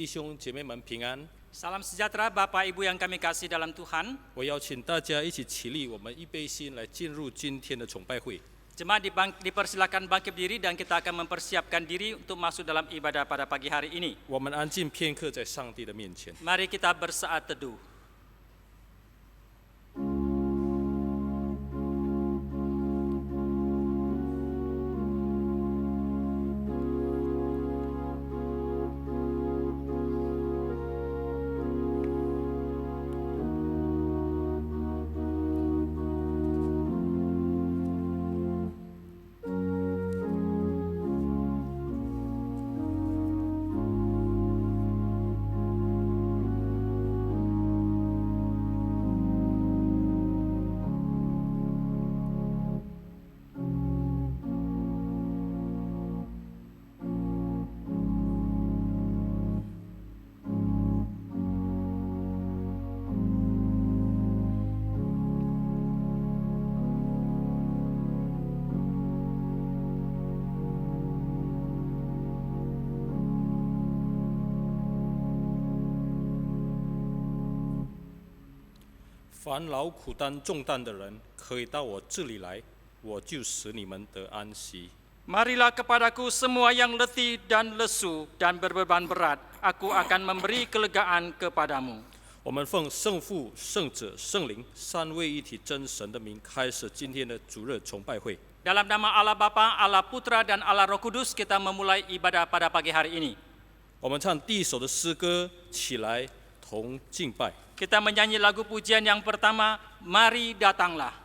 弟兄姐妹们平安！ Salam sejahtera Bapak Ibu yang kami kasih dalam Tuhan. 我邀请大家一起起立，我们预备心来进入今天的崇拜会。 Jemaat dipersilakan bangkit berdiri dan kita akan mempersiapkan diri untuk masuk dalam ibadah pada pagi hari ini. 我们安静片刻在上帝的面前。 Mari kita bersaat teduh.凡劳苦担重担的人，可以到我这里来，我就使你们得安息。 Marilah kepadaku semua yang letih dan lesu dan berbeban berat, aku akan memberi kelegaan kepadamu. 我们奉圣父、圣子、圣灵三位一体真神的名，开始今天的主日崇拜会。 Dalam nama Allah Bapa, Allah Putra dan Allah Roh Kudus, kita memulai ibadah pada pagi hari ini. 我们唱第一首的诗歌，起来同敬拜。 Kita menyanyi lagu pujian yang pertama, Mari Datanglah.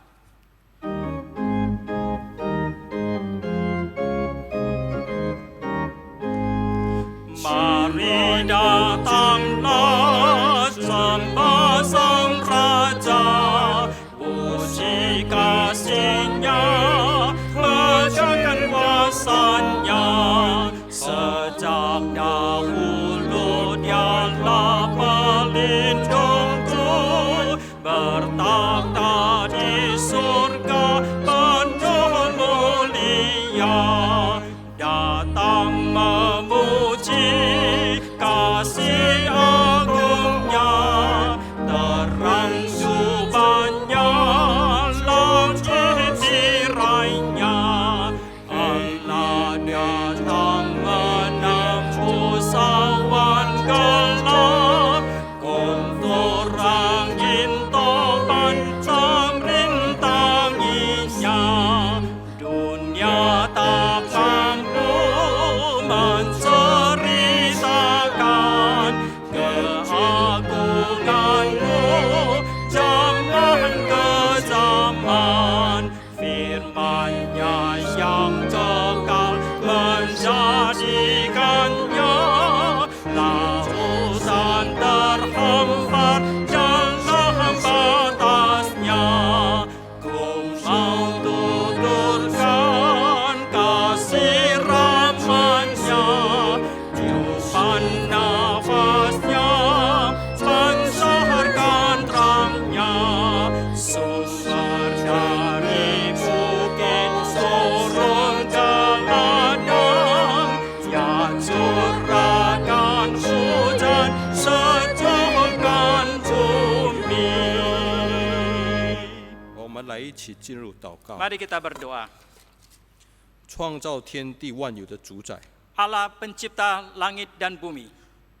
Mari datanglah, sembah Sang Raja, puji kasih-Nya, kerjakan kuasa-Nya. Sejak dahulu Dialah pelindungku, bertakhta di surga penuh mulia. Datang memuji kasih agungnya, terang subahnya, langit tirainya. Allah datang menembus awan gelap, guntur angin topan merintanginya. Dunia tak mampu menceritakan keagungan-Mu zaman ke zaman. Firman-Nya yang kekal menjadikannya lautan terhampar dalam batasnya. Ku mau tuturkan kasih ramanya, tiupan nafasnya pancarkan terangnya. Sumber dari bukit turun ke ladang, Ya curahkan hujan sejukkan bumi. 我们来一起进入祷告。 Mari kita berdoa. 创造天地万有的主宰， Allah pencipta langit dan bumi,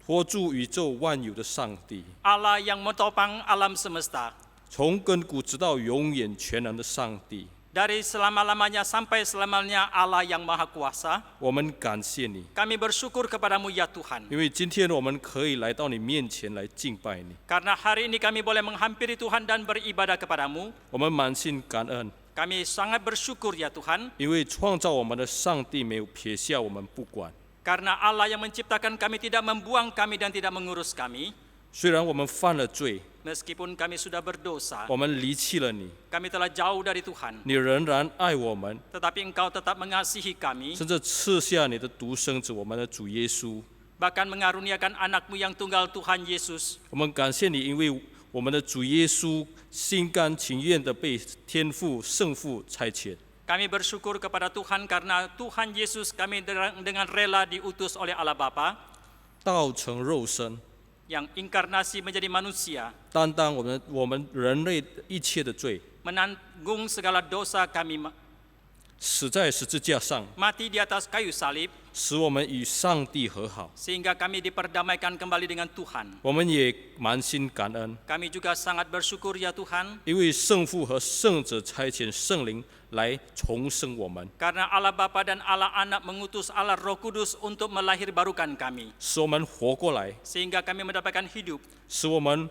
托住宇宙万有的上帝， Allah yang menopang alam semesta, 从亘古直到永远全能的上帝， dari selama-lamanya sampai selamanya Allah yang Maha Kuasa. 我们感谢你， Kami bersyukur kepadamu ya Tuhan, 因为今天我们可以来到你面前来敬拜你， karena hari ini kami boleh menghampiri Tuhan dan beribadah kepadamu. 我们满心感恩， Kami sangat bersyukur ya Tuhan, 因为创造我们的上帝没有撇下我们不管。 karena Allah yang menciptakan kami tidak membuang kami dan tidak mengurus kami. 虽然我们犯了罪， Meskipun kami sudah berdosa, 我们离弃了你， kami telah jauh dari Tuhan, 你仍然爱我们， tetapi Engkau tetap mengasihi kami, 甚至赐下你的独生子，我们的主耶稣。 bahkan mengaruniakan anak-Mu yang tunggal Tuhan Yesus. 我们感谢你，因为我们的主耶稣心甘情愿地被天父、圣父差遣。 Kami bersyukur kepada Tuhan karena Tuhan Yesus kami dengan rela diutus oleh Allah Bapa. 道成肉身， yang inkarnasi menjadi manusia, 担当我们人类一切的罪， menanggung segala dosa kami, 死在十字架上， mati di atas kayu salib, 使我们与上帝和好。 sehingga kami diperdamaikan kembali dengan Tuhan. 我们也满心感恩， Kami juga sangat bersyukur ya Tuhan, 因为圣父和圣子差遣圣灵来重生我们， karena Allah Bapa dan Allah Anak mengutus Allah Roh Kudus untuk melahirbarukan kami, 使我们活过来， sehingga kami mendapatkan hidup, 使我们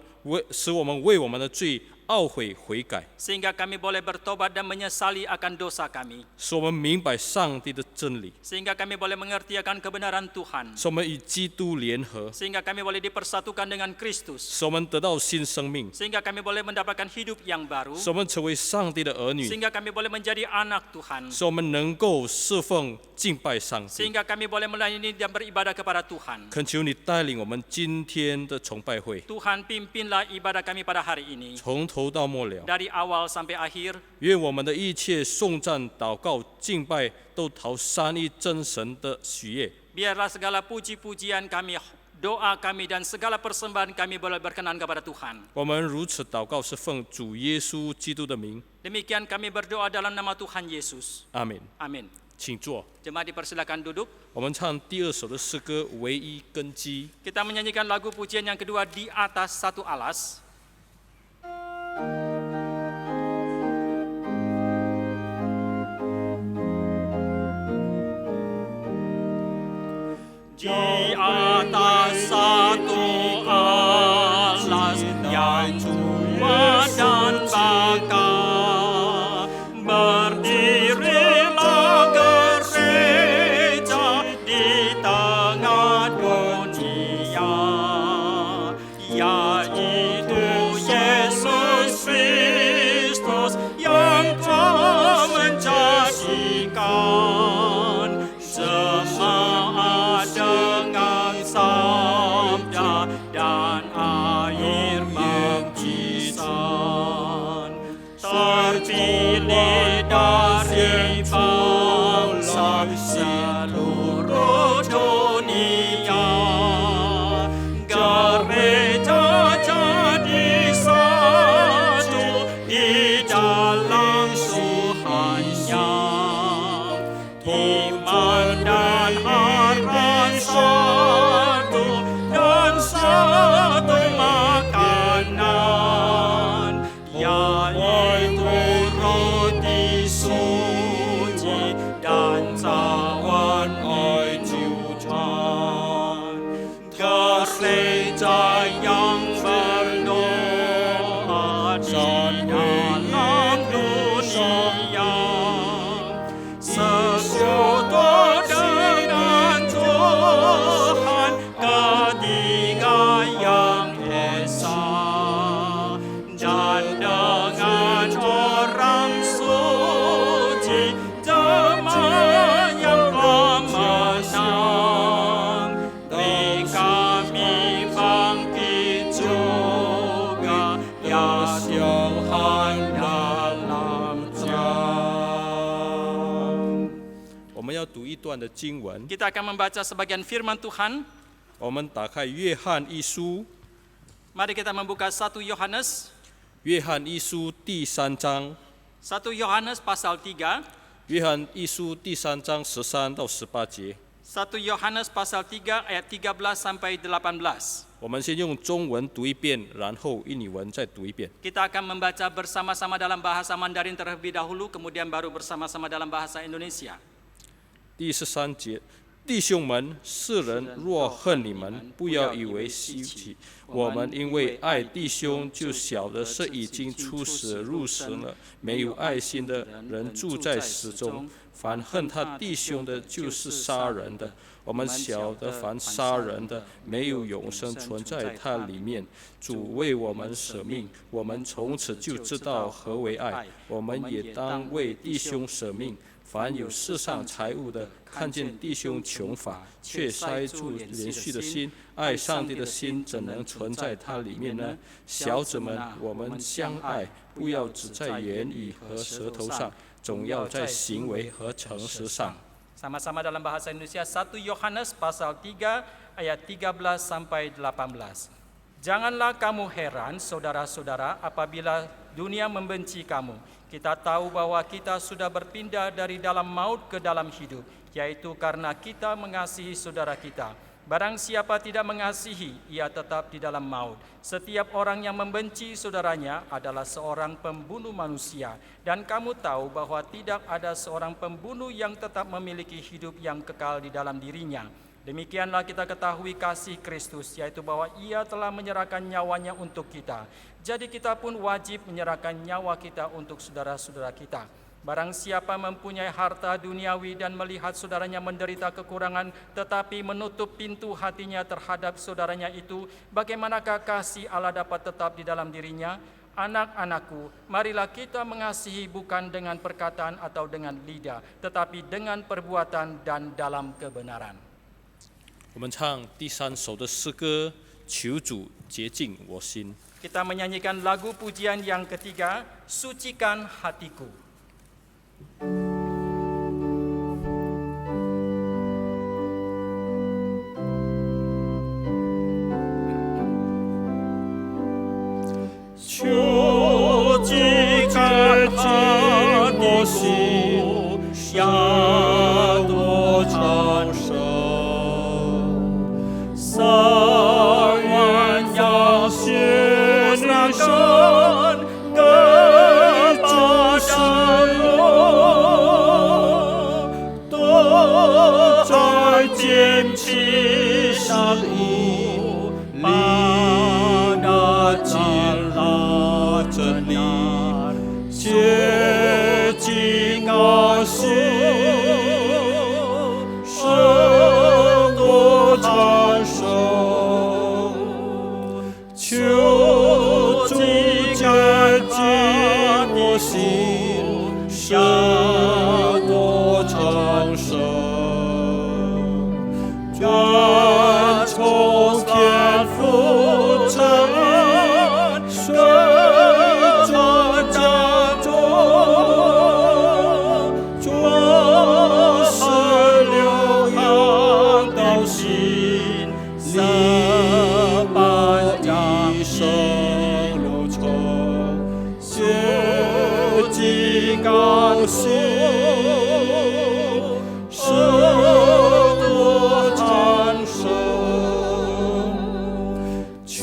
为我们的罪懊悔悔改， sehingga kami boleh bertobat dan menyesali akan dosa kami, 使我们明白上帝的真理， sehingga kami boleh mengerti akan kebenaran Tuhan, 使我们与基督联合， sehingga kami boleh dipersatukan dengan Kristus, 使我们得到新生命， sehingga kami boleh mendapatkan hidup yang baru, 使我们成为上帝的儿女， sehingga kami boleh menjadi anak Tuhan, 使我们能够侍奉敬拜上帝。 sehingga kami boleh melayani dan beribadah kepada Tuhan. 恳求你带领我们今天的崇拜会， Tuhan pimpinlah ibadah kami pada hari ini, 从头到末了。 dari awal sampai akhir. 愿我们的一切颂赞、祷告、敬拜都讨三一真神的喜悦。 Biarlah segala puji-pujian kami, doa kami dan segala persembahan kami boleh berkenan kepada Tuhan. 我们如此祷告，是奉主耶稣基督的名。 Demikian kami berdoa dalam nama Tuhan Yesus. 阿门。 Amin. 请坐。 Jemaat dipersilakan duduk. 我们唱第二首的诗歌《唯一根基》。 Kita menyanyikan lagu pujian yang kedua, Di Atas Satu Alas. Di atas satu alas yang tua dan bakar, berdirilah gereja di tengah dunia, yaitu Yesus Kristus yang telah menjadikan jemaat dengan sabda dan air baptisan, terpilih dari bangsa seluruh dunia. Gereja jadi satu di dalam Tuhannya, iman dan harap satu dan satu makanan, yaitu roti suci dan cawan air jutaan. Gereja yang berdoa di dalam dunia, sekutu dengan Tuhan ketiga yang esa, dan dengan orang suci jemaat yang telah menang. Di kami bangkit juga ya Tuhan dalam jam. 我们要读一段的经文， Kita akan membaca sebagian firman Tuhan. 我们打开约翰一书， Mari kita membuka 1 Yohanes, 约翰一书第3章， 1 Yohanes pasal 3, 约翰一书第3章13到18节。 1 Yohanes pasal 3 ayat 13 sampai 18. 我们先用中文读一遍，然后印尼文再读一遍。 Kita akan membaca bersama-sama dalam bahasa Mandarin terlebih dahulu, kemudian baru bersama-sama dalam bahasa Indonesia. 第13节，弟兄们，世人若恨你们，不要以为稀奇。我们因为爱弟兄，就晓得是已经出死入死了。没有爱心的人住在死中，凡恨他弟兄的，就是杀人的。我们晓得，凡杀人的，没有永生存在他里面。主为我们舍命，我们从此就知道何为爱。我们也当为弟兄舍命。凡有世上财物的，看见弟兄穷乏，却塞住连续的心，爱上帝的心怎能存在他里面呢？小子们，我们相爱，不要只在言语和舌头上，总要在行为和诚实上。 Sama-sama dalam bahasa Indonesia, 1 Yohanes pasal 3 ayat 13 sampai 18. Janganlah kamu heran, saudara-saudara, apabila dunia membenci kamu. Kita tahu bahwa kita sudah berpindah dari dalam maut ke dalam hidup, yaitu karena kita mengasihi saudara kita. Barang siapa tidak mengasihi, ia tetap di dalam maut. Setiap orang yang membenci saudaranya adalah seorang pembunuh manusia. Dan kamu tahu bahwa tidak ada seorang pembunuh yang tetap memiliki hidup yang kekal di dalam dirinya. Demikianlah kita ketahui kasih Kristus, yaitu bahwa ia telah menyerahkan nyawanya untuk kita. Jadi kita pun wajib menyerahkan nyawa kita untuk saudara-saudara kita. Barang siapa mempunyai harta duniawi dan melihat saudaranya menderita kekurangan, tetapi menutup pintu hatinya terhadap saudaranya itu, bagaimanakah kasih Allah dapat tetap di dalam dirinya? Anak-anakku, marilah kita mengasihi bukan dengan perkataan atau dengan lidah, tetapi dengan perbuatan dan dalam kebenaran. 我们唱第3首的诗歌，求主洁净我心。 Kita menyanyikan lagu pujian yang ketiga, Sucikan Hatiku. Sucikan hatiku, ya Tuhan长生，三万要学你身，更把神罗，都在剑旗上一把那金拉着你，洁净我心。 求主洁净我心，向我长生。愿从天父承恩，顺传家中，终是流淌到心里。 生流成，洁净高兴，使得长生。求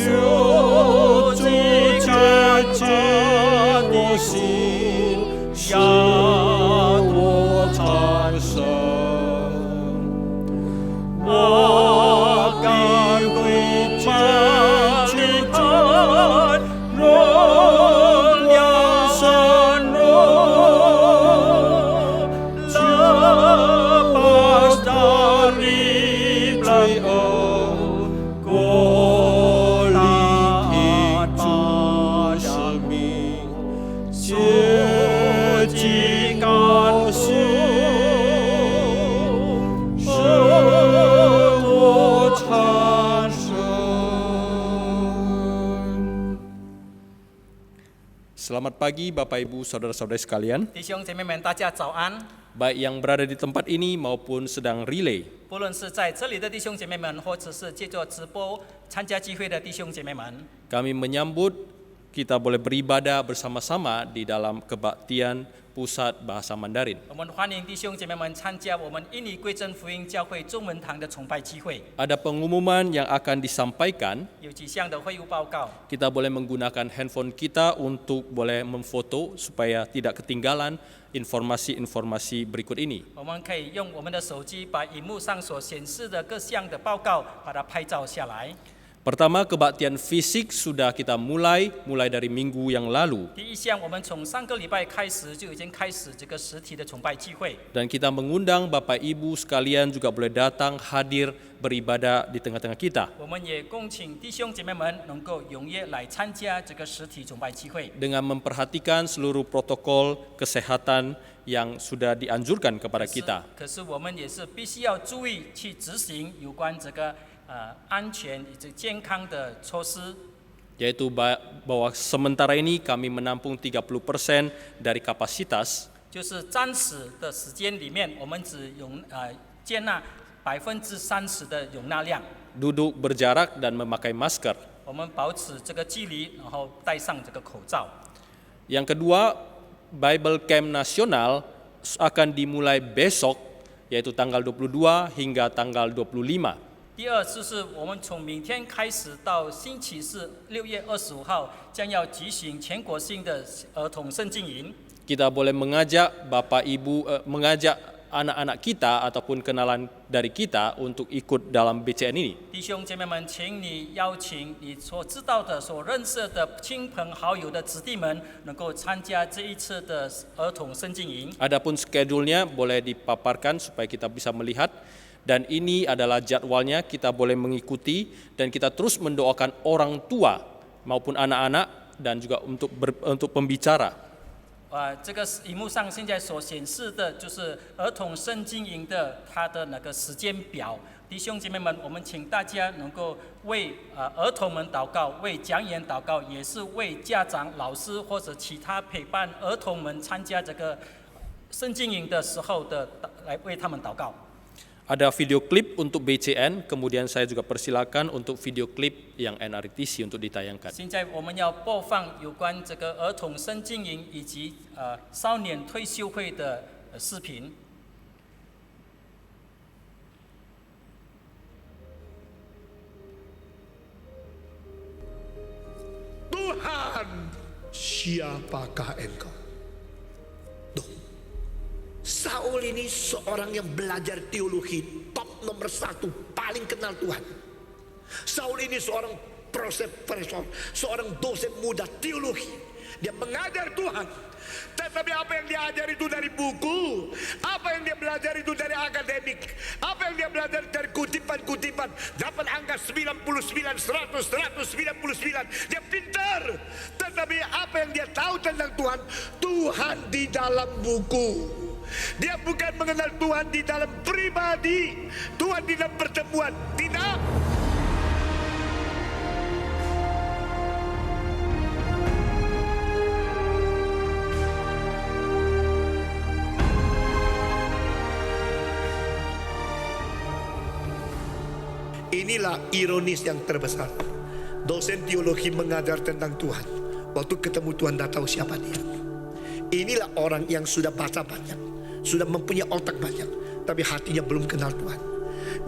主洁净我心，让我长生。我敢归家。 Selamat pagi Bapak Ibu Saudara-saudari sekalian. 弟兄姐妹们，大家早安。 Baik yang berada di tempat ini maupun sedang relay. 不论是在这里的弟兄姐妹们，或者是借着直播参加聚会的弟兄姐妹们， Kami menyambut kita boleh beribadah bersama-sama di dalam kebaktian Pusat Bahasa Mandarin. 我们欢迎弟兄姐妹们参加我们印尼归正福音教会中文堂的崇拜聚会。 Ada pengumuman yang akan disampaikan. 有几项的会务报告。 Kita boleh menggunakan handphone kita untuk boleh memfoto supaya tidak ketinggalan informasi-informasi berikut ini. 我们可以用我们的手机把荧幕上所显示的各项的报告把它拍照下来。 Pertama, kebaktian fisik sudah kita mulai dari minggu yang lalu. 第一项，我们从上个礼拜开始就已经开始这个实体的崇拜聚会。 Dan kita mengundang Bapak Ibu sekalian juga boleh datang hadir beribadah di tengah-tengah kita. 我们也恭请弟兄姐妹们能够踊跃来参加这个实体崇拜聚会。 Dengan memperhatikan seluruh protokol kesehatan yang sudah dianjurkan kepada kita. 可是我们也是必须要注意去执行有关这个安全以及健康的措施。 Yaitu bahwa sementara ini kami menampung 30% dari kapasitas. 就是暂时的时间里面，我们只接纳30%的容纳量。duduk berjarak dan memakai masker. 我们保持这个距离，然后戴上这个口罩。 Yang kedua, Bible Camp Nasional akan dimulai besok, yaitu tanggal 22 hingga tanggal 25. 第二就是我们从明天开始到星期四6月25号将要举行全国性的儿童圣经营。 Kita boleh mengajak Bapak Ibu, mengajak anak-anak kita ataupun kenalan dari kita untuk ikut dalam BCN ini. 弟兄姐妹们，请你邀请你所知道的、所认识的亲朋好友的子弟们，能够参加这一次的儿童圣经营。 Adapun schedule-nya boleh dipaparkan supaya kita bisa melihat. Dan ini adalah jadwalnya, kita boleh mengikuti dan kita terus mendoakan orang tua maupun anak-anak dan juga untuk pembicara. 这个荧幕上现在所显示的就是儿童圣经营的它的那个时间表。弟兄姐妹们，我们请大家能够为儿童们祷告，为讲员祷告，也是为家长、老师或者其他陪伴儿童们参加这个圣经营的时候的来为他们祷告。 Ada video klip untuk BCN, kemudian saya juga persilakan untuk video klip yang NRTC untuk ditayangkan. 现在我们要播放有关这个儿童圣经营以及少年退休会的视频。 Tuhan, siapakah engkau? Tuh, Saul ini seorang yang belajar teologi top nomor 1, paling kenal Tuhan. Saul ini seorang profesor, seorang dosen muda teologi. Dia mengajar Tuhan. Tetapi apa yang dia ajar itu dari buku, apa yang dia belajar itu dari akademik, apa yang dia belajar dari kutipan-kutipan, dapat angka 99, 100, 199, dia pintar. Tetapi apa yang dia tahu tentang Tuhan, Tuhan di dalam buku. Dia bukan mengenal Tuhan di dalam pribadi, Tuhan di dalam pertemuan, tidak. Inilah ironis yang terbesar. Dosen teologi mengajar tentang Tuhan. Waktu ketemu Tuhan tidak tahu siapa dia. Inilah orang yang sudah baca banyak, sudah mempunyai otak banyak, tapi hatinya belum kenal Tuhan.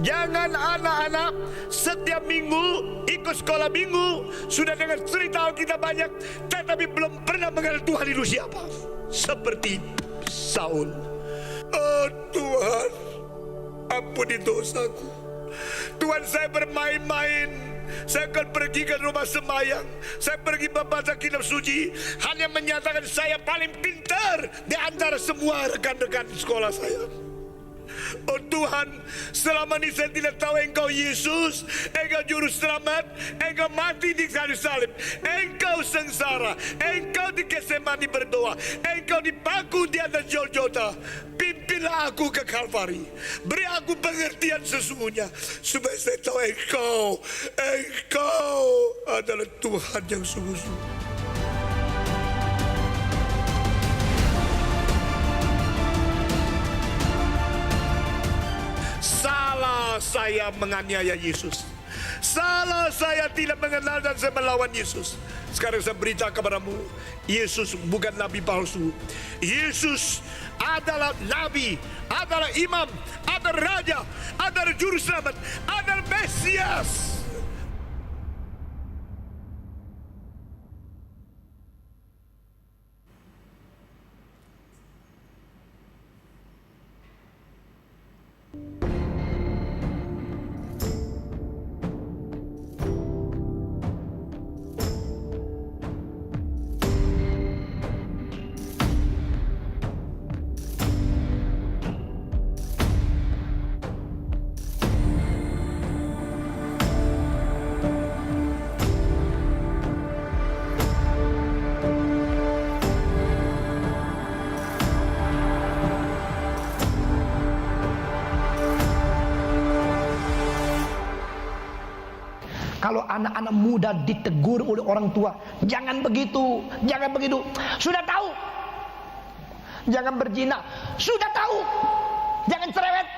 Jangan anak-anak setiap minggu ikut sekolah minggu, sudah dengar cerita kita banyak, tetapi belum pernah mengenal Tuhan itu siapa. Seperti Saul. Oh Tuhan, ampuni dosaku. Tuhan, saya bermain-main, saya akan pergi ke rumah sembahyang, saya pergi membaca kitab suci, hanya menyatakan saya paling pintar di antara semua rekan-rekan sekolah saya. Oh Tuhan, selama ini saya tidak tahu Engkau Yesus, Engkau Juru Selamat, Engkau mati di kayu salib, Engkau sengsara, Engkau di Getsemani berdoa, Engkau dipaku di atas Golgota. Pimpinlah aku ke Kalvari, beri aku pengertian sesungguhnya, supaya saya tahu Engkau adalah Tuhan yang sungguh-sungguh. Salah saya menganiaya Yesus. Salah saya tidak mengenal dan saya melawan Yesus. Sekarang saya berita kepadamu, Yesus bukan nabi palsu. Yesus adalah nabi, adalah imam, adalah raja, adalah juru selamat, adalah Mesias. Kalau anak-anak muda ditegur oleh orang tua, jangan begitu, jangan begitu. Sudah tahu. Jangan berzina, sudah tahu. Jangan cerewet.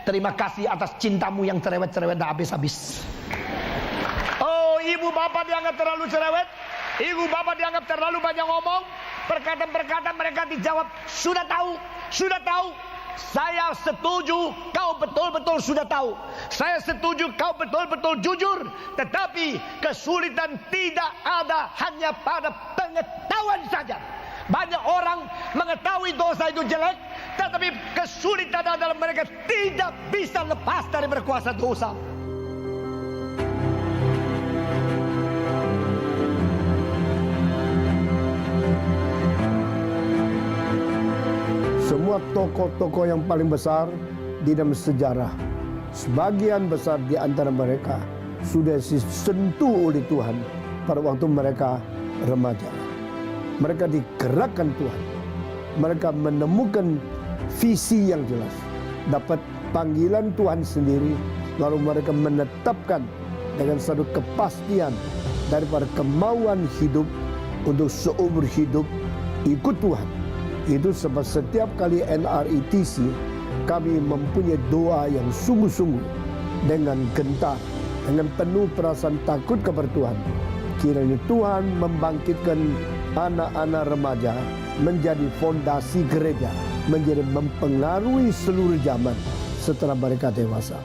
terima kasih atas cintamu yang cerewet-cerewet dan habis-habis. Oh, ibu bapak dianggap terlalu cerewet, ibu bapak dianggap terlalu banyak ngomong, perkataan-perkataan mereka dijawab, sudah tahu. Saya setuju kau betul-betul sudah tahu. Saya setuju kau betul-betul jujur. Tetapi kesulitan tidak ada hanya pada pengetahuan saja. Banyak orang mengetahui dosa itu jelek, tetapi kesulitan adalah mereka tidak bisa lepas dari berkuasa dosa. Semua tokoh-tokoh yang paling besar di dalam sejarah, sebagian besar di antara mereka sudah disentuh oleh Tuhan pada waktu mereka remaja. Mereka digerakkan Tuhan. Mereka menemukan visi yang jelas, dapat panggilan Tuhan sendiri, lalu mereka menetapkan dengan satu kepastian daripada kemauan hidup untuk seumur hidup ikut Tuhan. Itu sebab setiap kali NRITC kami mempunyai doa yang sungguh-sungguh dengan gentar, dengan penuh perasaan takut kepada Tuhan. Kiranya Tuhan membangkitkan anak-anak remaja menjadi fondasi gereja, menjadi mempengaruhi seluruh zaman setelah mereka dewasa.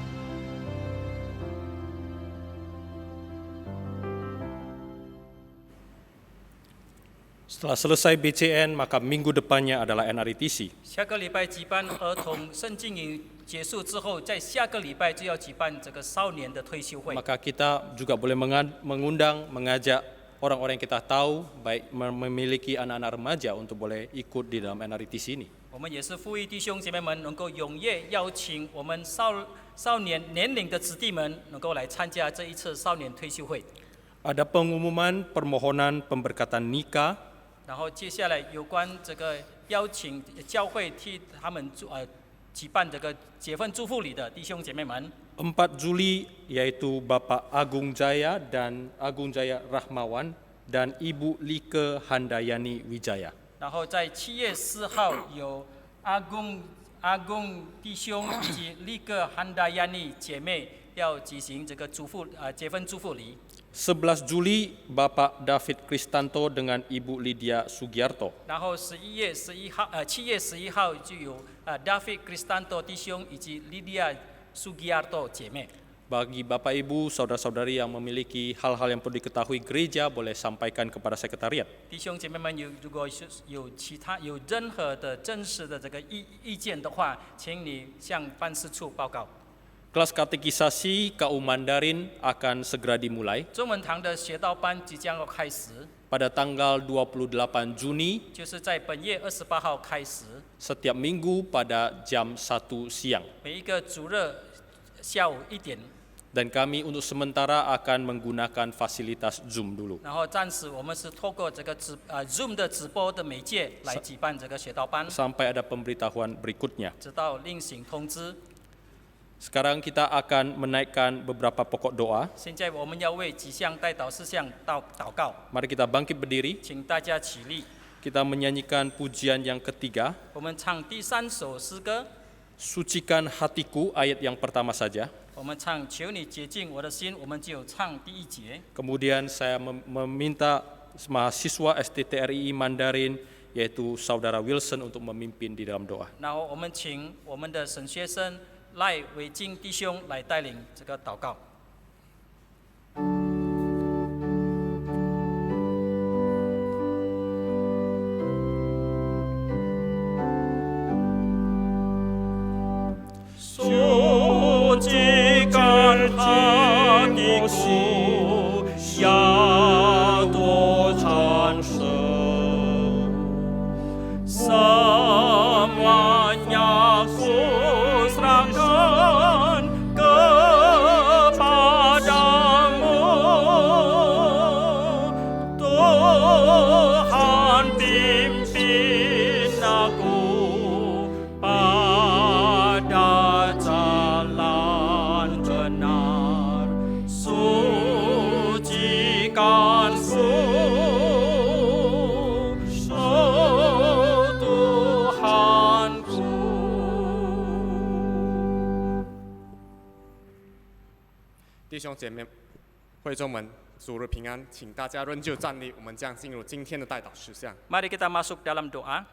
Setelah selesai BCN, maka minggu depannya adalah NRITC. 下个礼拜举办儿童圣经营结束之后，在下个礼拜就要举办这个少年的退休会。 Maka kita juga boleh mengajak orang-orang yang kita tahu, baik memiliki anak-anak remaja untuk boleh ikut di dalam NRITC ini. 我们也是呼吁弟兄姐妹们能够踊跃邀请我们少年年龄的子弟们能够来参加这一次少年退休会。 Ada pengumuman permohonan pemberkatan nikah. 然后接下来有关这个邀请教会替他们举办这个结婚祝福礼的弟兄姐妹们。 4 Juli yaitu Bapak Agung Jaya dan Agung Jaya Rahmawan dan Ibu Like Handayani Wijaya. 然后在7月4号有阿公弟兄以及利个汉达亚尼姐妹要举行这个结婚祝福礼。 11 Juli Bapak David Kristanto dengan Ibu Lydia Sugiarto. 然后7月11号就有David Kristanto 弟兄以及 Lydia Sugiarto 姐妹。 Bagi Bapak Ibu, saudara-saudari yang memiliki hal-hal yang perlu diketahui gereja, boleh sampaikan kepada sekretariat. 弟兄姐妹们如果有任何的真实的这个意见的话，请你向办事处报告。 Kelas katekisasi KU Mandarin akan segera dimulai 中文堂的学道班即将要开始， pada tanggal 28 Juni 就是在本月28号开始， setiap minggu pada jam 1 siang. 每一个主日下午1点。 Dan kami untuk sementara akan menggunakan fasilitas Zoom dulu. 然后暂时我们是透过这个Zoom 的直播的媒介来举办这个学道班， Sampai ada pemberitahuan berikutnya. 直到另行通知。 Sekarang kita akan menaikkan beberapa pokok doa. 现在我们要为几项代祷事项祷告， Mari kita bangkit berdiri. 请大家起立。 Kita menyanyikan pujian yang ketiga. 我们唱第3首诗歌， Sucikan hatiku, ayat yang pertama saja. 我们唱求你洁净我的心，我们就唱第1节。 Kemudian saya meminta mahasiswa STTRI Mandarin, yaitu Saudara Wilson, untuk memimpin di dalam doa. 然后我们请我们的神学生赖伟金弟兄来带领这个祷告。 Sucikan hatiku, ya Tuhan semuanya ku serahkan kepadamu. Tuhan pimpin aku pada jalan benar, sucikanku, oh Tuhanku. 兄姐妹、会众们，主日平安，请大家仍旧站立，我们将进入今天的代祷事项。 Mari kita masuk dalam doa.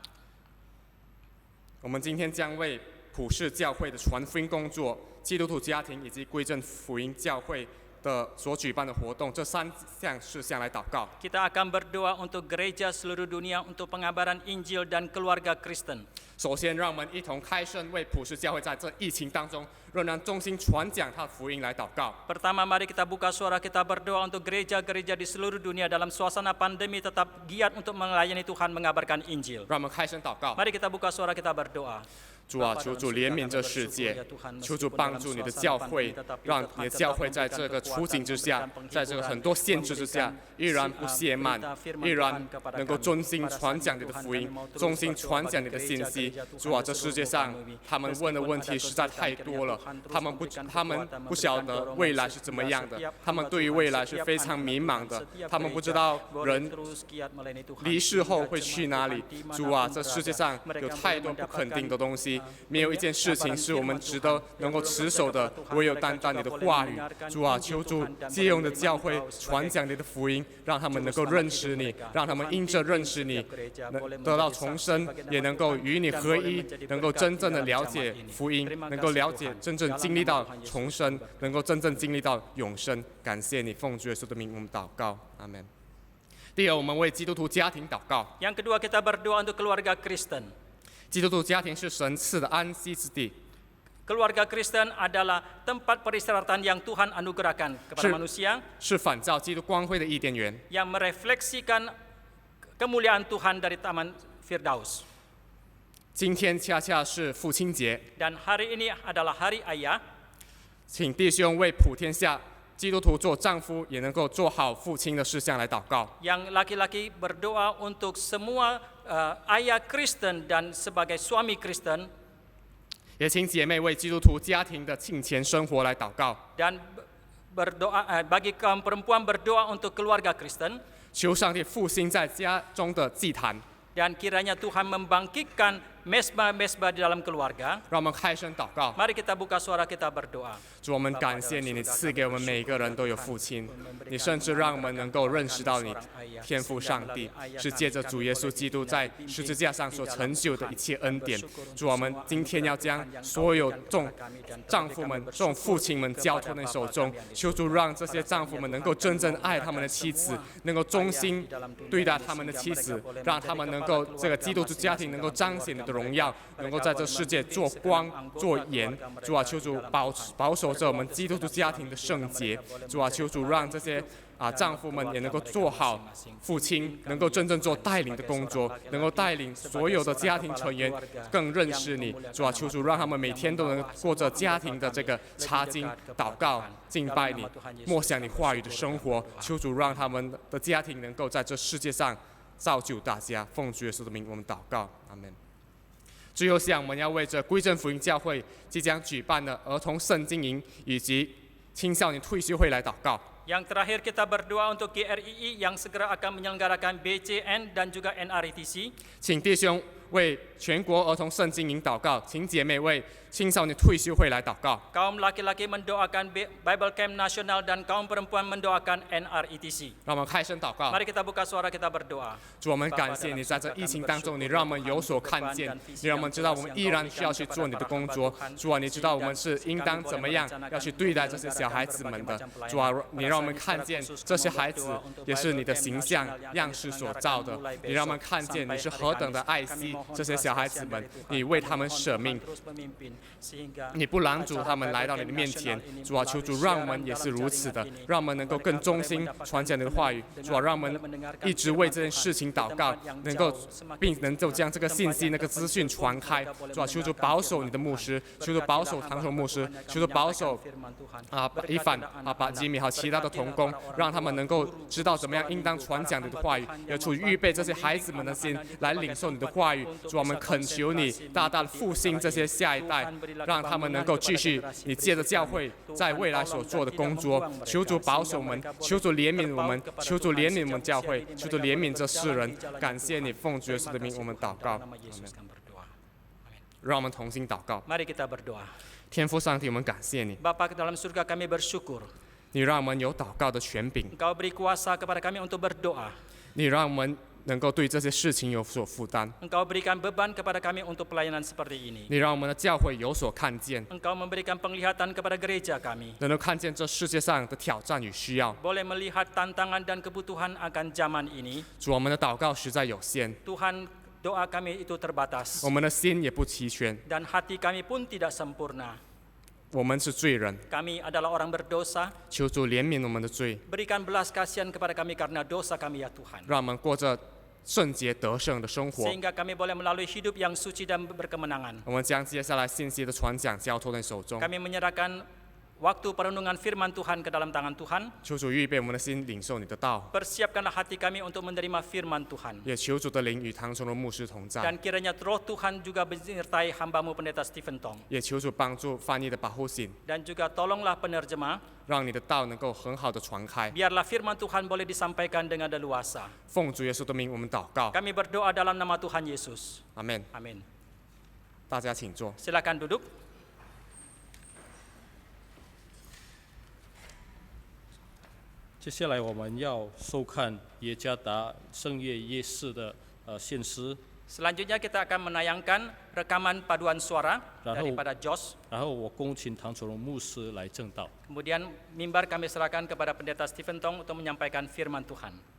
我们今天将为普世教会的传福音工作、基督徒家庭以及归正福音教会的所举办的活动这3项事项来祷告。 Kita akan berdoa untuk gereja seluruh dunia, untuk pengabaran Injil dan keluarga Kristen. 首先，让我们一同开声，为普世教会在这疫情当中仍然忠心传讲他的福音来祷告。 Pertama, mari kita buka suara, kita berdoa untuk gereja-gereja di seluruh dunia dalam suasana pandemi tetap giat untuk melayani Tuhan, mengabarkan Injil. 让我们开声祷告。 Mari kita buka suara, kita berdoa. 主啊，求主怜悯这世界，求主帮助你的教会，让你的教会在这个处境之下，在这个很多限制之下，依然不懈慢，依然能够忠心传讲你的福音，忠心传讲你的信息。主啊，这世界上他们问的问题实在太多了，他们不晓得未来是怎么样的，他们对于未来是非常迷茫的，他们不知道人离世后会去哪里。主啊，这世界上有太多不肯定的东西。 没有一件事情是我们值得能够持守的，唯有单单你的话语。主啊，求主借用的教会传讲你的福音，让他们能够认识你，让他们因着认识你，得到重生，也能够与你合一，能够真正的了解福音，能够了解真正经历到重生，能够真正经历到永生。感谢你，奉主耶稣的名，我们祷告，阿门。第二，我们为基督徒家庭祷告。 Yang kedua, kita berdoa untuk keluarga Kristen. 基督徒家庭是神赐的安息之地。 Keluarga Kristen adalah tempat peristirahatan yang Tuhan anugerahkan kepada manusia, 是反照基督光辉的伊甸园， yang merefleksikan kemuliaan Tuhan dari Taman Firdaus. 今天恰恰是父亲节， Dan hari ini adalah Hari Ayah. 请弟兄为普天下基督徒做丈夫，也能够做好父亲的事项来祷告。 Yang laki-laki berdoa untuk semua ayah Kristen dan sebagai suami Kristen. 也请姐妹为基督徒家庭的敬虔生活来祷告。 Dan berdoa bagi kaum perempuan berdoa untuk keluarga Kristen. 求上帝复兴在家中的祭坛。 Dan kiranya Tuhan membangkitkan mesbah-mesbah di dalam keluarga. 让我们开声祷告。 Mari kita buka suara, kita berdoa. 主，我们感谢你，你赐给我们每一个人都有父亲，你甚至让我们能够认识到你天父上帝是借着主耶稣基督在十字架上所成就的一切恩典。主，我们今天要将所有众丈夫们、众父亲们交托在手中，求主让这些丈夫们能够真正爱他们的妻子，能够忠心对待他们的妻子，让他们能够这个基督徒家庭能够彰显你的荣耀，能够在这世界做光做盐。主啊，求主保守着我们基督徒家庭的圣洁。主啊，求主让这些丈夫们也能够做好父亲，能够真正做带领的工作，能够带领所有的家庭成员更认识你。主啊，求主让他们每天都能过着家庭的这个查经、祷告、敬拜你、默想你话语的生活。求主让他们的家庭能够在这世界上造就大家。奉主耶稣的名，我们祷告，阿门。最后项，我们要为着归正福音教会即将举办的儿童圣经营以及青少年退休会来祷告。 Yang terakhir kita berdoa untuk GRII yang segera akan menyelenggarakan BCN dan juga NRITC. 请弟兄为全国儿童圣经营祷告，请姐妹为青少年退休会来祷告。 Kaum laki-laki mendoakan Bible Camp Nasional dan kaum perempuan mendoakan NRITC. 让我们开声祷告。 Mari kita buka suara, kita berdoa. 主，我们感谢你，在这疫情当中，你让我们有所看见，你让我们知道我们依然需要去做你的工作。主啊，你知道我们是应当怎么样要去对待这些小孩子们的。主啊，你让我们看见这些孩子也是你的形象样式所造的。你让我们看见你是何等的爱惜这些小孩子们，你为他们舍命。 你不拦阻他们来到你的面前，主啊，求主让我们也是如此的，让我们能够更忠心传讲你的话语。主啊，让我们一直为这件事情祷告，并能够将这个信息、那个资讯传开。主啊，求主保守你的牧师，求主保守唐崇牧师，求主保守伊凡把吉米和其他的同工，让他们能够知道怎么样应当传讲你的话语，也主预备这些孩子们的心来领受你的话语。主啊，我们恳求你大大的复兴这些下一代。 让他们能够继续你借着教会在未来所做的工作，求主保守我们，求主怜悯我们，求主怜悯我们教会，求主怜悯这世人。感谢你，奉主耶稣的名，我们祷告。让我们同心祷告。 Mari kita berdoa. 天父上帝，我们感谢你。 Bapa dalam surga, kami bersyukur. 你让我们有祷告的权柄， Engkau beri kuasa kepada kami untuk berdoa. 你让我们能够对这些事情有所负担， Engkau berikan beban kepada kami untuk pelayanan seperti ini. 你让我们的教会有所看见， Engkau memberikan penglihatan kepada gereja kami. 能够看见这世界上的挑战与需要。 Boleh melihat tantangan dan kebutuhan akan zaman ini. 主，我们的祷告实在有限， Tuhan, doa kami itu terbatas. 我们的心也不齐全， Dan hati kami pun tidak sempurna. 我们是罪人， Kami adalah orang berdosa. 求主怜悯我们的罪， Berikan belas kasihan kepada kami karena dosa kami ya Tuhan. 让我们过着圣洁得胜的生活。 Sehingga kami boleh melalui hidup yang suci dan berkemenangan. 我们将接下来信息的传讲交托在手中， Kami menyerahkan waktu perenungan firman Tuhan ke dalam tangan Tuhan. 求主预备我们的心领受你的道， Persiapkanlah hati kami untuk menerima firman Tuhan. 也求主的灵与唐崇荣牧师同在， Dan kiranya roh Tuhan juga menyertai hambamu pendeta Stephen Tong. 也求主帮助翻译的保护信， Dan juga tolonglah penerjemah. 让你的道能够很好的传开。 Biarlah firman Tuhan boleh disampaikan dengan leluasa. 奉主耶稣的名，我们祷告， Kami berdoa dalam nama Tuhan Yesus. 阿门。 Amin. 大家请坐。 Silakan duduk. 接下来我们要收看耶加达圣夜夜市的献诗， Selanjutnya kita akan menayangkan rekaman paduan suara Lalu- daripada Jos. 然后我恭请唐崇荣牧师来正道。 Kemudian mimbar kami serahkan kepada pendeta Stephen Tong untuk menyampaikan firman Tuhan.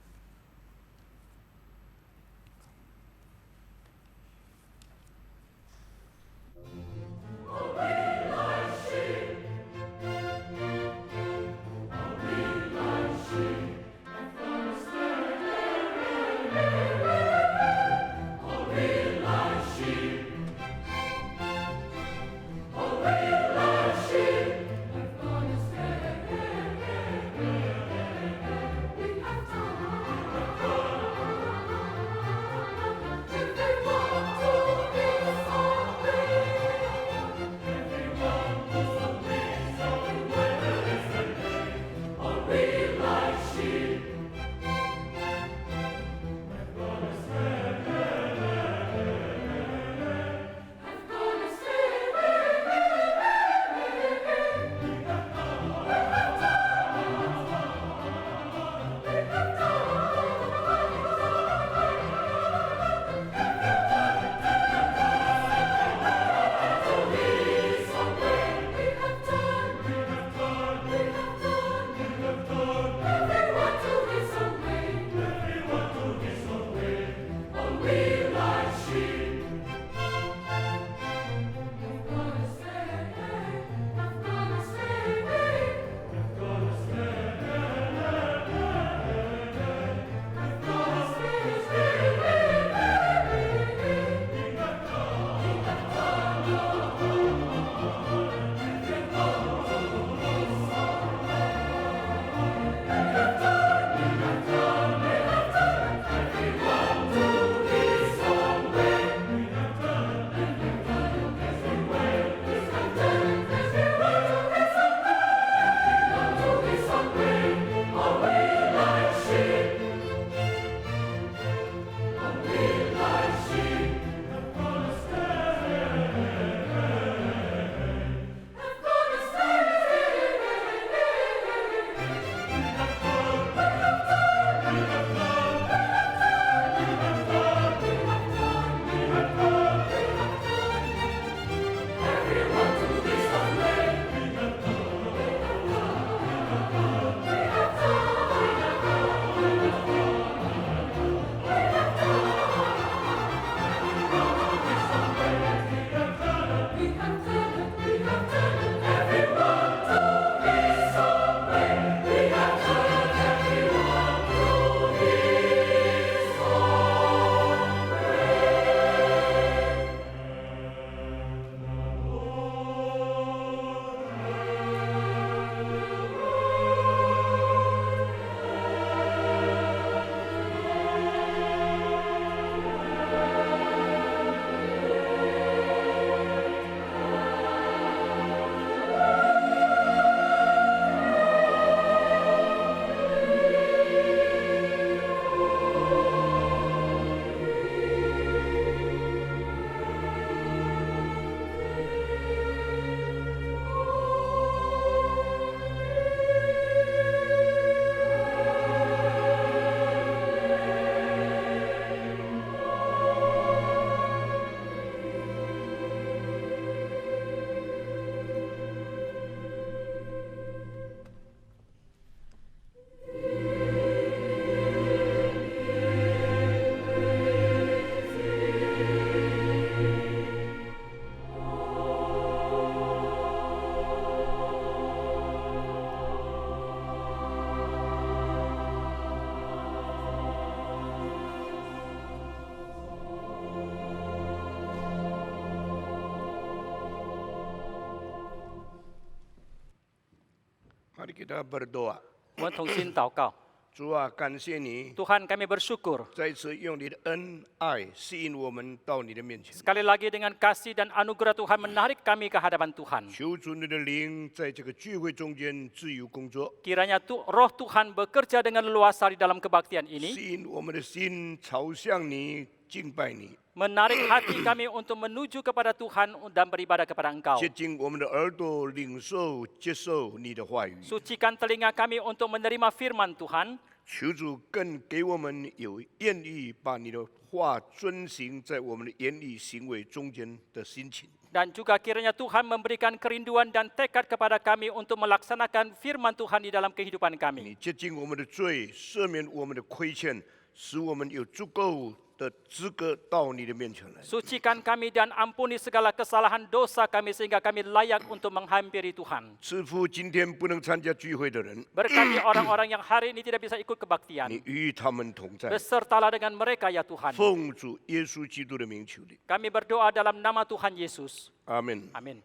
Mari kita berdoa. 我们同心祷告。 主啊，感谢你 Tuhan, kami bersyukur 再次用你的恩爱吸引我们到你的面前。 sekali lagi dengan kasih dan anugerah Tuhan menarik kami ke hadapan Tuhan. 求主你的灵在这个聚会中间自由工作， Kiranya roh Tuhan bekerja dengan leluasa di dalam kebaktian ini, 吸引我们的心朝向你，敬拜你， menarik hati kami untuk menuju kepada Tuhan dan beribadah kepada Engkau. 接近我们的耳朵，领受接受你的话语。 Sucikan telinga kami untuk menerima firman Tuhan. 求主更给我们有愿意把你的话遵行在我们的言语行为中间的心情。 Dan juga kiranya Tuhan memberikan kerinduan dan tekad kepada kami untuk melaksanakan firman Tuhan di dalam kehidupan 你 kami. 接近我们的罪，赦免我们的亏欠，使我们有足够的资格到你的面前来。 Sucikan kami dan ampuni segala kesalahan dosa kami sehingga kami layak untuk menghampiri Tuhan. 赐福今天不能参加聚会的人， Berkati orang-orang yang hari ini tidak bisa ikut 你 kebaktian. 与他们同在。 Besertalah dengan mereka ya Tuhan. 奉主耶稣基督的名求你， Kami berdoa dalam nama Tuhan Yesus. 阿门。 Amin.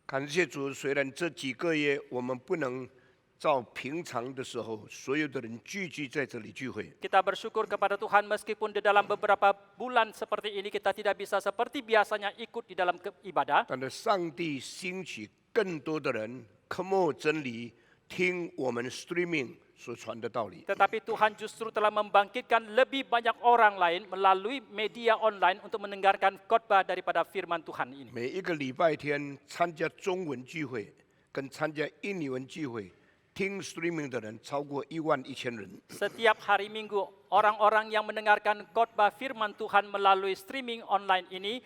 感谢主，虽然这几个月我们不能照平常的时候，所有的人聚集在这里聚会， Kita bersyukur kepada Tuhan meskipun di dalam beberapa bulan seperti ini kita tidak bisa seperti biasanya ikut di dalam ibadah. 但是上帝兴起更多的人科莫真理，听我们 streaming 所传的道理。 Tetapi Tuhan justru telah membangkitkan lebih banyak orang lain melalui media online untuk mendengarkan khotbah daripada firman Tuhan ini. 每一个礼拜天参加中文聚会跟参加印尼文聚会，听 streaming 的人超过11000人。 Setiap hari Minggu, orang-orang yang mendengarkan khotbah firman Tuhan melalui streaming online ini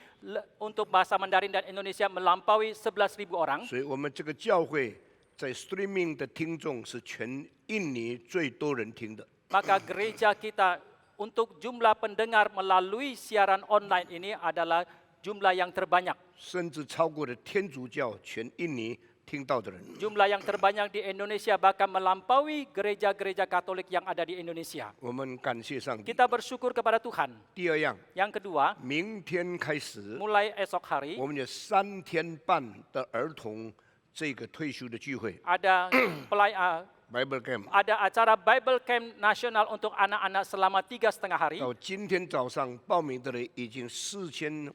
untuk bahasa Mandarin dan Indonesia melampaui 11.000 orang. 所以我们这个教会在 streaming 的听众是全印尼最多人听的。 Maka gereja kita untuk jumlah pendengar melalui siaran online ini adalah jumlah yang terbanyak. 甚至超过了天主教全印尼听到的人。 Jumlah yang terbanyak di Indonesia bahkan melampaui gereja-gereja Katolik yang ada di Indonesia. 我们感谢上帝。 Kita bersyukur kepada Tuhan. 第二样， Yang kedua, 明天开始， mulai esok hari 我们有3天半的儿童这个退休的聚会 ada Bible Camp。 ada acara Bible Camp nasional untuk anak-anak selama 3,5 hari. 到今天早上报名的人已经4500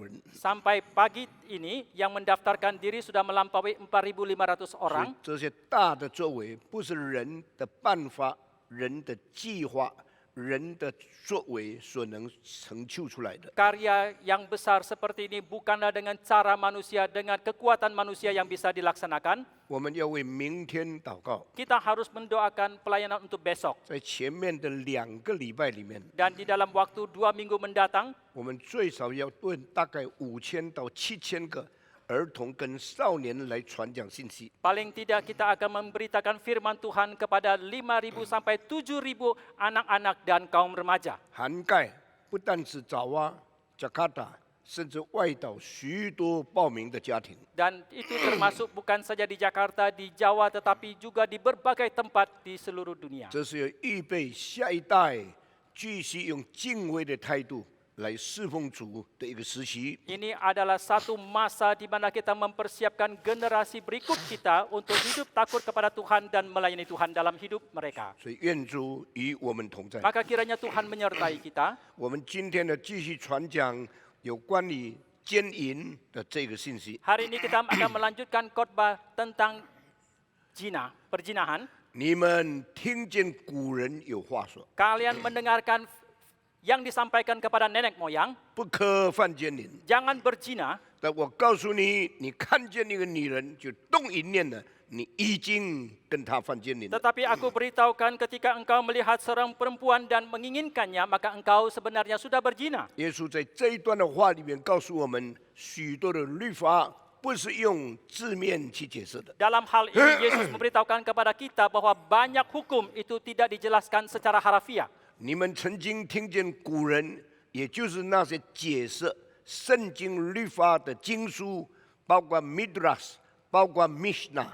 人， Sampai pagi ini yang mendaftarkan diri sudah melampaui 4.500 所以 orang. 这些大的作为不是人的办法、人的计划、人的作为所能成就出来的。 Karya yang besar seperti ini bukanlah dengan cara manusia, dengan kekuatan manusia yang bisa dilaksanakan. 我们要为明天祷告， Kita harus mendoakan pelayanan untuk besok. 在前面的2个礼拜里面， Dan di dalam waktu 2 minggu mendatang, 我们最少要对大概5000到7000个儿童跟少年来传讲信息。 paling tidak kita akan memberitakan firman Tuhan kepada 5.000 sampai 7.000 anak-anak dan kaum remaja. 涵盖不但是爪哇、加卡达，甚至外岛许多报名的家庭。 Dan itu termasuk bukan saja di Jakarta, di Jawa, tetapi juga di berbagai tempat di seluruh dunia. 这是要预备下一代继续用敬畏的态度来侍奉主的一个时期。 Ini adalah satu masa di mana kita mempersiapkan generasi berikut kita untuk hidup takut kepada Tuhan dan melayani Tuhan dalam hidup mereka. 所以愿主与我们同在。 Maka kiranya Tuhan menyertai kita. 我们今天呢继续传讲有关于奸淫的这个信息。 Hari ini kita akan melanjutkan khotbah tentang perzinahan. 你们听见古人有话说， Kalian mendengarkan yang disampaikan kepada nenek moyang, 不可犯奸淫。 jangan berzina. 但我告诉你，你看见那个女人就动淫念了，你已经跟她犯奸淫了。 Tetapi aku beritahukan ketika engkau melihat seorang perempuan dan menginginkannya, maka engkau sebenarnya sudah berzina. 耶稣在这一段的话里面告诉我们，许多的律法不是用字面去解释的。 Dalam hal ini Yesus memberitahukan kepada kita bahwa banyak hukum itu tidak dijelaskan secara harafiah. 你们曾经听见古人，也就是那些解释圣经律法的经书，包括 Midrash， 包括 Mishnah，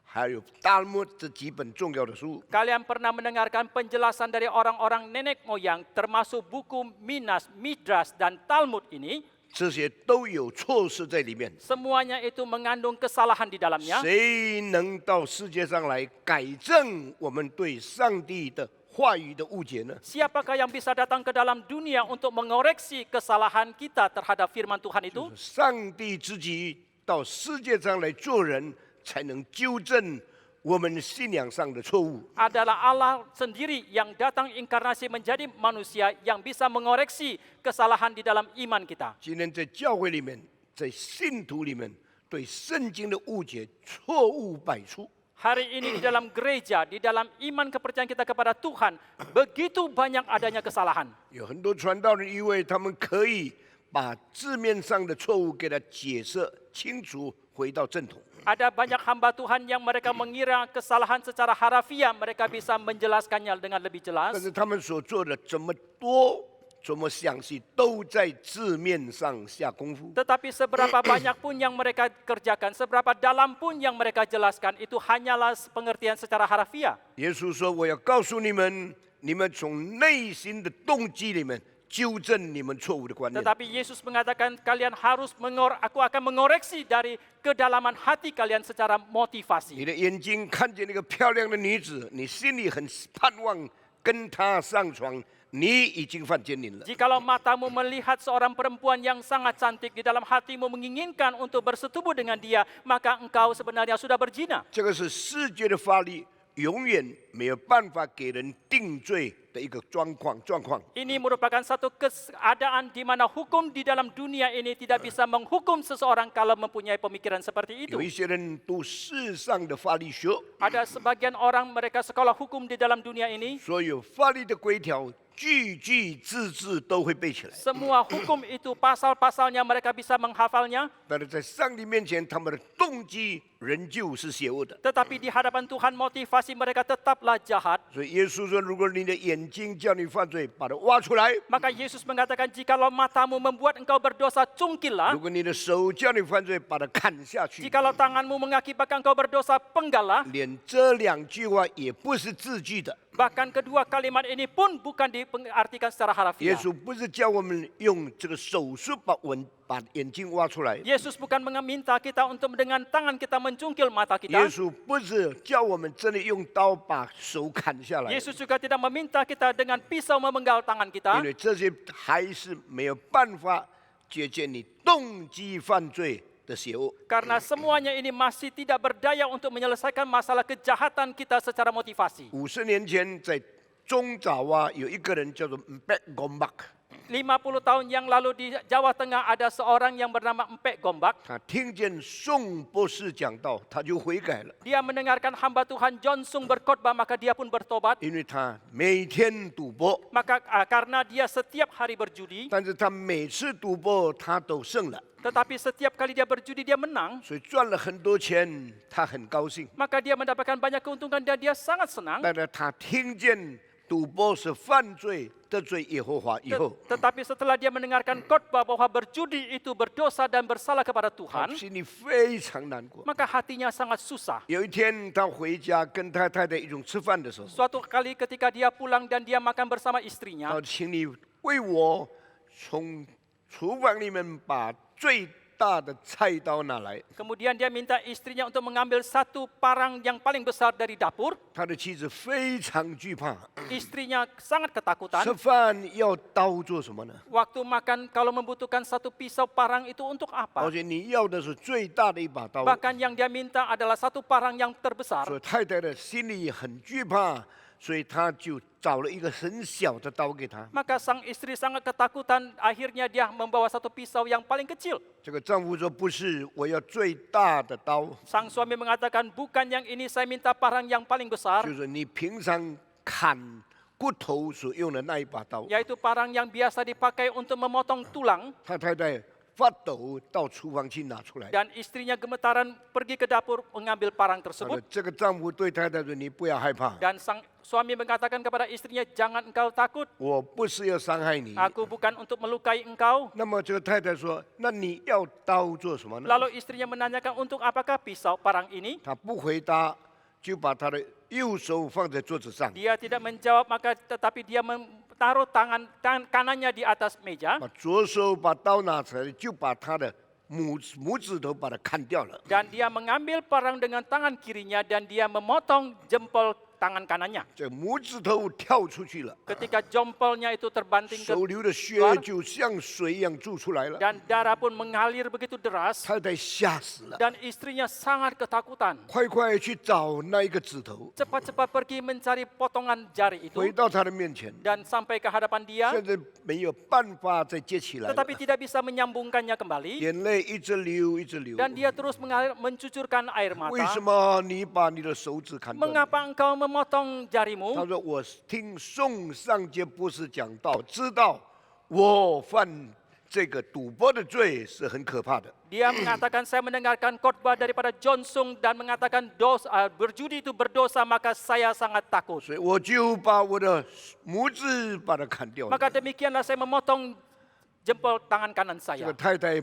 还有 Talmud 这几本重要的书。 Kalian pernah mendengarkan penjelasan dari orang-orang nenek moyang termasuk buku Midrash dan Talmud ini? 这些都有错事在里面。 semuanya itu mengandung kesalahan di dalamnya. 谁能到世界上来改正我们对上帝的话语的误解呢？ Siapakah yang bisa datang ke dalam dunia untuk mengoreksi kesalahan kita terhadap firman Tuhan itu? 上帝自己到世界上来做人，才能纠正我们信仰上的错误。 Adalah Allah sendiri yang datang inkarnasi menjadi manusia yang bisa mengoreksi kesalahan di dalam iman kita. 今天在教会里面，在信徒里面，对圣经的误解错误百出。 Hari ini di dalam gereja, di dalam iman kepercayaan kita kepada Tuhan, begitu banyak adanya kesalahan. 有很多传道人以为他们可以把字面上的错误给他解释清楚，回到正统。 Ada banyak hamba Tuhan yang mereka mengira kesalahan secara harafiah, mereka bisa menjelaskannya dengan lebih jelas. 但是他们所做的这么多、这么详细，都在字面上下功夫。 Tetapi seberapa banyak pun yang mereka kerjakan, seberapa dalam pun yang mereka jelaskan, itu hanyalah pengertian secara harafiah. 耶稣说：“我要告诉你们，你们从内心的动机里面纠正你们错误的观念。 Tetapi Yesus mengatakan kalian harus aku akan mengoreksi dari kedalaman hati kalian secara 你 motivasi. 的眼睛看见那个漂亮的女子，你心里很盼望跟她上床，你已经犯奸淫了。 Jikalau matamu melihat seorang perempuan yang sangat cantik, di dalam hatimu menginginkan untuk bersetubuh dengan dia, maka engkau sebenarnya sudah berzina. 这个是世界的法律永远没有办法给人定罪的一个状况。 Ini merupakan satu keadaan di mana hukum di dalam dunia ini tidak bisa menghukum seseorang kalau mempunyai pemikiran seperti itu. 有一些人读世上的法律学， Ada sebagian orang mereka sekolah hukum di dalam dunia ini, 所有法律的规条句句字字都会背起来， semua hukum itu pasal-pasalnya mereka bisa menghafalnya, 但是在上帝面前，他们的动机仍旧是邪恶的。 tetapi di hadapan Tuhan motivasi mereka tetaplah jahat. 所以耶稣说：“如果你的眼睛叫你犯罪，把它挖出来； Maka Yesus mengatakan jikalau matamu membuat engkau berdosa, 如 cungkillah. 果你的手叫你犯罪，把它砍下去。” Jikalau tanganmu mengakibatkan engkau berdosa, penggallah. 连这两句话也不是字句的。 Bahkan kedua kalimat ini pun bukan diartikan secara 耶 harafiah. 稣不是叫我们用这个手术把眼睛挖出来， Yesus bukan meminta kita untuk dengan tangan kita mencungkil mata 耶 kita. 稣不是叫我们真的用刀把手砍下来， Yesus juga tidak meminta kita dengan pisau memenggal tangan 因 kita. 为这些还是没有办法解决你动机犯罪的邪恶。 Karena semuanya ini masih tidak berdaya untuk menyelesaikan masalah kejahatan kita secara motivasi. 50年前，在中爪哇有一个人叫做Mpek Gombak， 50 tahun yang lalu di Jawa Tengah ada seorang yang bernama Mpek Gombak. 他听见宋博士讲道，他就悔改了， Dia mendengarkan hamba Tuhan John Sung berkhotbah, maka dia pun bertobat. 因为他每天赌博， Maka karena dia setiap hari berjudi, 但是他每次赌博他都胜了， tetapi setiap kali dia berjudi dia menang, 所以赚了很多钱，他很高兴。 maka dia mendapatkan banyak keuntungan dan dia sangat senang. 但是他听见赌博是犯罪，得罪耶和华以后， Tetapi setelah dia mendengarkan khotbah bahwa berjudi itu berdosa dan bersalah kepada 他 Tuhan, 心里非常难过。 maka hatinya sangat susah. 有一天，他回家跟他太太一同吃饭的时候， Suatu kali ketika dia pulang dan dia makan bersama 他 istrinya, 说：“请你为我从厨房里面把最大的菜刀拿来。 kemudian dia minta istrinya untuk mengambil satu parang yang paling besar dari dapur. ”他的妻子非常惧怕， Istrinya sangat ketakutan. 吃饭要刀做什么呢？ Waktu makan kalau membutuhkan satu pisau parang itu untuk 而 apa? 且你要的是最大的一把刀。 Bahkan yang dia minta adalah satu parang yang terbesar. 所以太太的心里很惧怕，所以他就找了一个很小的刀给他。 Maka sang istri sangat ketakutan, akhirnya dia membawa satu pisau yang paling kecil. 这个丈夫说：“不是，我要最大的刀， Sang suami mengatakan, bukan yang ini, saya minta parang yang paling besar, 就是你平常砍骨头所用的那一把刀。” yaitu parang yang biasa dipakai untuk memotong tulang. 他太太发抖到厨房去拿出来。 Dan istrinya gemetaran pergi ke dapur mengambil parang 他说 tersebut. 这个丈夫对太太说：“你不要害怕， Dan sang suami mengatakan kepada istrinya, jangan engkau takut, 我不是要伤害你。” aku bukan untuk melukai engkau. 那么这个太太说：“那你要刀做什么呢 Lalu istrinya menanyakan, untuk apakah pisau parang ini? ？”他不回答，就把他的右手放在桌子上， Dia tidak menjawab, maka tetapi dia taruh tangan kanannya di atas meja 把左手把刀拿出来，就把他的拇指头把它砍掉了。 dan dia mengambil parang dengan tangan kirinya dan dia memotong jempol tangan kanannya. 这拇指头跳出去了， Ketika jempolnya itu terbanting ke 手流的血 keluar 就像水一样注出来了。 dan darah pun mengalir begitu deras 太太吓死了， dan istrinya sangat ketakutan. 快快去找那一个指头， Cepat-cepat pergi mencari potongan jari itu 回到他的面前。 dan sampai ke hadapan dia, 现在没有办法再接起来了， tetapi tidak bisa menyambungkannya kembali 眼泪一直流，一直流。 dan dia terus mencucurkan air 为什 mata. 么你把你的手指砍断？ Mengapa engkau memotong 他 jarimu? 说：“我听宋上节博士讲道，知道我犯这个赌博的罪是很可怕的。 Dia mengatakan, saya mendengarkan khotbah daripada John Sung dan mengatakan berjudi itu berdosa, maka saya sangat takut. 所以我就把我的拇指把它砍掉了。 Maka demikianlah saya memotong jempol tangan kanan 这 saya. 个太太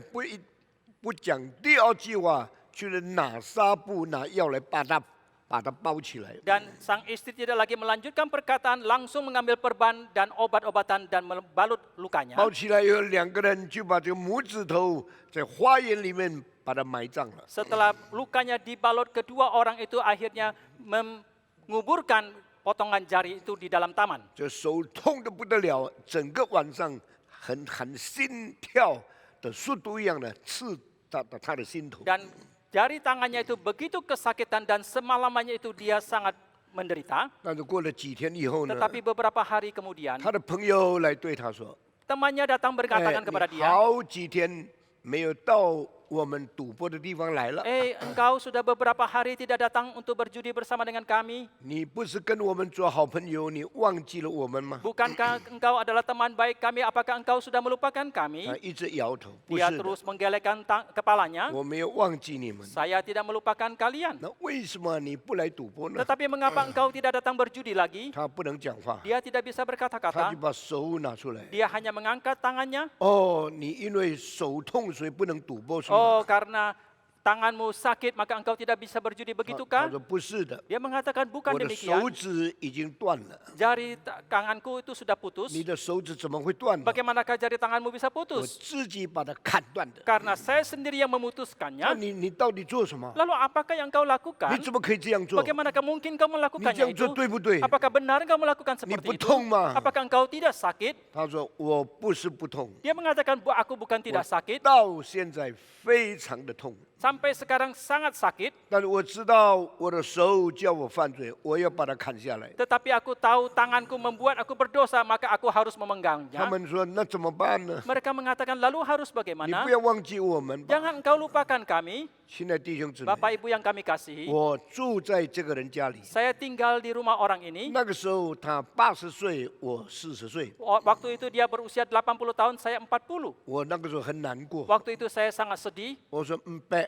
不讲第二句话，去了拿纱布拿药来把它包起来。 Dan sang istri tidak lagi melanjutkan perkataan, langsung mengambil perban dan obat-obatan dan membalut lukanya. 包起来以后，两个人就把这个拇指头在花园里面把它埋葬了。 Setelah lukanya dibalut, kedua orang itu akhirnya menguburkan potongan jari itu di dalam taman. 这手痛得不得了，整个晚上很心跳的速度一样的刺到他的心头。 Dan jari tangannya itu begitu kesakitan dan semalamannya itu dia sangat menderita. 但是过了几天以后呢， Tetapi beberapa hari kemudian, 他的朋友来对他说 temannya datang：“ berkatakan 你 kepada dia, 好几天没有到我们赌博的地方来了， engkau sudah beberapa hari tidak datang untuk berjudi bersama dengan kami. 你不是跟我们做好朋友，你忘记了我们吗？ Bukankah engkau adalah teman baik kami? Apakah engkau sudah melupakan kami?” 他一直摇头，不 Dia 是的， terus menggelengkan kepalanya. 我没有忘记你们。 Saya tidak melupakan kalian. 那为什么你不来赌博呢？ Tetapi mengapa engkau tidak datang berjudi lagi? 他不能讲话， Dia tidak bisa 他 berkata-kata. 就把手拿出来。 Dia hanya mengangkat tangannya. 哦，你因为手痛，所以不能赌博，是吗？ Oh, karena tanganmu sakit maka engkau tidak bisa berjudi, 他 begitukah? 说不是的， Dia mengatakan 我 bukan 的 demikian. 手指已经断了。 Jari tanganku itu sudah putus. 你的手指怎么会断呢？ Bagaimanakah jari tanganmu bisa 我 putus? 自己把它砍断的。 Karena saya sendiri yang 那 memutuskannya. 你到底做什么？ Lalu apakah yang kau 你 lakukan? 怎么可以这样做？ Bagaimanakah mungkin kau 你这 melakukannya 样做 itu? 对不对？ Apakah benar engkau melakukan 你 seperti 不 itu? 痛吗？ Apakah engkau tidak sakit? 他说我不是不痛， Dia mengatakan, aku bukan tidak sakit. 到现在非常的痛。 Sampai sekarang sangat sakit. 但是我知道我的手叫我犯罪，我要把它砍下来。 Tetapi aku tahu tanganku membuat aku berdosa, maka aku harus 他 memenggangnya. 们说那怎么办呢？ Mereka mengatakan, lalu harus 你 bagaimana? 不要忘记我们吧， Jangan engkau lupakan kami, 亲爱的弟兄姊妹。 Bapak Ibu yang kami kasihi. 我住在这个人家里， Saya tinggal di rumah orang ini. 那个时候他80岁，我40岁， Waktu itu dia berusia 80 tahun, saya 40. 我那个时候很难过。 Waktu itu saya sangat sedih. 我说伯，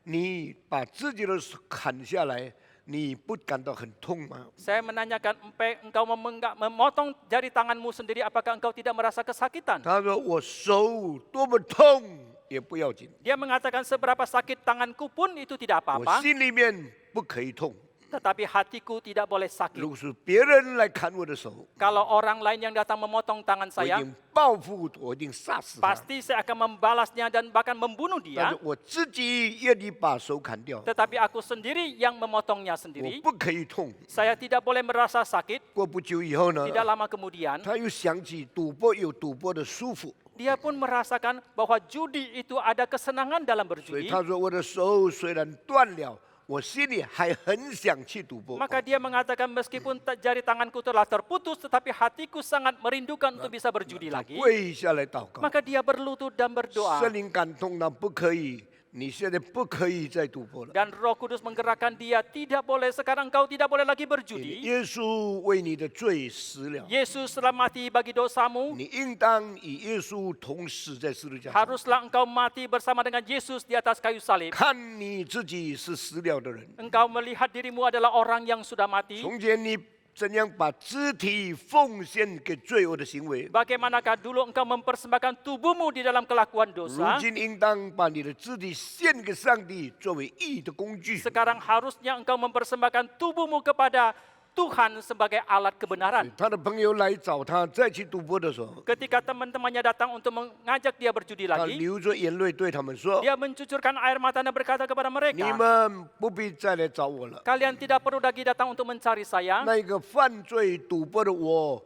你把自己的手砍下来，你不感到很痛吗？ Saya menanyakan, engkau memotong jari tanganmu sendiri, apakah engkau tidak merasa kesakitan? 他说我手多么痛也不要紧， Dia mengatakan seberapa sakit tanganku pun itu tidak 我 apa-apa, 心里面不可以痛。 tetapi hatiku tidak boleh 如 sakit. 果是别人来砍我的手， Kalau orang lain yang datang memotong tangan 我一 saya, 定报复，我一定杀死他。 pasti saya akan membalasnya dan bahkan membunuh 但 dia. 是我自己愿意把手砍掉， Tetapi aku sendiri yang memotongnya 我 sendiri. 不可以痛。 Saya tidak boleh merasa sakit. 过不久以后呢， Tidak lama kemudian, 他又想起赌博有赌博的舒服， dia pun merasakan bahwa judi itu ada kesenangan dalam 所以 berjudi. 他说我的手虽然断了，我心里还很想去赌博。 Maka dia mengatakan meskipun jari tanganku telah terputus, tetapi hatiku sangat merindukan untuk bisa berjudi lagi. 跪下来祷告， Maka dia berlutut dan berdoa. 圣灵感动他不可以，你现在不可以再赌博了。 Dan Roh Kudus menggerakkan dia, tidak boleh sekarang engkau tidak boleh lagi berjudi. 耶稣为你的罪死了， Yesus telah mati bagi dosamu. 你应当与耶稣同死在十字架上。 Haruslah engkau mati bersama dengan Yesus di atas kayu salib. 看你自己是死了的人， Engkau melihat dirimu adalah orang yang sudah mati. 从前你怎样把肢体奉献给罪恶的行为， Bagaimanakah dulu engkau mempersembahkan tubuhmu di dalam kelakuan 如 dosa? 今应当把你的肢体献给上帝，作为义的工具。 Sekarang harusnya engkau mempersembahkan tubuhmu kepada Tuhan sebagai alat kebenaran. 他的朋友来找他，再去赌博的时候， Ketika teman-temannya datang untuk mengajak dia berjudi 他 lagi, 流着眼泪对他们说 dia mencucurkan air mata dan berkata kepada：“ 你 mereka, 们不必再来找我了。 kalian tidak perlu lagi datang untuk mencari saya. 那个犯罪赌博的我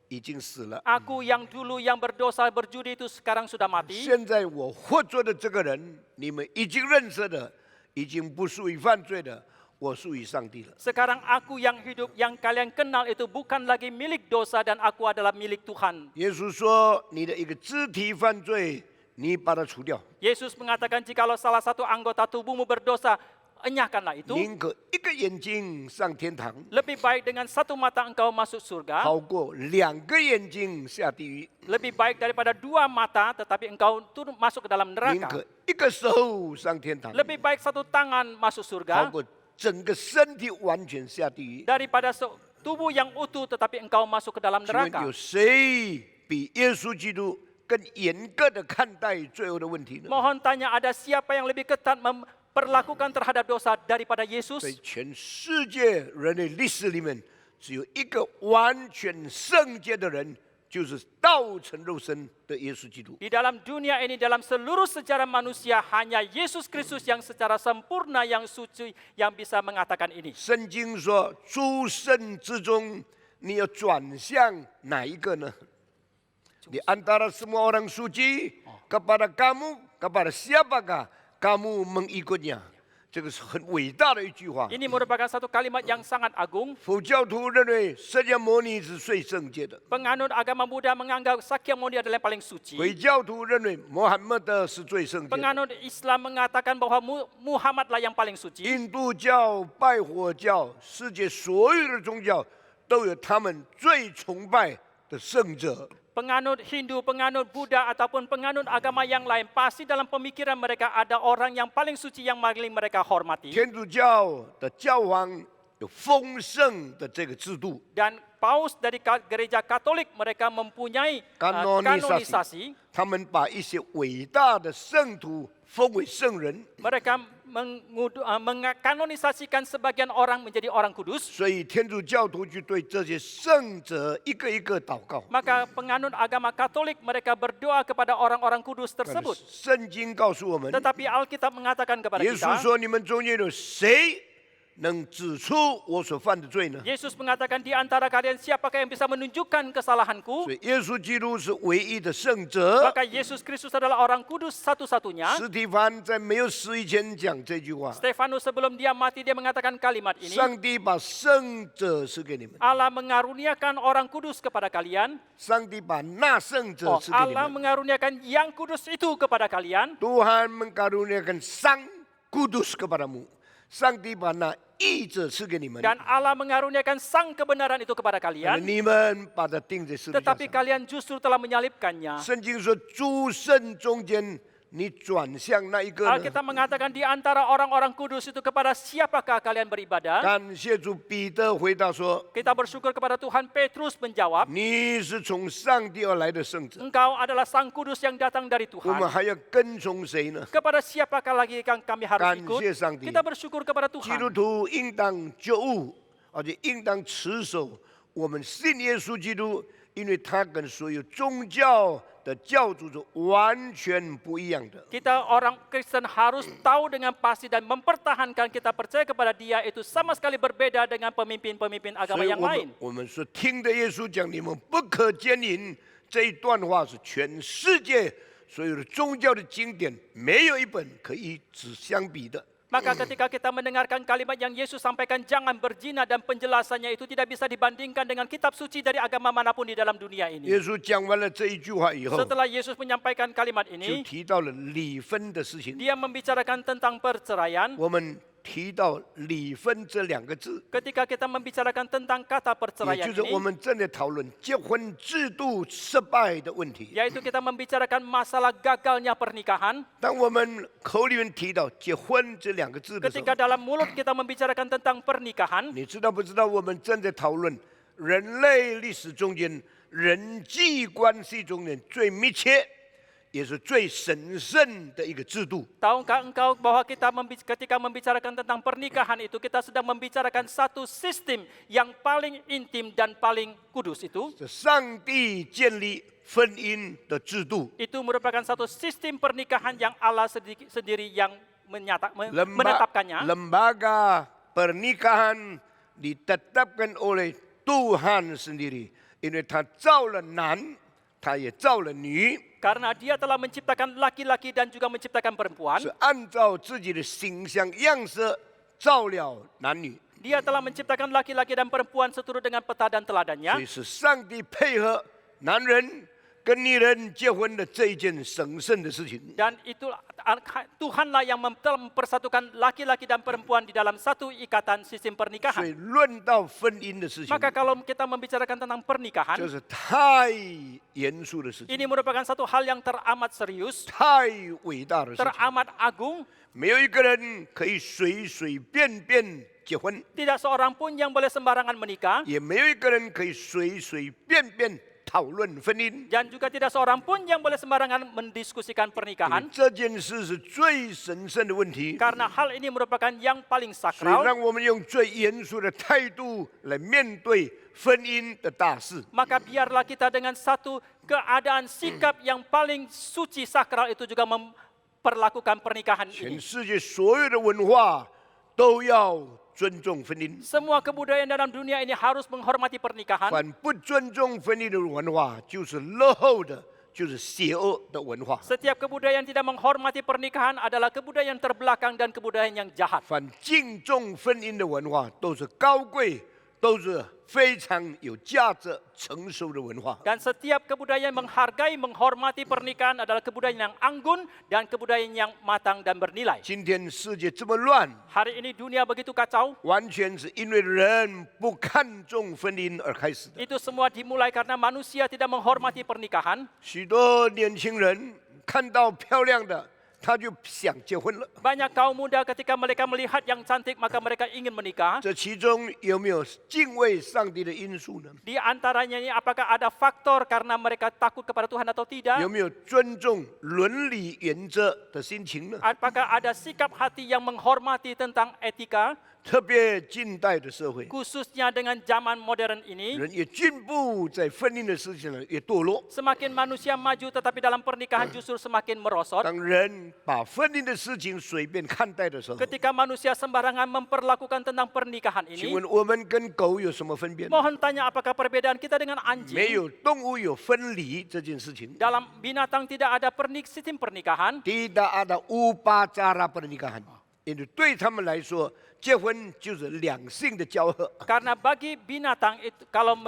已经死了， Aku yang dulu yang berdosa berjudi itu sekarang sudah mati. 现在我活着的这个人，你们已经认识的，已经不属于犯罪的，我属于上帝了。 Sekarang aku yang hidup, yang kalian kenal itu bukan lagi milik dosa dan aku adalah milik Tuhan. 耶稣说：“你的一个肢体犯罪，你把它除掉， Yesus mengatakan jikalau salah satu anggota tubuhmu berdosa, enyahkanlah itu. 宁可一个眼睛上天堂， Lebih baik dengan satu mata engkau masuk surga, 好过两个眼睛下地狱。 lebih baik daripada dua mata tetapi engkau turun masuk ke dalam 宁 neraka. 可一个手上天堂， Lebih baik satu tangan masuk 好 surga 过整个身体完全下地狱。 daripada tubuh yang utuh tetapi engkau masuk ke dalam 请问 neraka. 有谁比耶稣基督更严格的看待罪恶的问题呢？ Mohon tanya, ada siapa yang lebih ketat memperlakukan terhadap dosa daripada Yesus? 在全世界人类历史里面，只有一个完全圣洁的人，就是道成肉身的耶稣基督。 Di dalam dunia ini, dalam seluruh sejarah manusia, hanya Yesus Kristus yang secara sempurna, yang suci, yang bisa mengatakan ini. 圣经说，诸圣之中，你要转向哪一个呢？Di antara semua orang suci, kepada kamu, kepada siapakah kamu mengikutnya？这个是很伟大的一句话。 Ini merupakan satu kalimat yang sangat agung. 佛教徒认为释迦牟尼是最圣洁的， Penganut agama Buddha menganggap Sakyamuni adalah yang paling suci. 回教徒认为穆罕默德是最圣洁的， Penganut Islam mengatakan bahwa Muhammadlah yang paling suci. 印度教、拜火教，世界所有的宗教都有他们最崇拜的圣者。 Penganut Hindu, penganut Buddha ataupun penganut agama yang lain, pasti dalam pemikiran mereka ada orang yang paling suci yang paling mereka hormati. 天主教的教皇有丰盛的这个制度， Dan Paus dari gereja Katolik mereka mempunyai kanonisasi. 他们把一些伟大的圣徒封为圣人， Mereka mengkanonisasikan sebagian orang menjadi orang kudus. 所以天主教徒就对这些圣者一个一个祷告。 Maka penganut agama Katolik mereka berdoa kepada orang-orang kudus 但是 tersebut. 圣经告诉我们， Tetapi Alkitab mengatakan kepada 耶稣 kita, 说：“你们中间有谁能指出我所犯的罪呢？” Yesus mengatakan di antara kalian siapakah yang bisa menunjukkan kesalahanku? 所以耶稣基督是唯一的圣者。 Maka Yesus Kristus adalah orang kudus satu-satunya. 司提反在没有死以前讲这句话： Stefanus sebelum dia mati dia mengatakan kalimat ini. 上帝把圣者赐给你们， Allah mengaruniakan orang kudus kepada kalian. 上帝把那圣者赐给你 Allah 们。 mengaruniakan yang kudus itu kepada kalian. Tuhan mengkaruniakan sang kudus kepadamu. 上帝把那义者赐给你们， Dan Allah mengaruniakan sang kebenaran itu kepada 而 kalian. 你们把它钉在十字架 Tetapi 上。 kalian justru telah menyalibkannya. 圣经说，诸圣中间，你转向那一个呢？ Alkitab mengatakan di antara orang-orang kudus itu kepada siapakah kalian beribadah? 感谢主，彼得回答说 Kita bersyukur kepada Tuhan. Petrus menjawab, 你是从上帝而来的圣者， engkau adalah sang kudus yang datang dari 我们 Tuhan. 还要跟从谁呢？ Kepada siapakah lagi yang kami harus Kan ikut? siya Sangdi. Kita bersyukur kepada 基督 Tuhan. 徒应当觉悟，而且应当持守我们信耶稣基督，因为他跟所有宗教的教主是完全不一样的。 Kita orang Kristen harus tahu dengan pasti dan mempertahankan kita percaya kepada Dia itu sama sekali berbeda dengan pemimpin-pemimpin 所 agama 以 yang 我 lain. 们我们所听的耶稣讲，你们不可奸淫这一段话是全世界所有的宗教的经典没有一本可以只相比的。 Maka ketika kita mendengarkan kalimat yang Yesus sampaikan, jangan berzina, dan penjelasannya itu tidak bisa dibandingkan dengan kitab suci dari agama manapun di dalam dunia 耶 ini. 稣讲完了这一句话以后， Setelah Yesus menyampaikan kalimat 就 ini, 提到了离婚的事情。 Dia membicarakan tentang perceraian. 我们提到离婚这两个字， Ketika kita membicarakan tentang kata 也 perceraian 就是我 ini, 们正在讨论结婚制度失败的问题。 yaitu kita membicarakan masalah gagalnya pernikahan. 当我们口里面提到结婚这两个字的时候 Ketika，dalam mulut kita membicarakan tentang pernikahan, 你知道不知道？我们正在讨论人类历史中间人际关系中间最密切，也是最神圣的一个制度。 Tahukah engkau bahwa ketika membicarakan tentang pernikahan itu kita sedang membicarakan satu sistem yang paling intim dan paling kudus itu? 这上帝建立婚姻的制度， Itu merupakan satu sistem pernikahan yang Allah sendiri yang menetapkannya. lembaga pernikahan ditetapkan oleh Tuhan sendiri, 因为他造了男，他也造了女， Karena dia telah menciptakan laki-laki dan juga menciptakan perempuan. 是按照自己的形象样式造了男女， Dia telah menciptakan laki-laki dan perempuan seturut dengan peta dan 所 teladannya. 以是上帝配合男人跟女人结婚的这一件神圣的事情。 Dan itulah Tuhanlah yang telah mempersatukan laki-laki dan perempuan di dalam satu ikatan sistem 所 pernikahan. 以论到婚姻的事情， Maka kalau kita membicarakan tentang pernikahan, 这是太严肃的事情， ini merupakan satu hal yang teramat serius, 太伟大的事情。 teramat agung. 没有一个人可以随随便便结婚， Tidak seorang pun yang boleh sembarangan menikah, 也没有一个人可以随随便便讨论婚姻。 dan juga tidak seorang pun yang boleh sembarangan mendiskusikan 因为 pernikahan, 这件事是最神圣的问题， karena hal ini merupakan yang paling 所以 sakral. 让我们用最严肃的态度来面对婚姻的大事。 Maka biarlah kita dengan satu keadaan sikap yang paling suci sakral itu juga memperlakukan pernikahan 全 ini. 世界所有的文化都要尊重婚姻， Semua kebudayaan dalam dunia ini harus menghormati pernikahan. 反不尊重婚姻的文化就是落后的，就是邪恶的文化。 Setiap kebudayaan yang tidak menghormati pernikahan adalah kebudayaan terbelakang dan kebudayaan yang jahat. 反敬重婚姻的文化都是高贵，都是非常有价值、成熟的文化。 Dan setiap kebudayaan yang menghargai, menghormati pernikahan adalah kebudayaan yang anggun dan kebudayaan yang matang dan bernilai. 今天世界这么乱， Hari ini dunia begitu kacau, 完全是因为人不看重婚姻而开始的。 itu semua dimulai karena manusia tidak menghormati pernikahan. 许多年轻人看到漂亮的，他就想结婚了。 Banyak kaum muda ketika mereka melihat yang cantik maka mereka ingin menikah. 这其中有没有敬畏上帝的因素呢？ Di antaranya ini apakah ada faktor karena mereka takut kepada Tuhan atau tidak? 有没有尊重伦理原则的心情呢？ Apakah ada sikap hati yang menghormati tentang etika? 特别近代的社会， Khususnya dengan zaman modern ini, 人越进步，在婚姻的事情上越堕落。 semakin manusia maju tetapi dalam pernikahan justru semakin merosot. 当人把婚姻的事情随便看待的时候， Ketika manusia sembarangan memperlakukan tentang pernikahan 请 ini, 问我们跟狗有什么分别呢？ mohon tanya apakah perbedaan kita dengan 没 anjing? 有动物有分离这件事情， Dalam binatang tidak ada sistem pernikahan. tidak ada upacara pernikahan，因为对他们来说，结婚就是两性的交合。 Karena bagi binatang itu kalau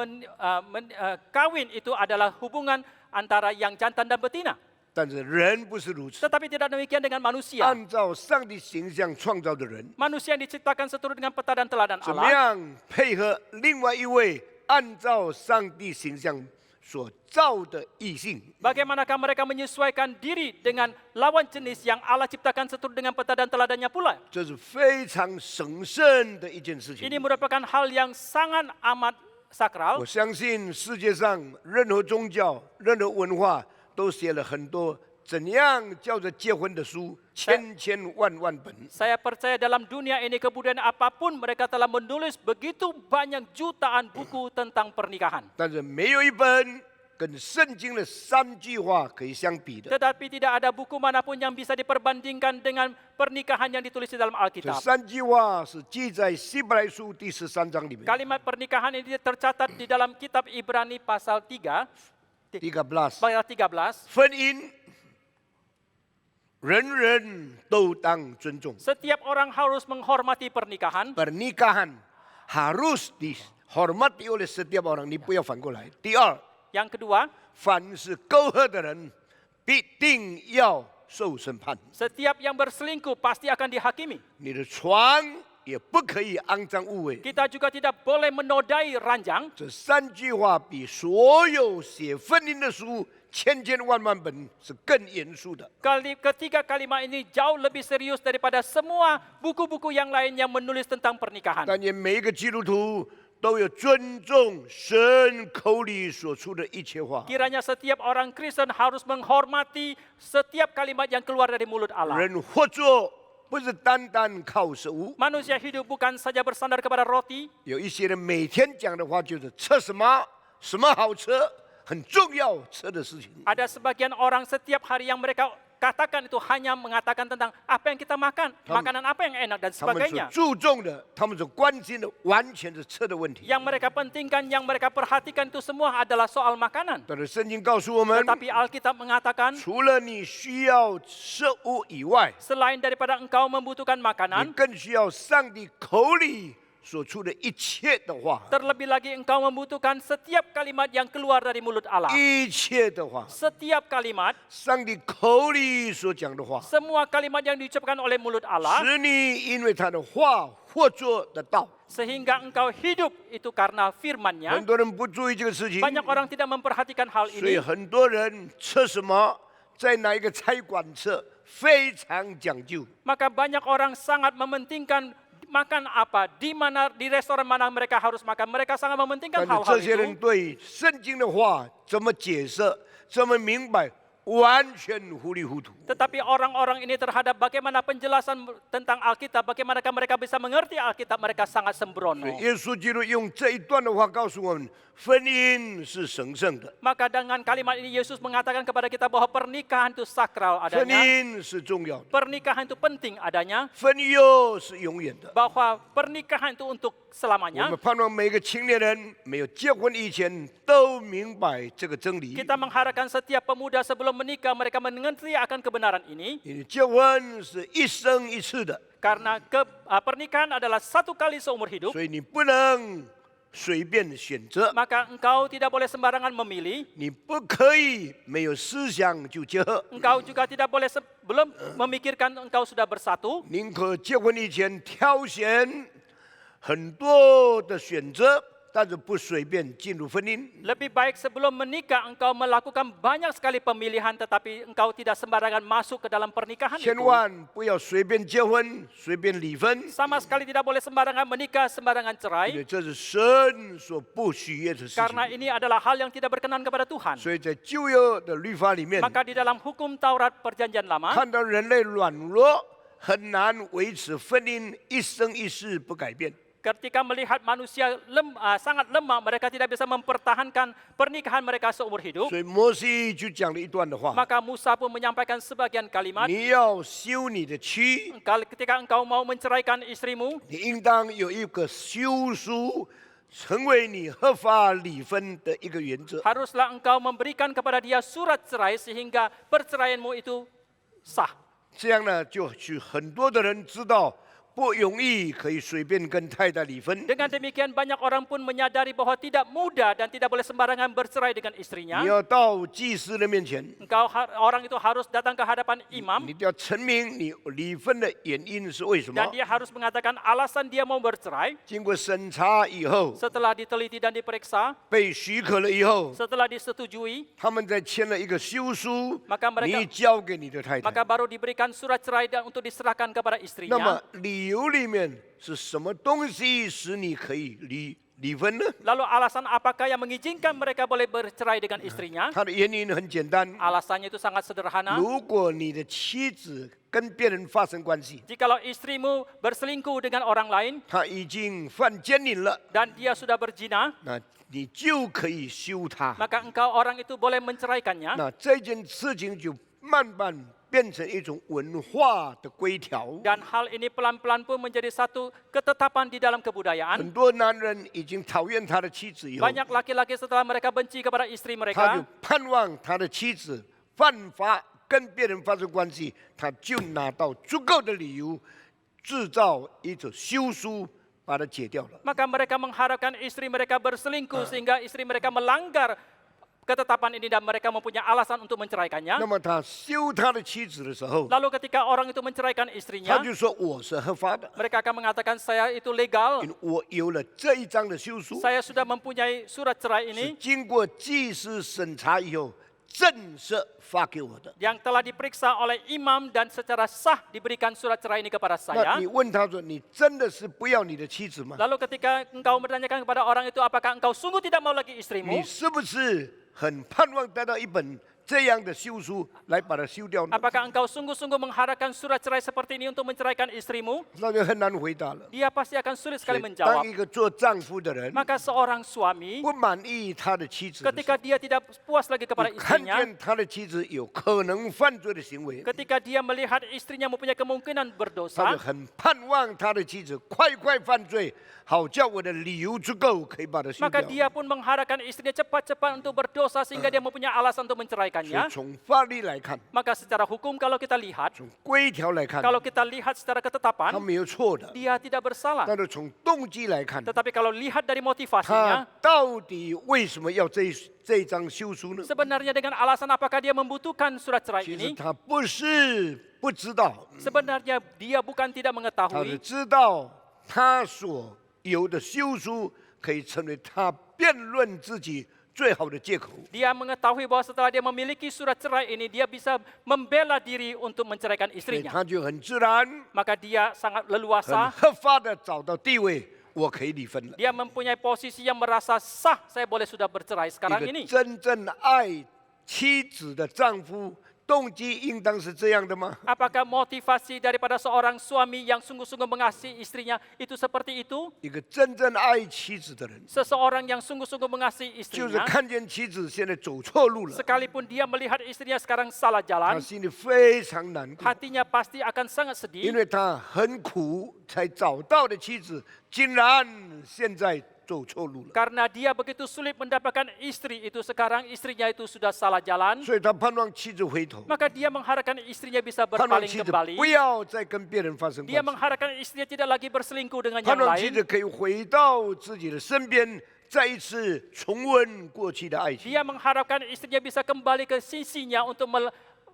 kawin itu adalah hubungan antara yang jantan dan betina. 但是人不是如此， Tetapi tidak demikian dengan manusia. 按照上帝形象创造的人， Manusia yang diciptakan seturut dengan peta dan teladan 怎么 Allah. 样配合另外一位按照上帝形象所造的异性？ Bagaimanakah mereka menyesuaikan diri dengan lawan jenis yang Allah ciptakan seturut dengan peta dan teladannya pula? 这是非常神圣的一件事情 Ini。merupakan hal yang sangat amat sakral. 我相信世界上任何宗教、任何文化都写了很多怎样叫做结婚的书，千千万万本。 Saya percaya dalam dunia ini kebudayaan apapun mereka telah menulis begitu banyak jutaan buku tentang pernikahan. 但是没有一本跟圣经的3句话可以相比的。 Tetapi tidak ada buku manapun yang bisa diperbandingkan dengan pernikahan yang ditulis di dalam 这 Alkitab. 3句话是记在希伯来书第13章里面。 Kalimat pernikahan ini tercatat di dalam kitab Ibrani pasal 3, 13 pasal 13. 婚姻，人人都当尊重。 Setiap orang harus menghormati pernikahan. Pernikahan harus dihormati oleh setiap orang，你不要反过来。第二， Yang kedua, 凡是勾合的人，必定要受审判。 setiap yang berselingkuh pasti akan dihakimi. 你的床也不可以肮脏污秽。 Kita juga tidak boleh menodai ranjang. 这3句话比所有写婚姻的书千千万万本是更严肃的。 Ketiga kalimat ini jauh lebih serius daripada semua buku-buku yang lain yang menulis tentang pernikahan. 但愿每一个基督徒都要尊重神口里所出的一切话。 Kiranya setiap orang Kristen harus menghormati setiap kalimat yang keluar dari mulut Allah. 人活着不是单单靠食物， Manusia hidup bukan saja bersandar kepada roti. 有一些人每天讲的话就是吃什么，什么好吃，很重要吃的事情。 Ada sebagian orang setiap hari yang mereka katakan itu hanya mengatakan tentang apa yang kita makan, makanan apa yang enak dan 他们所 sebagainya. 注重的，他们所关心的，完全是吃的问题。 Yang mereka pentingkan, yang mereka perhatikan itu semua adalah soal makanan. 但是圣经告诉我们， Tetapi Alkitab mengatakan, 除了你需要食物以外， selain daripada engkau membutuhkan 你 makanan, 更需要上帝口里所出的一切的话， terlebih lagi engkau membutuhkan setiap kalimat yang keluar dari mulut Allah. 一切的话， Setiap kalimat, 上帝口里所讲的话， semua kalimat yang diucapkan oleh mulut Allah, 使你因为他的话活着的道。 sehingga engkau hidup itu karena 很 firman-Nya. 多人不注意这个事情， Banyak orang tidak memperhatikan hal 所以 ini. 很多人吃什么，在哪一个菜馆吃，非常讲究。 Maka banyak orang sangat mementingkan makan apa, di mana, di restoran mana mereka harus makan. Mereka sangat mementingkan 但是 hal-hal 这些人 itu. 对圣经的话怎么解释，怎么明白，完全糊里糊涂。 Tetapi orang-orang ini terhadap bagaimana penjelasan tentang Alkitab, bagaimana mereka bisa mengerti Alkitab, mereka sangat sembrono. 耶稣基督用这一段的话告诉我们，婚姻是神圣的， Maka dengan kalimat ini Yesus mengatakan kepada kita bahwa pernikahan itu sakral 婚 adanya, 姻是重要的， pernikahan itu penting adanya, 婚约是永远的。 bahwa pernikahan itu untuk 我 selamanya. 们盼望每个青年人没有结婚以前都明白这个真理。 Kita mengharapkan setiap pemuda sebelum menikah mereka mengerti akan kebenaran ini, 因为结婚是一生一次的， karena pernikahan adalah satu kali seumur hidup. 所以你不能随便选择， Maka engkau tidak boleh sembarangan memilih. 你不可以没有思想就结合， Engkau juga tidak boleh sebelum memikirkan engkau sudah bersatu. 宁可结婚以前挑选很多的选择，但是不随便进入婚姻。 Lebih baik sebelum menikah engkau melakukan banyak sekali pemilihan, tetapi engkau tidak sembarangan masuk ke dalam pernikahan 千 itu. 万不要随便结婚，随便离婚， Sama sekali tidak boleh sembarangan menikah, sembarangan 因 cerai. 为这是神所不喜悦的事 Karena 情。 ini adalah hal yang tidak berkenan kepada Tuhan. 所以在旧约的律法里面， Maka di dalam hukum Taurat perjanjian lama, 看到人类软弱，很难维持婚姻一生一世不改变。 ketika melihat manusia sangat lemah, mereka tidak bisa mempertahankan pernikahan mereka seumur hidup. 所以摩西就讲了一段的话： Maka Musa pun menyampaikan sebagian kalimat. 你要休你的妻， Ketika engkau mau menceraikan istrimu, 你应当有一个休书，成为你合法离婚的一个原则。 haruslah engkau memberikan kepada dia surat cerai sehingga perceraianmu itu sah. 这样呢，就许很多的人知道。 不容易可以随便跟太太离婚。 Dengan demikian banyak orang pun menyadari bahwa tidak mudah dan tidak boleh sembarangan bercerai dengan istrinya. 你要到祭司的面前， Orang itu harus datang ke hadapan imam 你要证明你离婚的原因是为什么 dan。dia harus mengatakan alasan dia mau bercerai. 经过审查以后， Setelah diteliti dan diperiksa, 被许可了以后， setelah disetujui, 他们再签了一个休书， maka mereka 你交给你的太太。 maka baru diberikan surat cerai dan untuk diserahkan kepada 那 istrinya. 么理由里面是什么东西使你可以离婚呢？ Lalu alasan apakah yang mengizinkan mereka boleh bercerai dengan istrinya? 它的原因很简单， Alasannya itu sangat sederhana. 如果你的妻子跟别人发生关系， Jikalau istrimu berselingkuh dengan orang lain 她已经犯奸淫了， dan dia sudah berzina, 那你就可以休她。 maka engkau orang itu boleh menceraikannya. 那这件事情就慢慢变成一种文化的规条。 Dan hal ini pelan-pelan pun menjadi satu ketetapan di dalam kebudayaan. 很多男人已经讨厌他的妻子以后， Banyak laki-laki setelah mereka benci kepada istri 他就 mereka, 盼望他的妻子犯法跟别人发生关系，他就拿到足够的理由，制造一种休书，把它解掉了。 maka mereka mengharapkan istri mereka berselingkuh sehingga istri mereka melanggar ketetapan ini dan mereka mempunyai alasan untuk menceraikannya. 那么他休他的妻子的时候， Lalu ketika orang itu menceraikan 他 istrinya, 就说我是合法的， mereka akan mengatakan saya itu legal, 因为我有了这一张的休书， saya sudah mempunyai surat cerai 是 ini 经过祭司审查以后正式发给我的。 yang telah diperiksa oleh imam dan secara sah diberikan surat cerai ini kepada 那 saya. 你问他说：“你真的是不要你的妻子吗？ Lalu ketika engkau bertanyakan kepada orang itu, apakah engkau sungguh tidak mau lagi 你 istrimu? 是不是很盼望得到一本这样的休书来把它休掉呢？” Apakah engkau sungguh-sungguh mengharapkan surat cerai seperti ini untuk menceraikan istrimu? 那就很难回答了。 Dia pasti akan sulit 所 sekali 以当 menjawab. 一个做丈夫的人 Maka seorang suami 不满意他的妻子的时 ketika 候， dia tidak puas lagi kepada 你看 istrinya, 见他的妻子有可能犯罪的行为， ketika dia melihat istrinya mempunyai kemungkinan 他就 berdosa, 很盼望他的妻子快快犯罪，好叫我的理由足够可以把他休 maka 掉。 dia pun mengharapkan istrinya cepat-cepat untuk berdosa sehingga dia mempunyai alasan untuk 所以 menceraikannya. 从法律来看， Maka secara hukum kalau kita lihat, 从规条来看， kalau kita lihat secara 他 ketetapan, 没有错的。 dia tidak bersalah. 但是从动机来看， Tetapi kalau lihat dari 他 motivasinya, 到底为什么要这一张休书呢？ sebenarnya dengan alasan apakah dia membutuhkan surat cerai 其实 ini? 他不是不知道， Sebenarnya dia bukan tidak 他是 mengetahui, 知道他所有的休书可以成为他辩论自己最好的借口。 dia mengetahui bahwa setelah dia memiliki surat cerai ini, dia bisa membela diri untuk menceraikan 所以 istrinya. 他就很自然、 Maka dia sangat 很 leluasa, 合法的找到地位，我可以离婚了。 dia mempunyai posisi yang merasa sah, saya boleh sudah bercerai 一 sekarang 个 ini. 真正爱妻子的丈夫，动机应当是这样的吗？ Apakah motivasi daripada seorang suami yang sungguh-sungguh mengasihi istrinya itu seperti itu? 一个真正爱妻子的人， Seseorang yang sungguh-sungguh mengasihi 就是 istrinya, 看见妻子现在走错路了， sekalipun dia melihat istrinya sekarang salah 他 jalan, 心里非常难过， hatinya pasti akan sangat 因 sedih 为他很苦才找到的妻子，竟然现在走错路了， karena dia begitu sulit mendapatkan istri itu, sekarang istrinya itu sudah salah jalan, 所以他盼望妻子回头， maka dia mengharapkan istrinya bisa 盼望 berpaling 妻子 kembali. 不要再跟别人发生 Dia 关系， mengharapkan istrinya tidak lagi berselingkuh dengan 盼 yang 望妻 lain. 子可以回到自己的身边，再一次重温过去的爱情。 Dia mengharapkan istrinya bisa kembali ke sisinya untuk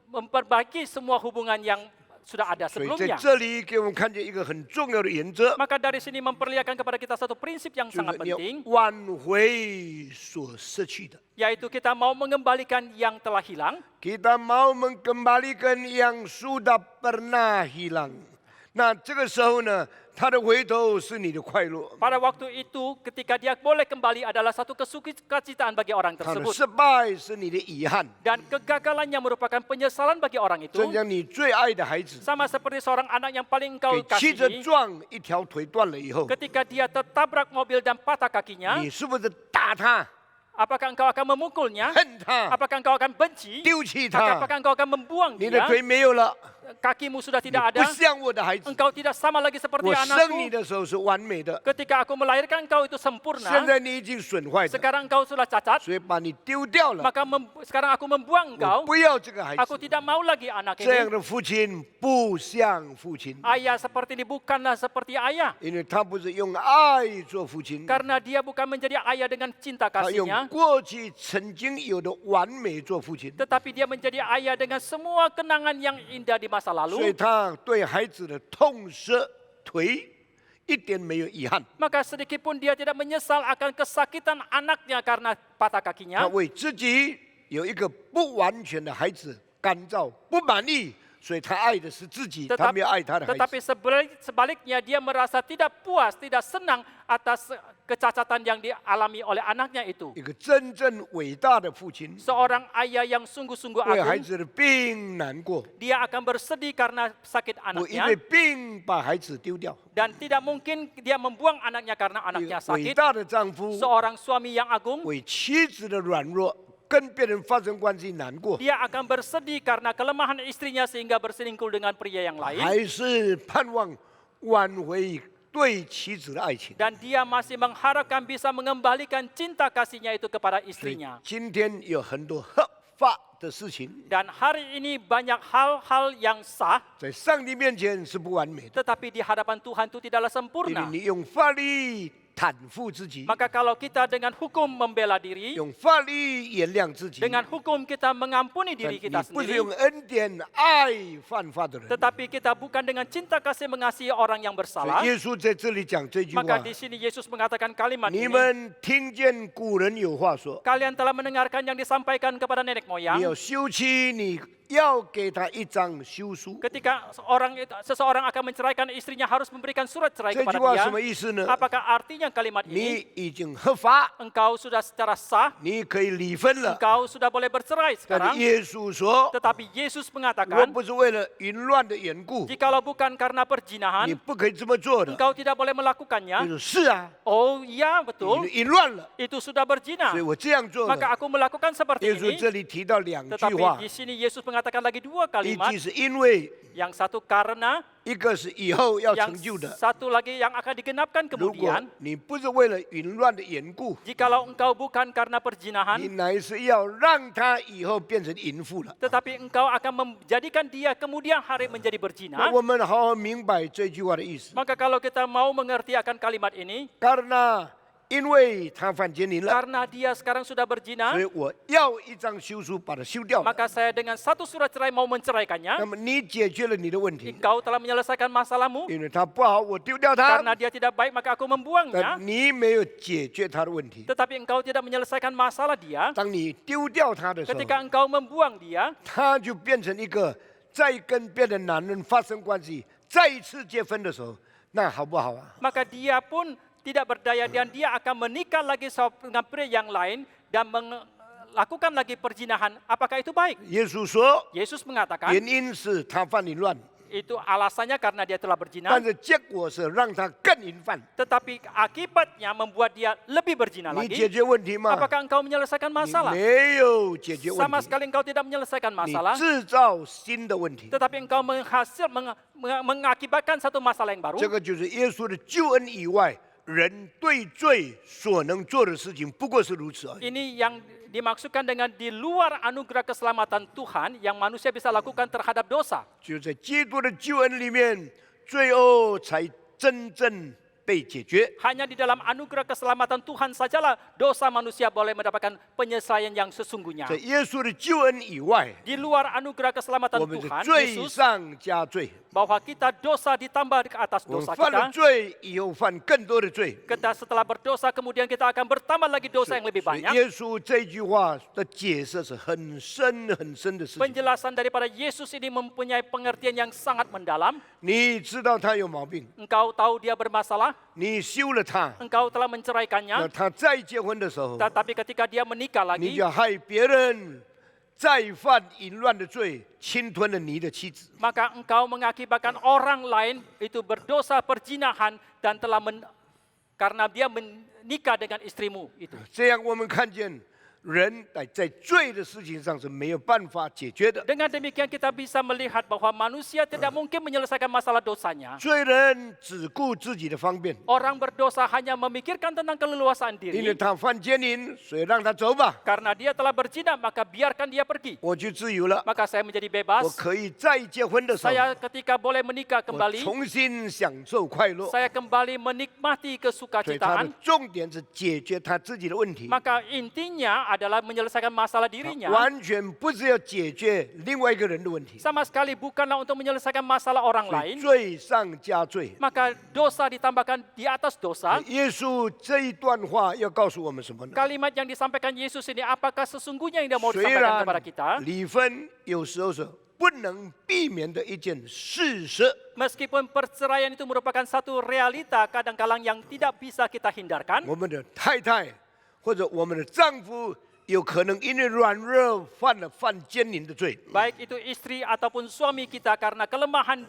memperbaiki semua hubungan yang sudah ada 所以在 sebelumnya. 这里给我们看见一个很重要的原则， Maka dari sini memperlihatkan kepada kita satu prinsip yang 就 sangat 是你要 penting, 挽回所失去的。 yaitu kita mau mengembalikan yang telah hilang. Kita mau mengembalikan yang sudah pernah hilang. 那这个时候呢，他的回头是你的快乐， Pada waktu itu, ketika dia boleh kembali adalah satu kesukacitaan bagi orang 他的 tersebut. 失败是你的遗憾。 Dan kegagalannya merupakan penyesalan bagi orang itu. 正像你最爱的孩子 Sama seperti seorang anak yang paling engkau 给汽车 kasihi, 撞一条腿断了以后， ketika dia tertabrak mobil dan patah kakinya, 你是不是打他、 apakah engkau akan memukulnya? 恨他、 Apakah engkau akan benci? 丢弃他？ Apakah engkau akan membuang 你的 dia? 腿没有了， Kakimu sudah 你 tidak 不 ada. 像我的孩子。 Engkau tidak sama lagi seperti 我生你 anakku. 的时候是完美的， Ketika aku melahirkan engkau itu 现 sempurna. 在你已经损坏的， Sekarang engkau sudah cacat. 所以把你丢掉了。 Maka sekarang aku membuang 我 engkau. 不要这个孩 Aku 子， tidak mau lagi anak 这样 ini. 的父亲不像父亲。 Ayah seperti ini bukanlah seperti ayah. 因为他不是用爱做父亲， Karena dia bukan menjadi ayah dengan cinta 他用 kasihnya. 过去曾经有的完美做父亲， Tetapi dia menjadi ayah dengan semua kenangan yang indah di masa 所以 lalu. 他对孩子的痛舍腿一点没有遗憾， Maka sedikit pun dia tidak menyesal akan kesakitan anaknya karena patah 他 kakinya. 为自己有一个不完全的孩子干燥不满意，所以他爱的是自己，他没有爱他的孩子。 Tetapi sebaliknya dia merasa tidak puas, tidak senang atas kecacatan yang dialami oleh anaknya itu. 一个真正伟大的父亲， Seorang ayah yang sungguh-sungguh 为孩 agung, 子的病难过， dia akan bersedih karena sakit 不因为 anaknya 病把孩子丢掉。 dan tidak mungkin dia membuang anaknya karena 一 anaknya 个伟 sakit. 大的丈夫 Seorang suami yang agung, 为妻子的软弱跟别人发生关系难过， dia akan bersedih karena kelemahan istrinya sehingga berselingkuh dengan pria yang lain. 还是盼望挽回对妻子的爱情。 Dan dia masih mengharapkan bisa mengembalikan cinta kasihnya itu kepada 所以 istrinya. 今天有很多合法的事情， Dan hari ini banyak hal-hal yang sah, 在上帝面前是不完美的， tetapi di hadapan Tuhan itu tidaklah 因为 sempurna. 你用法律袒护自己， Maka kalau kita dengan hukum membela diri, 用法律原谅自己， dengan hukum kita mengampuni 但 diri 你 kita 不是 sendiri, 用恩典爱犯法的人。 tetapi kita bukan dengan cinta kasih mengasihi orang yang 所 bersalah. 以耶稣在这里讲这句 Maka 话 di： sini Yesus mengatakan kalimat 你 ini. 们听见古人有话说， Kalian telah mendengarkan yang disampaikan kepada nenek 你 moyang. 要休妻，你要给他一张休书。 Ketika seseorang akan menceraikan istrinya harus memberikan surat cerai 这句 kepada 话 dia. 什么意思呢？ Apakah artinya kalimat 你 ini? 已经合法， Engkau sudah secara sah, 你可以离婚了。 engkau sudah boleh bercerai 但 sekarang. 是耶稣说， Tetapi Yesus 若 mengatakan, 不是为了淫乱的缘故， jikalau bukan karena 你 perjinahan, 不可以这么做的。 engkau tidak boleh 就 melakukannya. 是是啊， Oh iya 你 betul, 淫乱了， itu sudah berzina. 所以我这样做 Maka 了。 aku melakukan seperti 耶稣 ini. 这里提到两句 Tetapi 话 di，sini Yesus mengatakan lagi dua 一 kalimat. 句是因为， Yang satu karena, 一个是以后要成 yang 就的。 satu lagi yang akan digenapkan 如果 kemudian. 你不是为了淫乱的缘故， Jikalau engkau bukan karena 你 perjinahan, 乃是要让他以后变成淫妇了。 tetapi engkau akan menjadikan dia kemudian hari menjadi 那 berzina. 我们好好明白这句话的意思。 Maka kalau kita mau mengerti akan kalimat ini, karena因为他犯奸淫了， karena dia sekarang sudah berzina, 所以我要一张休书把它休掉了。 maka saya dengan satu surat cerai mau 那 menceraikannya. 么你解决了你的问题， Engkau telah menyelesaikan masalahmu. 因为他不好，我丢掉他。 Karena dia tidak baik maka aku membuangnya. 但你没有解决他的问题。 Tetapi engkau tidak menyelesaikan masalah dia. 当你丢掉他的时候， Ketika engkau membuang dia, 他就变成一个再跟别的男人发生关系，再一次结婚的时候，那好不好啊？ maka dia pun tidak berdaya dan dia akan menikah lagi dengan pria yang lain dan melakukan lagi perzinahan. Apakah itu baik? 耶稣说， Yesus mengatakan 原因是他犯淫乱， itu alasannya karena dia telah berzina, 但是结果是让他更淫犯。 tetapi akibatnya membuat dia lebih berzina 你 lagi. 解决问题吗？ Apakah engkau menyelesaikan 你 masalah? 没有解决问 Sama 题， sekali engkau tidak menyelesaikan 你 masalah, 制造新的问题。 tetapi engkau mengakibatkan satu masalah yang baru. 这个就是耶稣的救恩以外，人对罪所能做的事情，不过是如此而已。 Ini yang dimaksudkan dengan di luar anugerah keselamatan Tuhan yang manusia bisa lakukan terhadap dosa. 就在基督的救恩里面，罪恶才真正被解决。 Hanya di dalam anugerah keselamatan Tuhan sajalah dosa manusia boleh mendapatkan penyelesaian yang sesungguhnya. 在耶稣的救恩以外， Di luar anugerah keselamatan 我们是 Tuhan, 罪 Yesus, 上加罪。 bahwa kita dosa ditambah ke atas 我们 dosa 犯了 kita. 罪以后犯更多的罪。 Kita setelah berdosa kemudian kita akan bertambah lagi dosa yang lebih 所以 banyak. 耶稣这句话的解释是很深很深的事情。 Penjelasan daripada Yesus ini mempunyai pengertian yang sangat mendalam. 你知道他有毛病， Engkau tahu dia bermasalah, 你休了他， engkau telah 那 menceraikannya, 他再结婚的时候， tetapi ketika dia menikah 你 lagi, 就害别人再犯淫乱的罪，侵吞了你的妻子。 maka engkau mengakibatkan orang lain itu berdosa perzinahan dan telah karena dia menikah dengan istrimu itu. 这样我们看见人在罪的事情上是没有办法解决的。 Dengan demikian kita bisa melihat bahwa manusia tidak mungkin menyelesaikan masalah dosanya. 罪人只顾自己的方便， Orang berdosa hanya memikirkan tentang keleluasaan 因为 diri. 他犯奸淫，所以让他走吧， Karena dia telah berzina, maka biarkan dia pergi. 我就自由了。 Maka saya menjadi 我 bebas. 可以再结婚的时候， Saya ketika boleh menikah 我 kembali, 重新享受快乐。 saya kembali menikmati 所以他的 kesukacitaan. 重点是解决他自己的问题， Maka intinya adalah menyelesaikan masalah dirinya. 完全不是要解决另外一个人的问题。 Sama sekali bukanlah untuk menyelesaikan masalah orang 所以 lain. 罪上加罪。 Maka dosa ditambahkan di atas dosa. 耶稣这一段话要告诉我们什么呢？ Kalimat yang disampaikan Yesus ini apakah sesungguhnya yang dia mau 虽 disampaikan 然 kepada kita? 离婚有时候是不能避免的一件事实， Meskipun perceraian itu merupakan satu realita kadang-kadang yang tidak bisa kita hindarkan. 我们的太太或者我们的丈夫有可能因为软弱犯奸淫的罪。 Baik itu istri ataupun suami kita karena kelemahan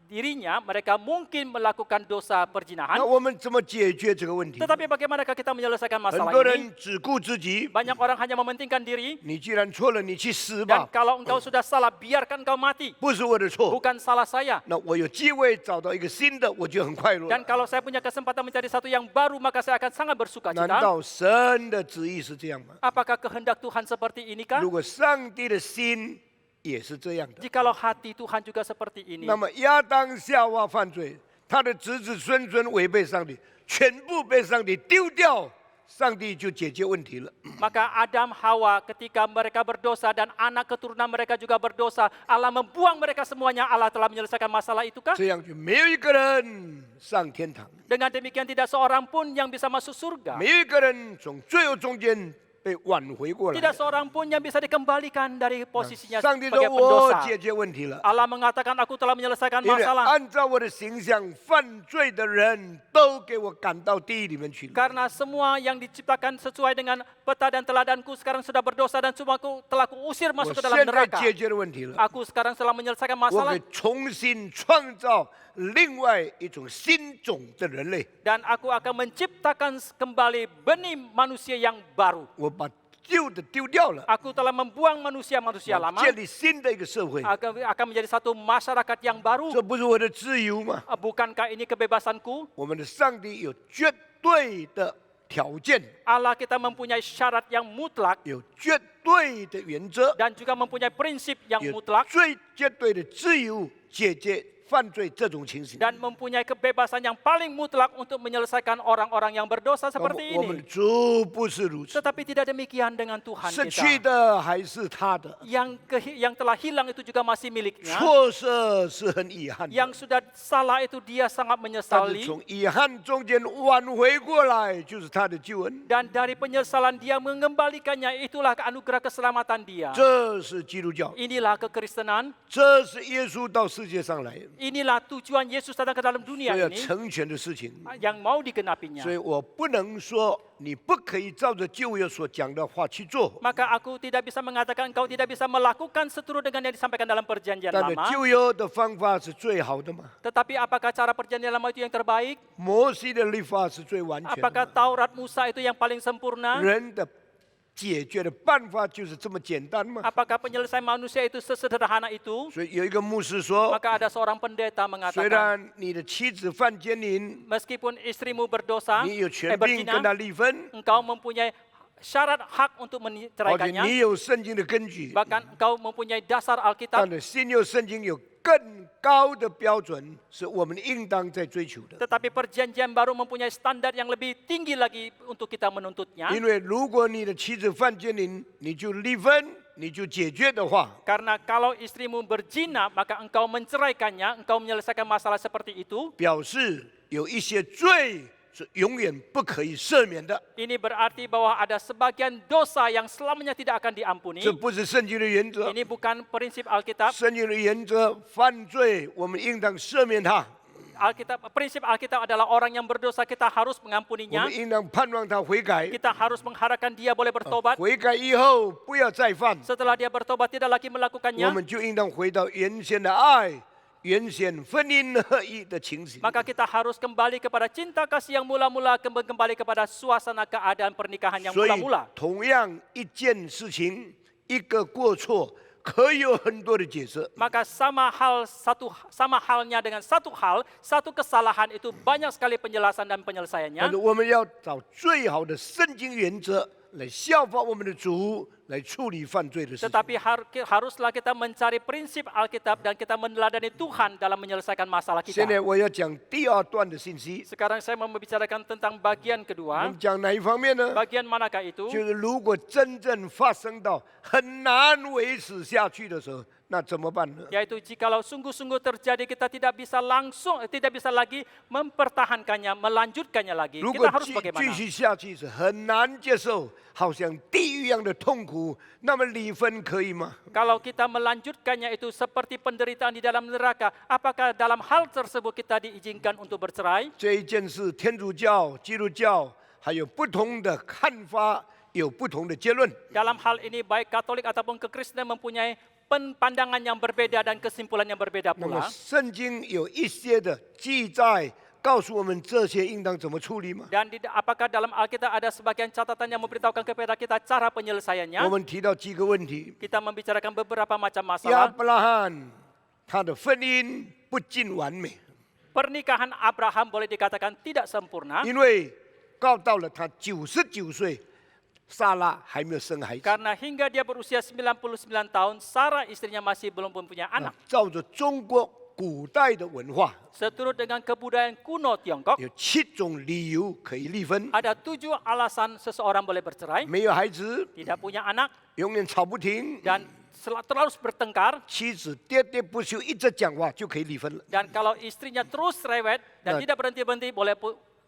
dirinya, mereka mungkin melakukan dosa 那 perzinahan. 我们怎么解决这个问题？ Tetapi bagaimanakah kita menyelesaikan 很 masalah 多 ini? 人只顾自己， Banyak orang hanya mementingkan diri. 你既然错了，你去死 Dan 吧， kalau engkau sudah salah, biarkan engkau mati. 不是我的错。 Bukan salah saya. 那我有机会找到一个新的，我就很快乐。 Dan kalau saya punya kesempatan mencari satu yang baru, maka saya akan sangat 难 bersuka-cita. 道神的旨意是这样吗？ Apakah kehendak Tuhan seperti inikah? 如果上帝的心也是这样的， Jikalau hati Tuhan juga seperti ini, 那么亚当夏娃犯罪，他的子子孙孙违背上帝，全部被上帝丢掉，上帝就解决问题了。 Maka Adam Hawa ketika mereka berdosa dan anak keturunan mereka juga berdosa, Allah membuang mereka semuanya, Allah telah menyelesaikan masalah itukah? 这样就没有一个人上天堂， Dengan demikian tidak seorang pun yang bisa masuk surga. 没有一个人从罪恶中间被挽回过来。 Tidak seorang pun yang bisa dikembalikan dari posisinya 上帝说 sebagai 我 pendosa. 解决问题了， Allah mengatakan aku telah menyelesaikan 因为 masalah. 按照我的形象犯罪的人都给我赶到地狱里面去了。 Karena semua yang diciptakan sesuai dengan peta dan teladanku sekarang sudah berdosa dan semua telah kuusir 我 masuk ke dalam 现在 neraka. 解决了问题了， Aku sekarang telah menyelesaikan 我 masalah 给重新创造另外一种新种的人类， dan aku akan menciptakan kembali benih manusia yang baru. 我把旧的丢掉了， Aku telah membuang manusia-manusia 我 lama, 建立新的一个社会。 akan menjadi satu masyarakat yang baru. 这不是我的自由吗？ Bukankah ini kebebasanku? 我们的上帝有绝对的条件， Allah kita mempunyai syarat yang mutlak 有绝对的原则， dan juga mempunyai prinsip yang 有 mutlak 最绝对的自由解决犯罪这种情形。 dan mempunyai kebebasan yang paling mutlak untuk menyelesaikan orang-orang yang berdosa 我 seperti 们的 ini. 主不是如此， Tetapi tidak demikian dengan Tuhan 失去 kita. 的还是他的， Yang telah hilang itu juga masih miliknya. 错失是很遗憾的。 Yang sudah salah itu dia sangat 但是 menyesali. 从遗憾中间挽回过来，就是他的救恩。 Dan dari penyesalan dia mengembalikannya, itulah anugerah keselamatan dia. 这是基督教， Inilah kekristenan. 这是耶稣到世界上来， Inilah tujuan Yesus datang ke dalam 所 dunia 以要 ini 成全的事情。 yang mau digenapinya. 所以我不能说你不可以照着旧约所讲的话去做， Maka aku tidak bisa mengatakan engkau tidak bisa melakukan seturut dengan yang disampaikan dalam perjanjian 但是 lama. 旧约的方法是最好的嘛？ Tetapi apakah cara perjanjian lama itu yang terbaik? 摩西的律法是最完全 Apakah 的。 Taurat Musa itu yang paling sempurna? 人的解决的办法就是这么简单嘛？ Apakah penyelesaian manusia itu sesederhana itu? 所以有一个牧师说， Maka ada seorang pendeta 虽 mengatakan, 然你的妻子犯奸淫， meskipun istrimu berdosa, 你有权柄跟 berzina, 他离婚， engkau mempunyai syarat hak untuk 而且 menceraikannya. 你有圣经的根据， Bahkan engkau mempunyai dasar 但 Alkitab. 是新约圣经有更高的标准，是我们应当在追求的。 Tetapi perjanjian baru mempunyai standar yang lebih tinggi lagi untuk kita menuntutnya. 因为如果你的妻子犯奸淫，你就离婚，你就解决的话， Karena kalau istrimu berzina, maka engkau menceraikannya, engkau menyelesaikan masalah seperti itu. 表示有一些罪是永远不可以赦免的。 Ini berarti bahwa ada sebagian dosa yang selamanya tidak akan diampuni. 这不是圣经的原则。 Ini bukan prinsip Alkitab. 圣经的原则，犯罪我们应当赦免他， Prinsip Alkitab adalah orang yang berdosa kita harus 我 mengampuninya. 们应当盼望他悔改。 Kita harus mengharapkan dia boleh bertobat. 悔改以后不要再犯， Setelah dia bertobat tidak lagi 我 melakukannya, 们就应当回到原先的爱、原先婚姻合一的情形。 maka kita harus kembali kepada cinta kasih yang mula-mula, kembali kepada suasana keadaan pernikahan yang 所以 mula-mula. 同样一件事情，一个过错可以有很多的解释。 Maka sama halnya dengan satu hal, satu kesalahan itu banyak sekali penjelasan dan 但 penyelesaiannya. 是我们要找最好的圣经原则来效法我们的主，来处理犯罪的事情。 Tetapi haruslah kita mencari prinsip Alkitab dan kita meneladani Tuhan dalam menyelesaikan masalah 现在 kita. 我要讲第二段的信息， Sekarang saya mau membicarakan tentang bagian 我 kedua. 们讲哪一方面呢？ Bagian manakah itu? 就是如果真正发生到很难维持下去的时候，那怎么办呢？ Yaitu jikalau sungguh-sungguh terjadi kita tidak bisa lagi mempertahankannya, melanjutkannya lagi. 如果 Kita harus 继 bagaimana? 续下去是很难接受，好像地狱一样的痛苦，那么离婚可以吗？ Kalau kita melanjutkannya itu seperti penderitaan di dalam neraka, apakah dalam hal tersebut kita diizinkan untuk bercerai? 这一件事，天主教、基督教还有不同的看法，有不同的结论。 Dalam hal ini baik Katolik ataupun kekristenan mempunyai pandangan yang berbeda dan kesimpulan yang berbeda 那么 pula. 圣经有一些的记载，告诉我们这些应当怎么处理吗？ Dan apakah dalam Alkitab ada sebagian catatan yang memberitahukan kepada kita cara 我 penyelesaiannya? 们提到几个问题： Kita membicarakan beberapa macam 亚 masalah. 伯拉罕他的婚姻不尽完美， Pernikahan Abraham boleh dikatakan tidak sempurna 因为告到了他99岁，撒拉还没有生孩子。 karena hingga dia berusia 99 tahun, Sarah istrinya masih belum mempunyai 那 anak. 照着中国古代的文化， Seturut dengan kebudayaan kuno Tiongkok, 有7种理由可以离婚： ada 7 alasan seseorang boleh bercerai, 没有孩子， tidak punya anak, 永远吵不停， dan terlalu bertengkar. 妻子喋喋不休一直讲话就可以离婚了。 Dan kalau istrinya terus cerewet dan Nah, tidak berhenti-berhenti, boleh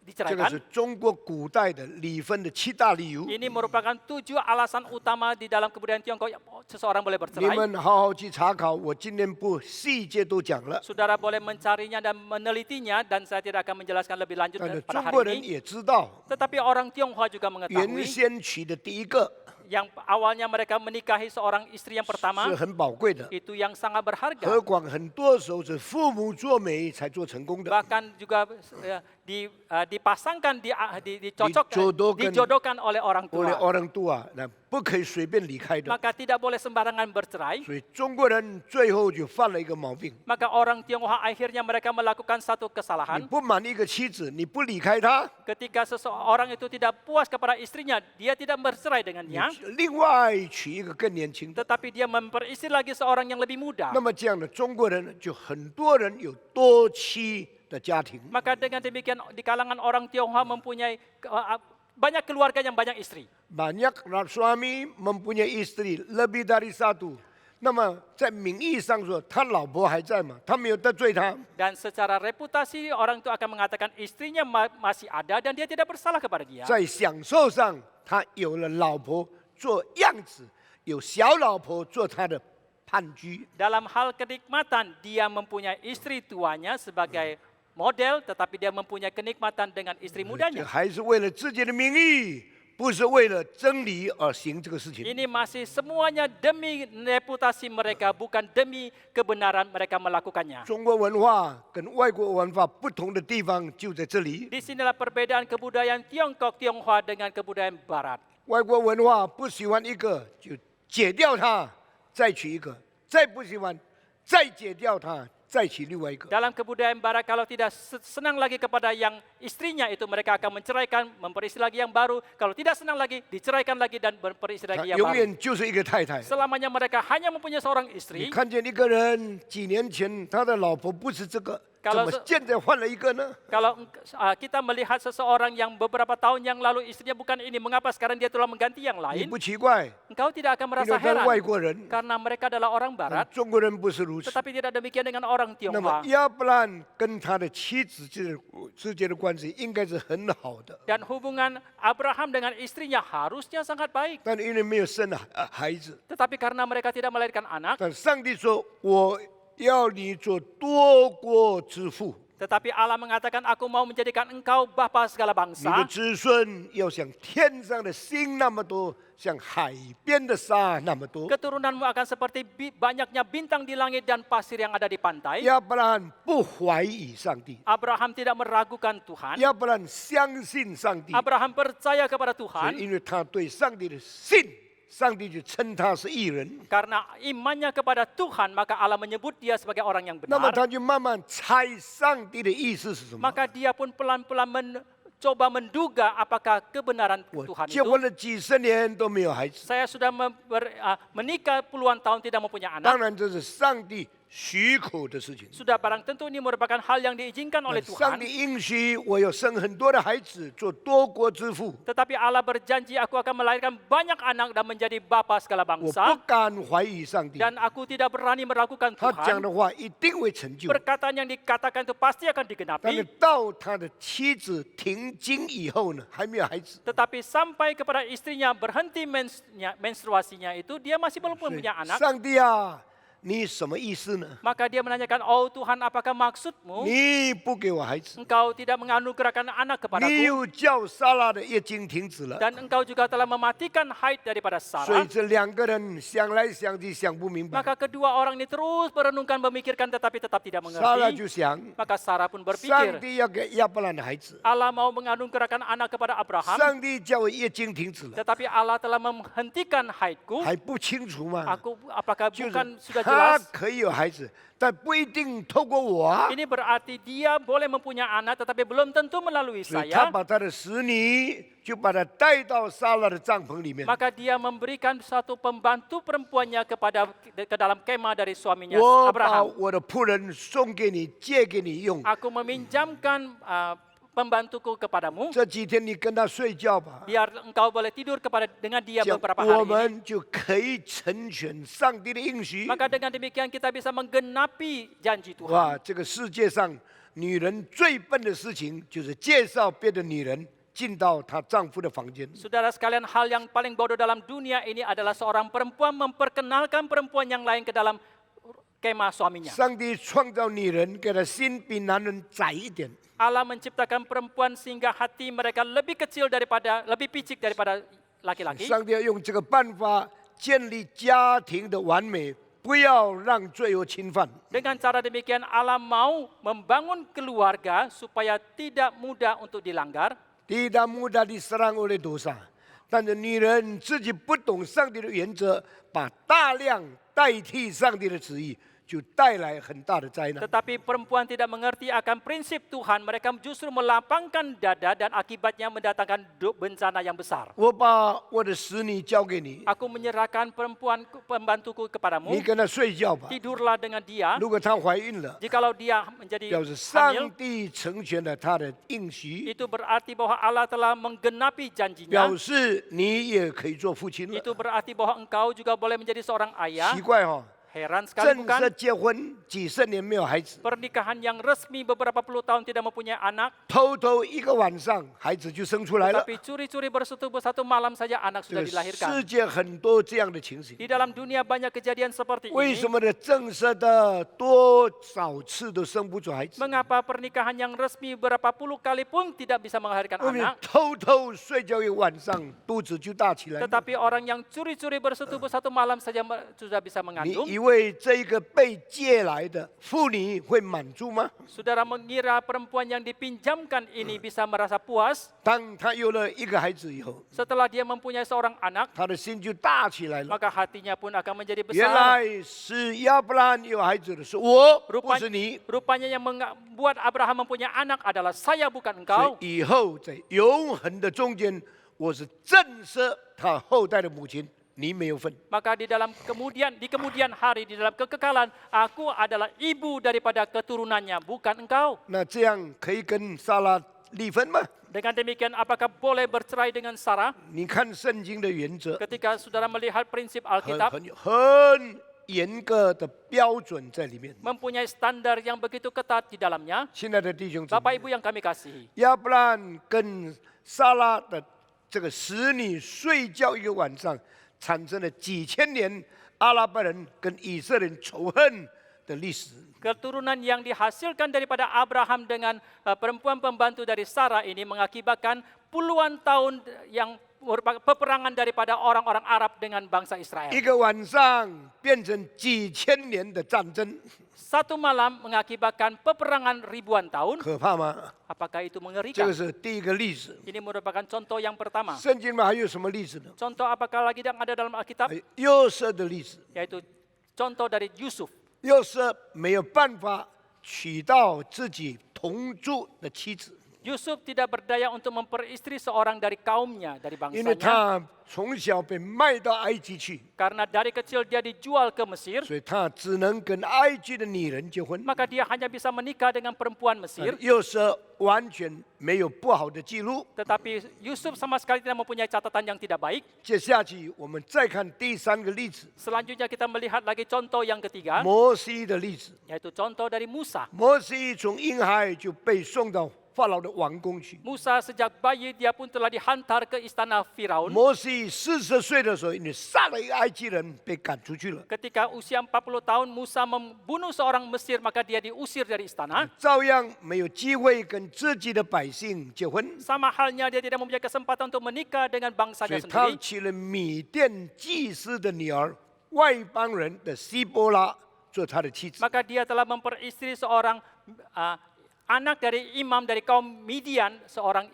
这个 diceraikan. 是中国古代的离婚的7大理由。 Ini merupakan 7 alasan utama di dalam kebudayaan Tiongkok yang seseorang boleh 你 bercerai. 们好好去查考，我今天不细节都讲了。 Saudara boleh mencarinya dan menelitinya, dan saya tidak akan menjelaskan lebih lanjut 但是 pada 中国 hari 人 ini. 也知道， Tetapi orang Tionghoa juga 原 mengetahui 先娶的第一个 yang awalnya mereka menikahi seorang istri yang 是 pertama, 很宝贵的， itu yang sangat 何 berharga. 况很多时候是父母做媒才做成功的。 Bahkan juga dipasangkan, dijodohkan oleh orang 我的 tua. orang tua，那不可以随便离开的。 Maka tidak boleh sembarangan bercerai. 所以中国人最后就犯了一个毛病： Maka orang Tionghoa akhirnya mereka melakukan satu 你 kesalahan. 不满一个妻子，你不离开她， Ketika seseorang itu tidak puas kepada istrinya, dia tidak bercerai 你 dengannya, 另外娶一个更年轻的。 tetapi dia memperistri lagi seorang yang lebih muda. 那么这样的中国人就很多人有多妻的家庭。 Maka dengan demikian di kalangan orang Tionghoa mempunyai banyak keluarga yang banyak istri. Banyak suami mempunyai istri lebih dari satu。那么在名义上说，他老婆还在嘛？他没有得罪他。 Dan secara reputasi orang itu akan mengatakan istrinya masih ada dan dia tidak bersalah kepada dia. 在享受上，他有了老婆做样子，有小老婆做他的伴居。 Dalam hal kenikmatan, dia mempunyai istri tuanya sebagai model, tetapi dia mempunyai kenikmatan dengan istri 这 mudanya. 还是为了自己的名义，不是为了真理而行这个事情。 Ini masih semuanya demi reputasi mereka, bukan demi kebenaran mereka melakukannya. 中国文化跟外国文化不同的地方就在这里。 Di sinilah perbedaan kebudayaan Tiongkok, Tionghoa dengan kebudayaan Barat. 外国文化不喜欢一个就解掉它，再娶一个；再不喜欢，再解掉它，再娶另外一个。 Dalam kebudayaan Barat, kalau tidak senang lagi kepada yang istrinya itu, mereka akan menceraikan, memperistri lagi yang baru. Kalau tidak senang lagi, diceraikan lagi dan berperistri 他 lagi yang 永 baru. 远就是一个太太。 Selamanya mereka hanya mempunyai seorang 你 istri. 看见一个人几年前他的老婆不是这个，怎 Kalau 么现在换了一个呢？ Kalau kita melihat seseorang yang beberapa tahun yang lalu istrinya bukan ini, mengapa sekarang dia telah mengganti yang 你 lain? 不奇怪， Engkau tidak akan 因 merasa 为他是 heran 外国人， karena mereka adalah orang 但 Barat, 中国人不是如此。 tetapi tidak demikian dengan orang 那么 Tionghoa. 亚伯兰跟他的妻子之间的关系应该是很好的， Dan hubungan Abraham dengan istrinya harusnya sangat baik. 但因为没有生孩子， Tetapi karena mereka tidak melahirkan anak, 但上帝说：“我要你做多国之父。” tetapi Allah mengatakan, aku mau menjadikan engkau bapa segala 你的 bangsa. 子孙要像天上的星那么多，像海边的沙那么多。 Keturunanmu akan seperti banyaknya bintang di langit dan pasir yang ada di pantai. 亚伯兰不怀疑上帝， Abraham tidak meragukan Tuhan. 亚伯兰相信上帝， Abraham percaya kepada 所 Tuhan 以因为他对上帝的信，上帝就称他是义人。 karena imannya kepada Tuhan, maka Allah menyebut dia sebagai orang yang 那么 benar. 他就慢慢猜上帝的意思是什么。 Maka dia pun pelan-pelan mencoba menduga apakah kebenaran 我 Tuhan 结 itu. 婚了几十年都没有孩子， Saya sudah menikah puluhan tahun tidak mempunyai 当 anak. 然这是上帝许可的事情。 Sudah barang tentu ini merupakan hal yang diizinkan oleh 上 Tuhan. 帝应许我有生很多的孩子，做多国之父。 Tetapi Allah berjanji aku akan melahirkan banyak anak dan menjadi bapa segala 我不 bangsa. 敢怀疑上帝， Dan aku tidak berani meragukan 他讲 Tuhan. 的话一定会成就。 Perkataan yang dikatakan itu pasti akan 但是 digenapi. 到他的妻子停经以后呢，还没有孩子， Tetapi sampai kepada istrinya berhenti menstruasinya itu, dia masih belum 所以 punya anak. 上帝啊，你什么意思呢？ Maka dia menanyakan, oh Tuhan, apakah maksudmu 你不给我孩子， engkau tidak menganugerahkan anak 你 kepadaku? 又叫撒拉的月经停止了， Dan engkau juga telah mematikan haid daripada 所以 Sarah. 这两个人想来想去想不明白。 Maka kedua orang ini terus merenungkan, memikirkan, tetapi tetap tidak 撒拉 mengerti. 就想， Maka Sarah pun 上 berpikir, 帝要给亚伯兰的孩子， Allah mau menganugerahkan anak kepada Abraham, 上帝叫我月经停止了， tetapi Allah telah menghentikan haidku. 还不清楚嘛？ Aku apakah 就是 bukan sudah 他 jelas. 可以有孩子，但不一定透过我啊。 Ini berarti dia boleh mempunyai anak, tetapi belum tentu melalui 所以他 saya. 把他的使女就把他带到撒拉的帐篷里面。 Maka dia memberikan satu pembantu perempuannya ke dalam kemah dari suaminya 我把 Abraham. 我的仆人送给你，借给你用。 Aku meminjamkan pembantuku kepadamu, 这几天你跟他睡觉吧， biar engkau boleh tidur dengan dia 这样 beberapa 我 hari ini. 们就可以成全上帝的应许。 Maka dengan demikian kita bisa menggenapi janji Tuhan. 哇，这个世界上女人最笨的事情，就是介绍别的女人进到她丈夫的房间。 Saudara sekalian, hal yang paling bodoh dalam dunia ini adalah seorang perempuan memperkenalkan perempuan yang lain ke dalam kemah suaminya. 上帝创造女人，给她心比男人窄一点。 Allah menciptakan perempuan sehingga hati mereka lebih kecil lebih picik daripada laki-laki. 上帝要用这个办法建立家庭的完美，不要让罪恶侵犯。 Dengan cara demikian Allah mau membangun keluarga supaya tidak mudah untuk dilanggar. tidak mudah diserang oleh dosa，但是女人自己不懂上帝的原则，把大量代替上帝的旨意，就带来很大的灾难。 Tetapi perempuan tidak mengerti akan prinsip Tuhan. Mereka justru melapangkan dada dan akibatnya mendatangkan bencana yang besar. 我把我的使女交给你， Aku menyerahkan pembantuku kepadamu. 你跟她睡觉吧。 Tidurlah dengan dia. 如果她怀孕了， Jikalau dia menjadi 表示上 hamil, 帝成全了她的应许， itu berarti bahwa Allah telah menggenapi janjinya. 表示你也可以做父亲了。 Itu berarti bahwa engkau juga boleh menjadi seorang ayah. 奇怪哈、 Heran sekali 正式 bukan? 结婚几十年没有孩子， Pernikahan yang resmi beberapa puluh tahun tidak mempunyai anak, 偷偷一个晚上孩子就生出来了。 tapi curi-curi bersetubuh satu malam saja anak 这 sudah 个 dilahirkan. 世界很多这样的情形。 Di dalam dunia banyak kejadian seperti 为什 ini. 么呢？正式的多少次都生不出孩子？ Mengapa pernikahan yang resmi berapa puluh kali pun tidak bisa melahirkan 我们 anak? 偷偷睡觉一晚上，肚子就大起来了。 Tetapi orang yang curi-curi bersetubuh satu malam saja sudah bisa 你 mengandung. 以为这个被借来的妇女会满足吗？ Saudara mengira perempuan yang dipinjamkan ini bisa merasa puas 当她有了一个孩子以后， setelah dia mempunyai seorang anak, 她的心就大起来了。 maka hatinya pun akan menjadi 原 besar. 来是亚伯拉罕有孩子的是我，不是 Rupanya, 你。 rupanya yang membuat Abraham mempunyai anak adalah saya, bukan 所 engkau. 以以后在永恒的中间，我是震慑他后代的母亲，你没有份。 Maka di kemudian hari, di dalam kekekalan, aku adalah ibu daripada keturunannya, bukan engkau. 那这样可以跟撒拉离婚吗？ Dengan demikian, apakah boleh bercerai dengan Sarah? 你看圣经的原则， Ketika saudara melihat prinsip 很 Alkitab, 很严格的标准在里面。 mempunyai standar yang begitu ketat di dalamnya. 亲爱的弟兄姊 Bapak 妹， Ibu yang kami kasihi, 亚伯拉罕跟撒拉的这个使女睡觉一个晚上，产生了几千年阿拉伯人跟以色列人仇恨的历史。 keturunan yang dihasilkan daripada Abraham dengan perempuan pembantu dari Sarah ini mengakibatkan puluhan tahun yang merupakan peperangan daripada orang-orang Arab dengan bangsa Israel. 一个晚上变成几千年的战争， Satu malam mengakibatkan peperangan ribuan tahun. 可怕吗？ Apakah itu 这 mengerikan? 个是第一个例子。 Ini merupakan contoh yang pertama. 圣经里面还有什么例子呢？ Contoh apakah lagi yang ada dalam Alkitab? 约瑟的例子。 Yaitu contoh dari Yusuf. 约瑟没有办法娶到自己同住的妻子， Yusuf tidak berdaya untuk memperistri seorang dari kaumnya, dari 因为 bangsanya. 他从小被卖到埃及去， Karena dari kecil dia dijual ke Mesir, 所以他只能跟埃及的女人结婚。 maka dia hanya bisa menikah dengan perempuan Mesir. 约瑟完全没有不好的记录。 Tetapi Yusuf sama sekali tidak mempunyai catatan yang tidak baik. 接下去我们再看第三个例子， Selanjutnya kita melihat lagi contoh yang ketiga, 摩西的例子。 yaitu contoh dari Musa. 摩西从婴孩就被送到法老的王宫去。 Musa sejak bayi dia pun telah dihantar ke istana Firaun. 摩西40岁的时候，因为杀了一个埃及人，被赶出去了。 Ketika usia 40 tahun Musa membunuh seorang Mesir, maka dia diusir dari istana. 照样没有机会跟自己的百姓结婚， Sama halnya dia tidak mempunyai kesempatan untuk menikah dengan 所 bangsanya 以他 sendiri. 娶了米甸祭司的女儿，外邦人的希波拉做他的妻子。 Maka dia telah memperistri seorang anak dari imam dari kaum Midian, seorang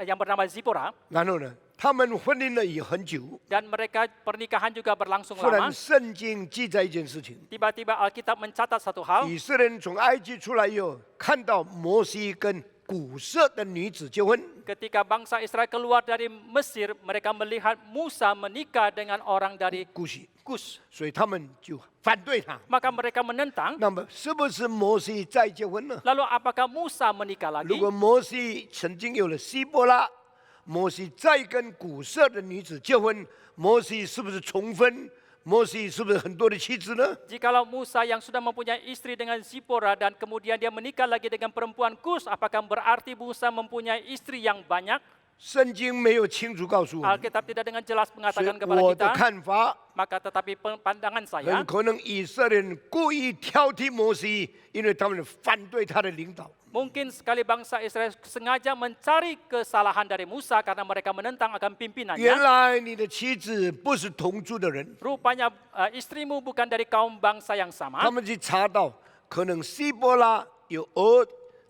yang bernama Zipora. 然后呢，他们婚姻了也很久。 dan mereka pernikahan juga berlangsung 忽然 lama. 圣经记载一件事情： Tiba-tiba Alkitab mencatat satu hal, 以色列人从埃及出来以后，看到摩西跟古色的女子结婚， ketika bangsa Israel keluar dari Mesir, mereka melihat Musa menikah dengan orang dari 古许， Kus. 所以他们就反对他。 Maka mereka menentang. 那么是不是摩西再结婚呢？ Lalu apakah Musa menikah 如 lagi? 果摩西曾经有了希伯拉，摩西再跟古色的女子结婚，摩西是不是重婚？摩西是不是很多的妻子呢？ Jikalau Musa yang sudah mempunyai istri dengan Zipora dan kemudian dia menikah lagi dengan perempuan Kus, apakah berarti Musa mempunyai istri yang banyak? 圣经没有清楚告诉我们， Alkitab tidak dengan jelas 所 mengatakan 以 kepada 我的 kita, 看法， maka tetapi pandangan saya, 很可能以色列人故意挑剔摩西，因为他们反对他的领导。 mungkin sekali bangsa Israel sengaja mencari kesalahan dari Musa karena mereka menentang akan 原 pimpinannya. 来你的妻子不是同族的人， Rupanya istrimu bukan dari kaum bangsa yang 他 sama. 们去查到，可能希伯拉有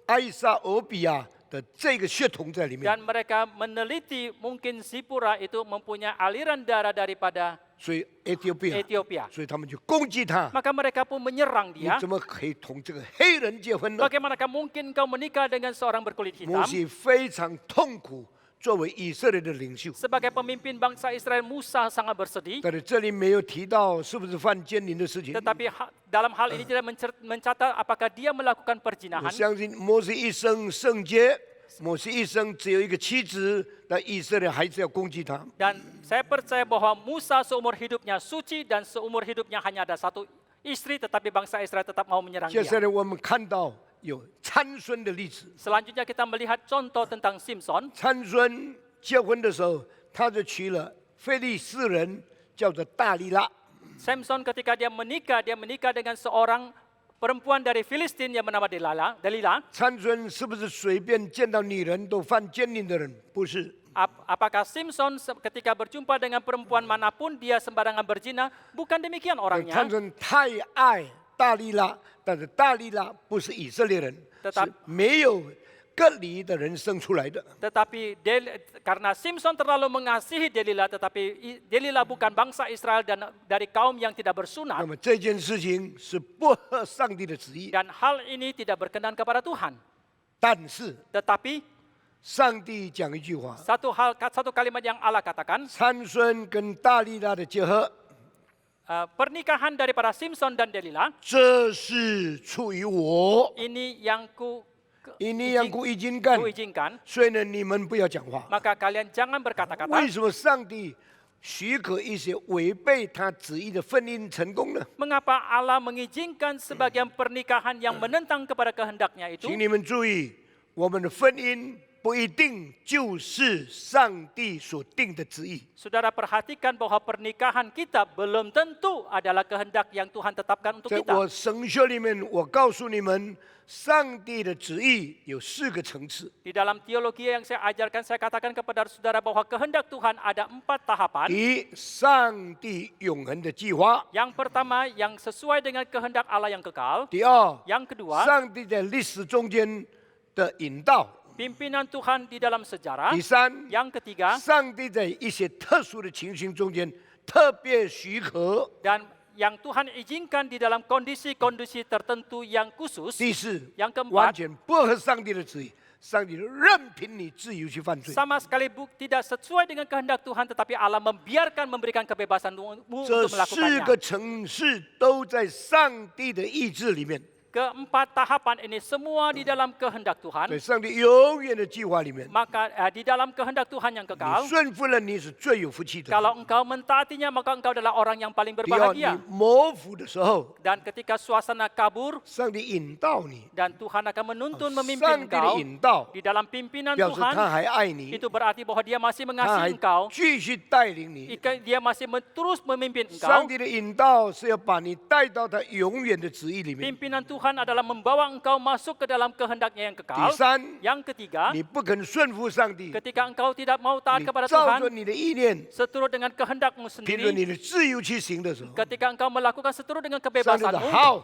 艾撒、俄比亚的这个血统在里面， Dan mereka meneliti mungkin Zipora itu mempunyai aliran darah daripada 所以 Ethiopia， Ethiopia. 所以他们就攻击他。 Maka mereka pun menyerang 你 dia. 怎么可以同这个黑人结婚呢？ Bagaimanakah mungkin kau menikah dengan seorang berkulit 摩 hitam? 西非常痛苦，作为以色列的领袖。 Sebagai pemimpin bangsa Israel, Musa sangat bersedih. 但是这里没有提到是不是犯奸淫的事情。 Tetapi dalam hal ini tidak mencatat apakah dia melakukan 我 perzinahan. 相信摩西一生圣洁，摩西一生只有一个妻子，但以色列还是要攻击他。 Dan saya percaya bahwa Musa seumur hidupnya suci dan seumur hidupnya hanya ada satu istri, tetapi bangsa Israel tetap mau menyerang 接下 dia. 来我们看到有参孙的例子。 Selanjutnya kita melihat contoh tentang Simpson. 参孙结婚的时候，他就娶了非利士人，叫做大利拉。 Samson ketika dia menikah dengan seorang perempuan dari Filistin yang bernama Delila. 参孙是不是随便见到女人都犯奸淫的人？不是。 Apakah Simpson ketika berjumpa dengan perempuan manapun dia sembarangan berzina? Bukan demikian 参 orangnya. 孙太爱大利拉，但是大利拉不是以色列人，是没有割礼的人生出来的。 Tetapi karena Simpson terlalu mengasihi Delila, tetapi Delila bukan bangsa Israel dan dari kaum yang tidak 那 bersunat. 么这件事情是不合上帝的旨意， Dan hal ini tidak berkenan kepada Tuhan. 但是 Tetapi 上帝讲一句话： satu kalimat yang Allah katakan, 参孙跟大利拉的结合， pernikahan daripada Simpson dan Delila 这是出于我， ini yang ini yang kuizinkan。 kuizinkan, 所以呢，你们不要讲话。 maka kalian jangan berkata-kata. 为什么上帝许可一些违背他旨意的婚姻成功呢？ Mengapa Allah mengizinkan sebagian pernikahan yang menentang kepada kehendaknya itu? 请你们注意，我们的婚姻不一定就是上帝所定的旨意。 Saudara perhatikan bahwa pernikahan kita belum tentu adalah kehendak yang Tuhan tetapkan untuk 在 kita. 我神学里面，我告诉你们，上帝的旨意有4个层次。 Di dalam teologi yang saya ajarkan, saya katakan kepada saudara bahwa kehendak Tuhan ada 4 tahapan. 第一，上帝永恒的计划； Yang pertama, yang sesuai dengan kehendak Allah yang kekal. 第二， Yang kedua, 上帝在历史中间的引导； pimpinan Tuhan di dalam sejarah. 第三， Yang ketiga, 上帝在一些特殊的情形中间特别许可； dan yang Tuhan izinkan di dalam kondisi-kondisi tertentu yang khusus. 第四， Yang 完 keempat, 全不合上帝的旨意，上帝任凭你自由去犯罪。 sama sekali tidak sesuai dengan kehendak Tuhan, tetapi Allah memberikan kebebasan untukmu 这 untuk 4个 melakukannya. 层次都在上帝的意志里面， Keempat tahapan ini semua di dalam kehendak 在 Tuhan. 上帝永远的计划里面。 Maka di dalam kehendak Tuhan yang 你 kekal, 顺服了，你是最有福气的。 kalau engkau mentaatinya, maka engkau adalah orang yang paling 第二，你 berbahagia. 模糊的时候， Dan ketika suasana kabur 上帝引导你， dan Tuhan akan menuntun 上 memimpin 帝的 engkau 引导 di dalam pimpinan 表示他 Tuhan, 还爱你， itu berarti bahwa Dia masih 他 mengasihi 还 engkau, 继续带领你。 Dia masih terus memimpin 上 engkau. 帝的引导是要把你带到他永远的旨意里面。 Pimpinan Tuhan adalah membawa engkau masuk ke dalam kehendaknya yang 第 kekal. 三， Yang ketiga, 你不肯顺服上帝， ketika engkau tidak mau taat 你 kepada 照着 Tuhan 你的意念， seturut dengan kehendakmu 凭着 sendiri, 你的自由去行的时候， ketika engkau melakukan seturut dengan 上帝说 kebebasanmu, 好，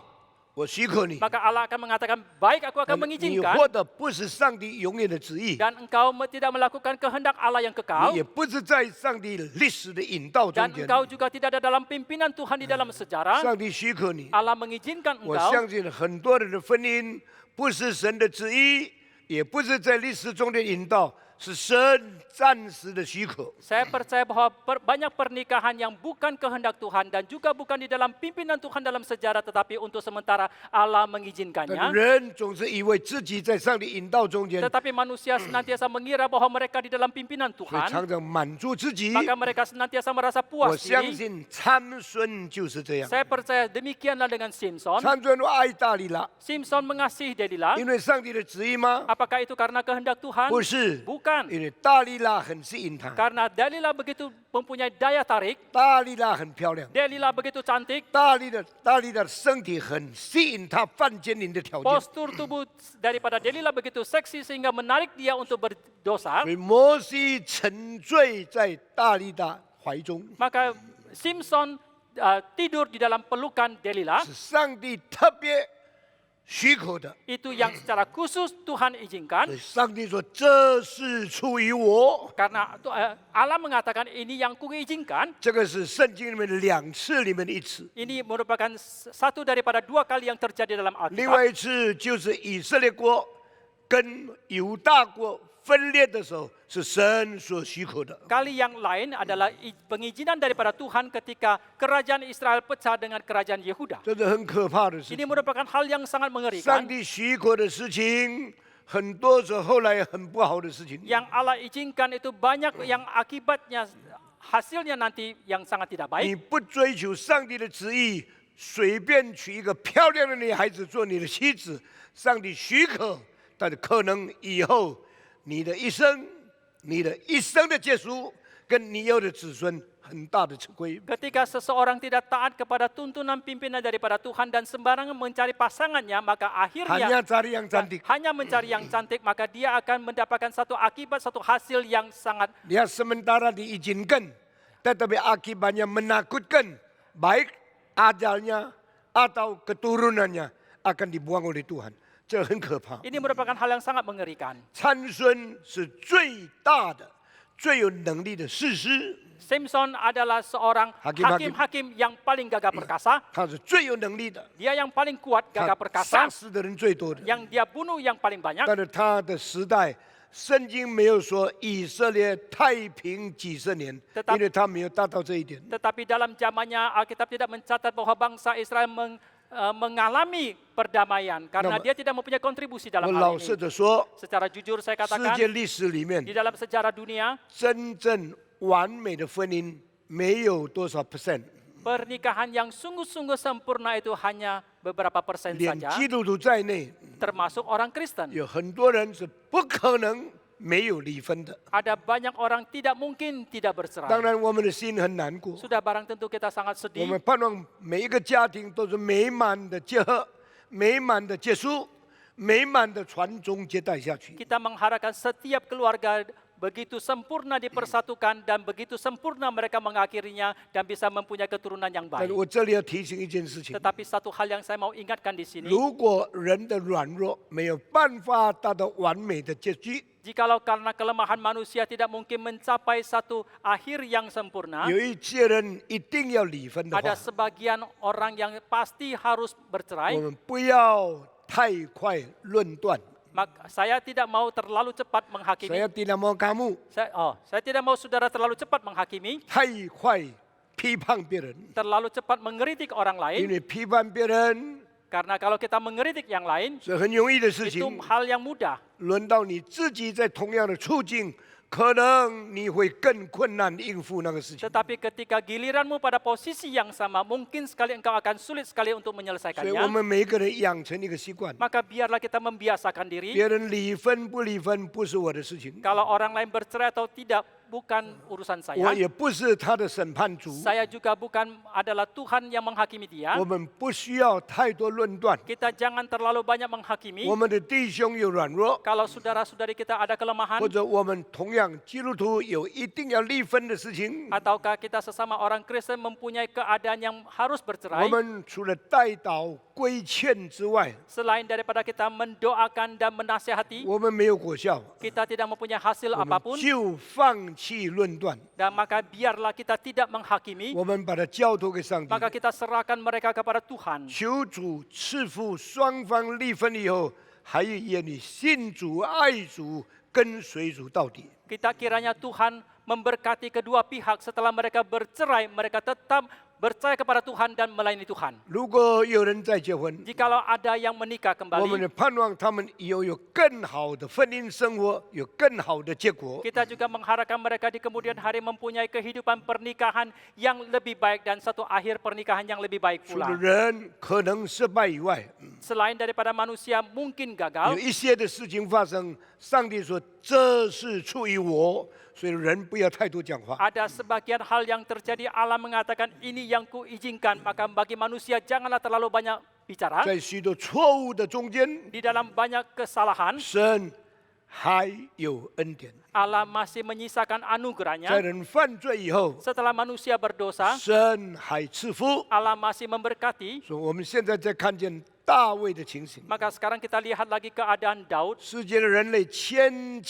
我许可你。 maka Allah akan mengatakan, baik, aku akan 你 mengizinkan. 活的不是上帝永远的旨意， Dan engkau tidak melakukan kehendak Allah yang 你 kekal. 也不是在上帝历史的引导 Dan 中间。 engkau juga tidak ada dalam pimpinan Tuhan di dalam sejarah. 上帝许可你， Allah mengizinkan 我 engkau. 相信很多人的婚姻不是神的旨意，也不是在历史中的引导，是神暂时的许可。 Saya percaya bahwa banyak pernikahan yang bukan kehendak Tuhan dan juga bukan di dalam pimpinan Tuhan dalam sejarah, tetapi untuk sementara Allah 但 mengizinkannya. 人总是以为自己在上帝引导中间， Tetapi manusia senantiasa mengira bahwa mereka di dalam pimpinan 会 Tuhan, 常常满足自己。 maka mereka senantiasa merasa 我 puas 相 diri. 信参孙就是这样。 Saya percaya demikianlah dengan Simpson. 参孙爱大利拉， Simpson mengasihi Delila. 因为上帝的旨意吗？ Apakah itu karena kehendak Tuhan? 不是， Bukan. 因为大利拉很吸引他， Karena Delila begitu mempunyai daya tarik, 大利拉很漂亮， Delila begitu cantik, 大利的身体很吸引他犯奸淫的条件。 postur tubuh daripada Delila begitu seksi sehingga menarik dia untuk berdosa. 所以摩西沉醉在大利拉怀中， Maka Simpson tidur di dalam pelukan Delila. 是上帝特别许可的。 Itu yang secara khusus Tuhan izinkan. 所以上帝说：“这是出于我。 Karena Allah mengatakan ini yang kuizinkan. ”这个是圣经里面的2次里面的1次， Ini merupakan satu daripada 2 kali yang terjadi dalam 另 Alkitab. 外1次就是以色列国跟犹大国分裂的时候，是神所许可的。 Kali yang lain adalah pengizinan daripada Tuhan ketika kerajaan Israel pecah dengan kerajaan Yehuda. 这是很可怕的事 Ini 情。 merupakan hal yang sangat 上 mengerikan. 帝许可的事情，很多是后来很不好的事情。 Yang Allah izinkan itu banyak yang akibatnya hasilnya nanti yang sangat tidak 你 baik. 不追求上帝的旨意，随便娶一个漂亮的女孩子做你的妻子，上帝许可，但是可能以后你的一生的结束，跟你有的子孙很大的吃亏。 Ketika seseorang tidak taat kepada tuntunan pimpinan daripada Tuhan dan sembarangan mencari pasangannya, maka akhirnya hanya cari yang cantik， hanya mencari yang cantik, maka dia akan mendapatkan satu akibat, satu hasil yang sangat dia sementara diizinkan, tetapi akibatnya menakutkan, baik ajalnya atau keturunannya akan dibuang oleh Tuhan. 这很可怕。 ini merupakan hal yang sangat mengerikan. 参孙是最大的、最有能力的士师， Simpson adalah seorang Hakim-hakim. hakim-hakim yang paling gagah perkasa. 他是最有能力的， Dia yang paling kuat, 他 gagah 杀 perkasa, 死的人最多的。 yang dia bunuh yang paling banyak. 但是他的时代，圣经没有说以色列太平几十年， Tetap- 因为他没有达到这一点。 Tetapi dalam zamannya Alkitab tidak mencatat bahwa bangsa Israel mengalami perdamaian karena Nama- dia tidak mempunyai kontribusi 我 dalam 老 hal 实 ini. 的说， Secara jujur saya 世 katakan 界历史里面 di dalam sejarah dunia 真正完美的婚姻没有多少 percent， pernikahan yang sungguh-sungguh sempurna itu hanya beberapa persen 连 saja, 基督徒在内， termasuk orang Kristen. 有很多人是不可能没有离婚的。 Ada banyak orang tidak mungkin tidak 当 bercerai. 然，我们的心很难过。 Sudah barang tentu kita sangat 我 sedih. 们盼望每一个家庭都是美满的结合、美满的结束、美满的传宗接代下去。 Kita mengharapkan setiap keluarga begitu sempurna dipersatukan dan begitu sempurna mereka mengakhirinya dan bisa mempunyai keturunan yang 但 baik. 是我这里要提醒一件事情： Tetapi satu hal yang saya mau ingatkan di sini, 如果人的软弱没有办法达到完美的结局， jikalau karena kelemahan manusia tidak mungkin mencapai satu akhir yang sempurna, 有一些人一定要离婚的 ada 话， sebagian orang yang pasti harus 我 bercerai. 们不要太快论断。 Maka saya tidak mau terlalu cepat menghakimi. saya tidak mau kamu Saya tidak mau saudara terlalu cepat menghakimi, 太快批判别人， terlalu cepat mengkritik orang 因 lain. 为批判别人 Karena kalau kita mengkritik yang lain, 是很容易的事 itu 情。 hal yang mudah. 轮到你自己在同样的处境，可能你会更困难应付那个事情。 Tetapi ketika giliranmu pada posisi yang sama, mungkin sekali engkau akan sulit sekali untuk 所以我 menyelesaikannya. 们每个人养成一个习惯， Maka biarlah kita membiasakan diri. 别人离婚不离婚不是我的事情， Kalau orang lain bercerai atau tidak, bukan urusan 我 saya. 也不是他的审判主。 Saya juga bukan adalah Tuhan yang menghakimi dia. 我们不需要太多论断。 Kita jangan terlalu banyak menghakimi. 我们的弟兄有软弱， Kalau saudara-saudari kita ada kelemahan, 或者我们同样基督徒有一定要离婚的事情， ataukah kita sesama orang Kristen mempunyai keadaan yang harus 我 bercerai, 们除了代祷、规劝之外， Selain daripada kita mendoakan dan menasihati, 我们没有果效， kita tidak mempunyai hasil 我们 apapun, 就放弃论断， dan maka biarlah kita tidak menghakimi, 我们把它交托给上帝。 maka kita serahkan mereka kepada Tuhan. 求主赐福双方立分以后，还愿你信主、爱主、跟随主到底。 Kita kiranya Tuhan memberkati kedua pihak setelah mereka bercerai, mereka tetap percaya kepada Tuhan dan melayani Tuhan. 如果有人再结婚， Jikalau ada yang menikah 我们 kembali, 也盼望他们以后有更好的婚姻生活，有更好的结果。 kita juga mengharapkan mereka di kemudian hari mempunyai kehidupan pernikahan yang lebih baik dan satu akhir pernikahan yang lebih baik 除了 pula. 人可能失败以外， Selain daripada manusia mungkin 有 gagal, 一些的事情发生，上帝说这是出于我，所以人不要太多讲话。 ada sebagian hal yang terjadi, Allah mengatakan ini yang kuizinkan, maka bagi manusia janganlah terlalu banyak bicara. 在许多错误的中间， Di dalam banyak kesalahan, 神还有恩典。 Allah masih menyisakan 在 anugerahnya. 人犯罪以后， Setelah manusia berdosa, 神还赐福。 Allah masih memberkati. 所以我们现在在看见大卫的情形， Maka sekarang kita lihat lagi keadaan Daud. 世界的人类千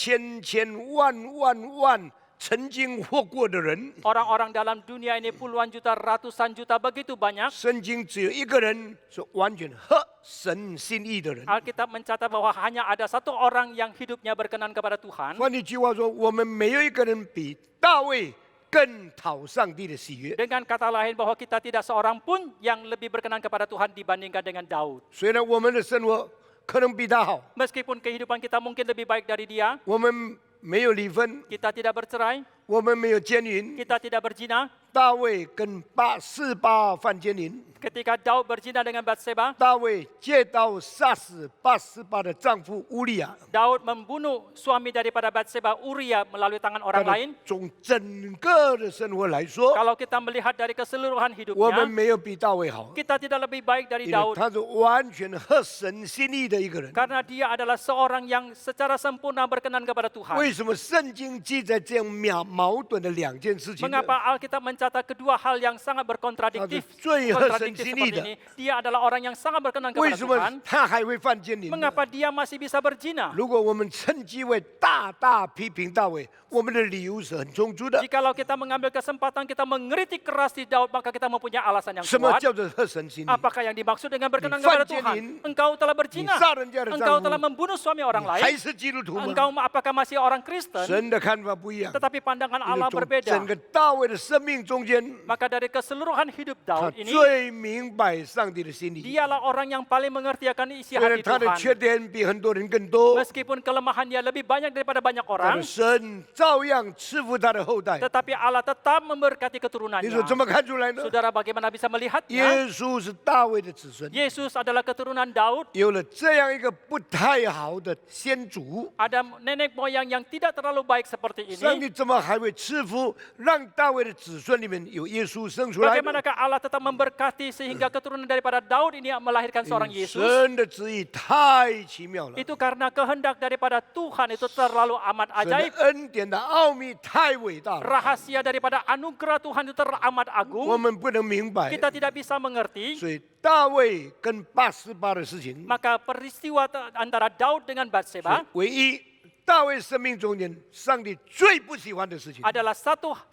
万曾经活过的人， Orang-orang dalam dunia ini puluhan juta, ratusan juta, begitu banyak. 圣经只有一个人是完全合神心意的人。 Alkitab mencatat bahwa hanya ada satu orang yang hidupnya berkenan kepada Tuhan. 换句话说，我们没有一个人比大卫更讨上帝的喜悦。 Dengan kata lain bahwa kita tidak seorang pun yang lebih berkenan kepada Tuhan dibandingkan dengan Daud. 虽然我们的生活可能比他好， Meskipun kehidupan kita mungkin lebih baik dari dia, 我们没有离婚， kita tidak bercerai, 我们没有奸淫。 kita tidak berzina. 大卫跟48犯奸淫， Ketika Daud berzina dengan Batseba, 大卫借刀杀死88的丈夫乌利亚。 Daud membunuh suami daripada Batseba, Uria, melalui tangan orang 但 lain. 是从整个的生活来说， Kalau kita melihat dari keseluruhan 我们 hidupnya, 没有比大卫好， kita tidak lebih baik dari 因为 Daud. 他是完全合神心意的一个人。 Karena dia adalah seorang yang secara sempurna berkenan kepada Tuhan. 为什么圣经记载这样矛盾的两件事情呢？ Mengapa Alkitab mencatat kedua hal yang sangat berkontradiktif, Ada最合神心意 seperti 的。 ini? Dia adalah orang yang sangat berkenan 为 kepada 什么 Tuhan. 他还会犯奸淫呢？ Mengapa dia masih bisa berzina? 如果我们趁机会大批评大卫，我们的理由是很充足的。 Jikalau kita mengambil kesempatan, kita mengkritik keras di Daud, maka kita mempunyai alasan yang 什么 kuat. 叫做合神心意？ Apakah yang dimaksud dengan berkenan Ni kepada fan Tuhan? jenin, Engkau telah berzina. ni sara dia ada Engkau zambu. telah membunuh suami orang 还 lain. 是基督徒吗？ Engkau apakah masih orang Kristen? 神的看法不一样。 Tetapi pandangan 因为 Allah 从 berbeda. 整个大卫的生命中间， Maka dari keseluruhan hidup 他 Daud ini, 最明白上帝的心意。 dialah orang yang paling mengerti akan isi 虽然 hati 他的缺 Tuhan. 点比很多人更多， Meskipun kelemahannya lebih banyak daripada banyak 但 orang, 是神照样赐福他的后代。 tetapi Allah tetap memberkati 你说 keturunannya. 怎么看出来呢？ Saudara bagaimana bisa melihatnya? 耶稣是大卫的子孙， Yesus adalah keturunan Daud. 有了这样一个不太好的先祖， Ada nenek moyang yang tidak terlalu baik seperti 上 ini. 帝怎么还会赐福，让大卫的子孙里面有耶稣生出来呢？ Bagaimanakah Allah tetap memberkati sehingga keturunan daripada Daud ini melahirkan seorang Yesus? 神的旨意太奇妙了， Itu karena kehendak daripada Tuhan itu terlalu amat 神 ajaib. 的恩典的奥秘太伟大了， Rahasia daripada anugerah Tuhan itu teramat 我 agung. 们不能明白。 Kita tidak bisa mengerti. 所以大卫跟88的事情， Maka peristiwa antara Daud dengan 是 Batseba 唯一大卫生命中间上帝最不喜欢的事情。 adalah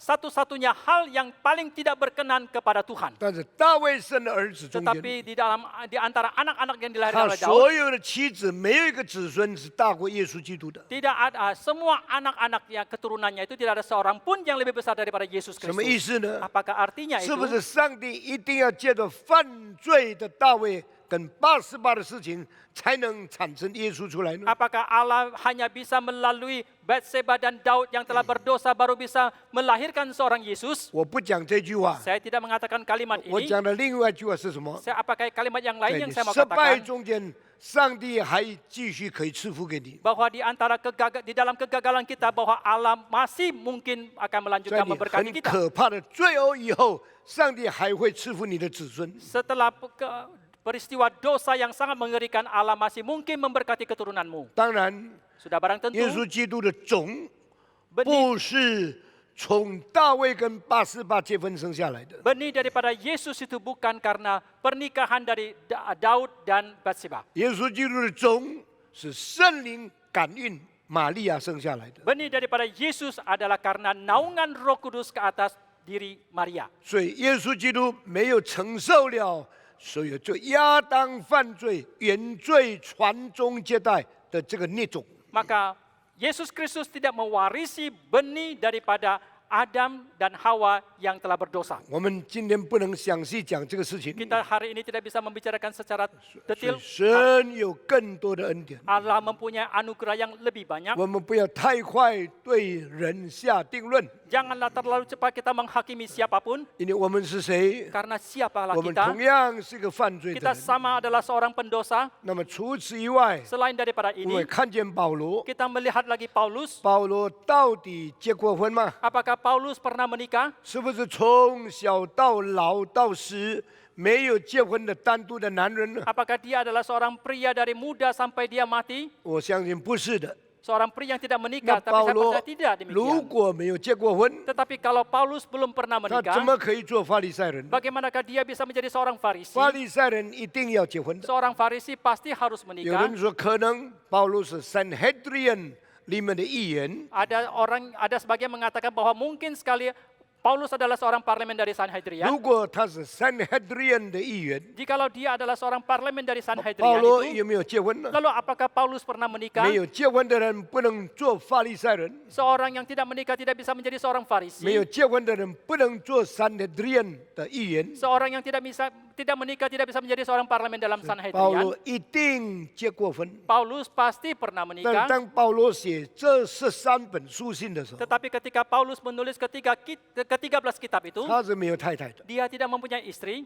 satu-satunya hal yang paling tidak berkenan kepada Tuhan. 但是大卫生的儿子中间， Tetapi di antara anak-anak yang dilahirkan 他 oleh 所 Daud, 有的妻子没有一个子孙是大过耶稣基督的。 tidak ada semua anak-anak yang keturunannya itu tidak ada seorang pun yang lebih besar daripada Yesus 什么意 Kristus. 思呢？ Apakah artinya 是不 itu? 是上帝一定要借着犯罪的大卫跟88的事情，才能产生耶稣出来呢？ Apakah Allah hanya bisa melalui Batseba dan Daud yang telah berdosa baru bisa melahirkan seorang Yesus? 我不讲这句话， Saya tidak mengatakan kalimat 我 ini. 讲的另外一句话是什么？ Saya pakai kalimat yang lain 在 yang 你 saya mau 失败 katakan. 中间，上帝还继续可以赐福给你。 Bahwa di dalam kegagalan kita, bahwa Allah masih mungkin akan 在 melanjutkan 你 memberkati 很 kita. 可怕的罪恶以后，上帝还会赐福你的子孙。 Setelah peristiwa dosa yang sangat mengerikan, Allah masih mungkin memberkati keturunanmu. 当然， Sudah barang 耶 tentu, 稣基督的种 benih, 不是从大卫跟八十八结婚生下来的。 Benih daripada Yesus itu bukan karena pernikahan dari Daud dan Batseba. 耶稣基督的种是圣灵感孕玛利亚生下来的。 Benih daripada Yesus adalah karena naungan Roh Kudus ke atas diri Maria. 所以耶稣基督没有承受了所有就亚当犯罪原罪传宗接代的这个孽种。 Maka Yesus Kristus tidak mewarisi benih daripada Adam dan Hawa yang telah berdosa. 我们今天不能详细讲这个事情。 Kita hari ini tidak bisa membicarakan secara 所 detail. 以神有更多的恩典， Allah mempunyai anugerah yang lebih banyak. 我们不要太快对人下定论， Janganlah terlalu cepat kita menghakimi siapapun. 因为我们是谁？ Karena siapalah 我们 kita. 同样是个犯罪的 Kita 人。 sama adalah seorang pendosa. 那么除此以外， Selain daripada 我们 ini, 看见保罗， kita melihat lagi Paulus. 保罗到底结过婚吗？ Apakah Paulus pernah menikah? 是不是从小到老到死没有结婚的单独的男人呢？ Apakah dia adalah seorang pria dari muda sampai dia mati? 我相信不是的。 Seorang pria yang tidak 那 menikah, tapi 保 saya 罗 percaya tidak 如 demikian. 果没有结过婚， Tetapi kalau Paulus belum pernah 他怎 menikah, 么可以做法利赛人？ bagaimanakah dia bisa menjadi seorang Farisi? 法利赛人一定要结婚的。 Seorang Farisi pasti harus 有 menikah. 人说，可能保罗是 Sanhedrin 里面的议员， Ada sebagian mengatakan bahwa mungkin sekali Paulus adalah seorang parlemen dari Sanhedrin. 如果他是 Sanhedrin 的议员， Jikalau dia adalah seorang parlemen dari 保 Sanhedrin 罗 itu, 有没有结婚呢？ lalu apakah Paulus pernah menikah? 没有结婚的人不能做法利赛人， Seorang yang tidak menikah tidak bisa menjadi seorang 没有 Farisi. 结婚的人不能做 Sanhedrin 的议员。 Seorang yang tidak menikah tidak bisa menjadi seorang parlemen dalam 保 Sanhedrin. 罗一定结过婚。 Paulus pasti pernah 但 menikah. 当保罗写这13本书信的时候， Tetapi ketika Paulus menulis ke-13 kitab itu, 他是没有太太的。 dia tidak mempunyai istri.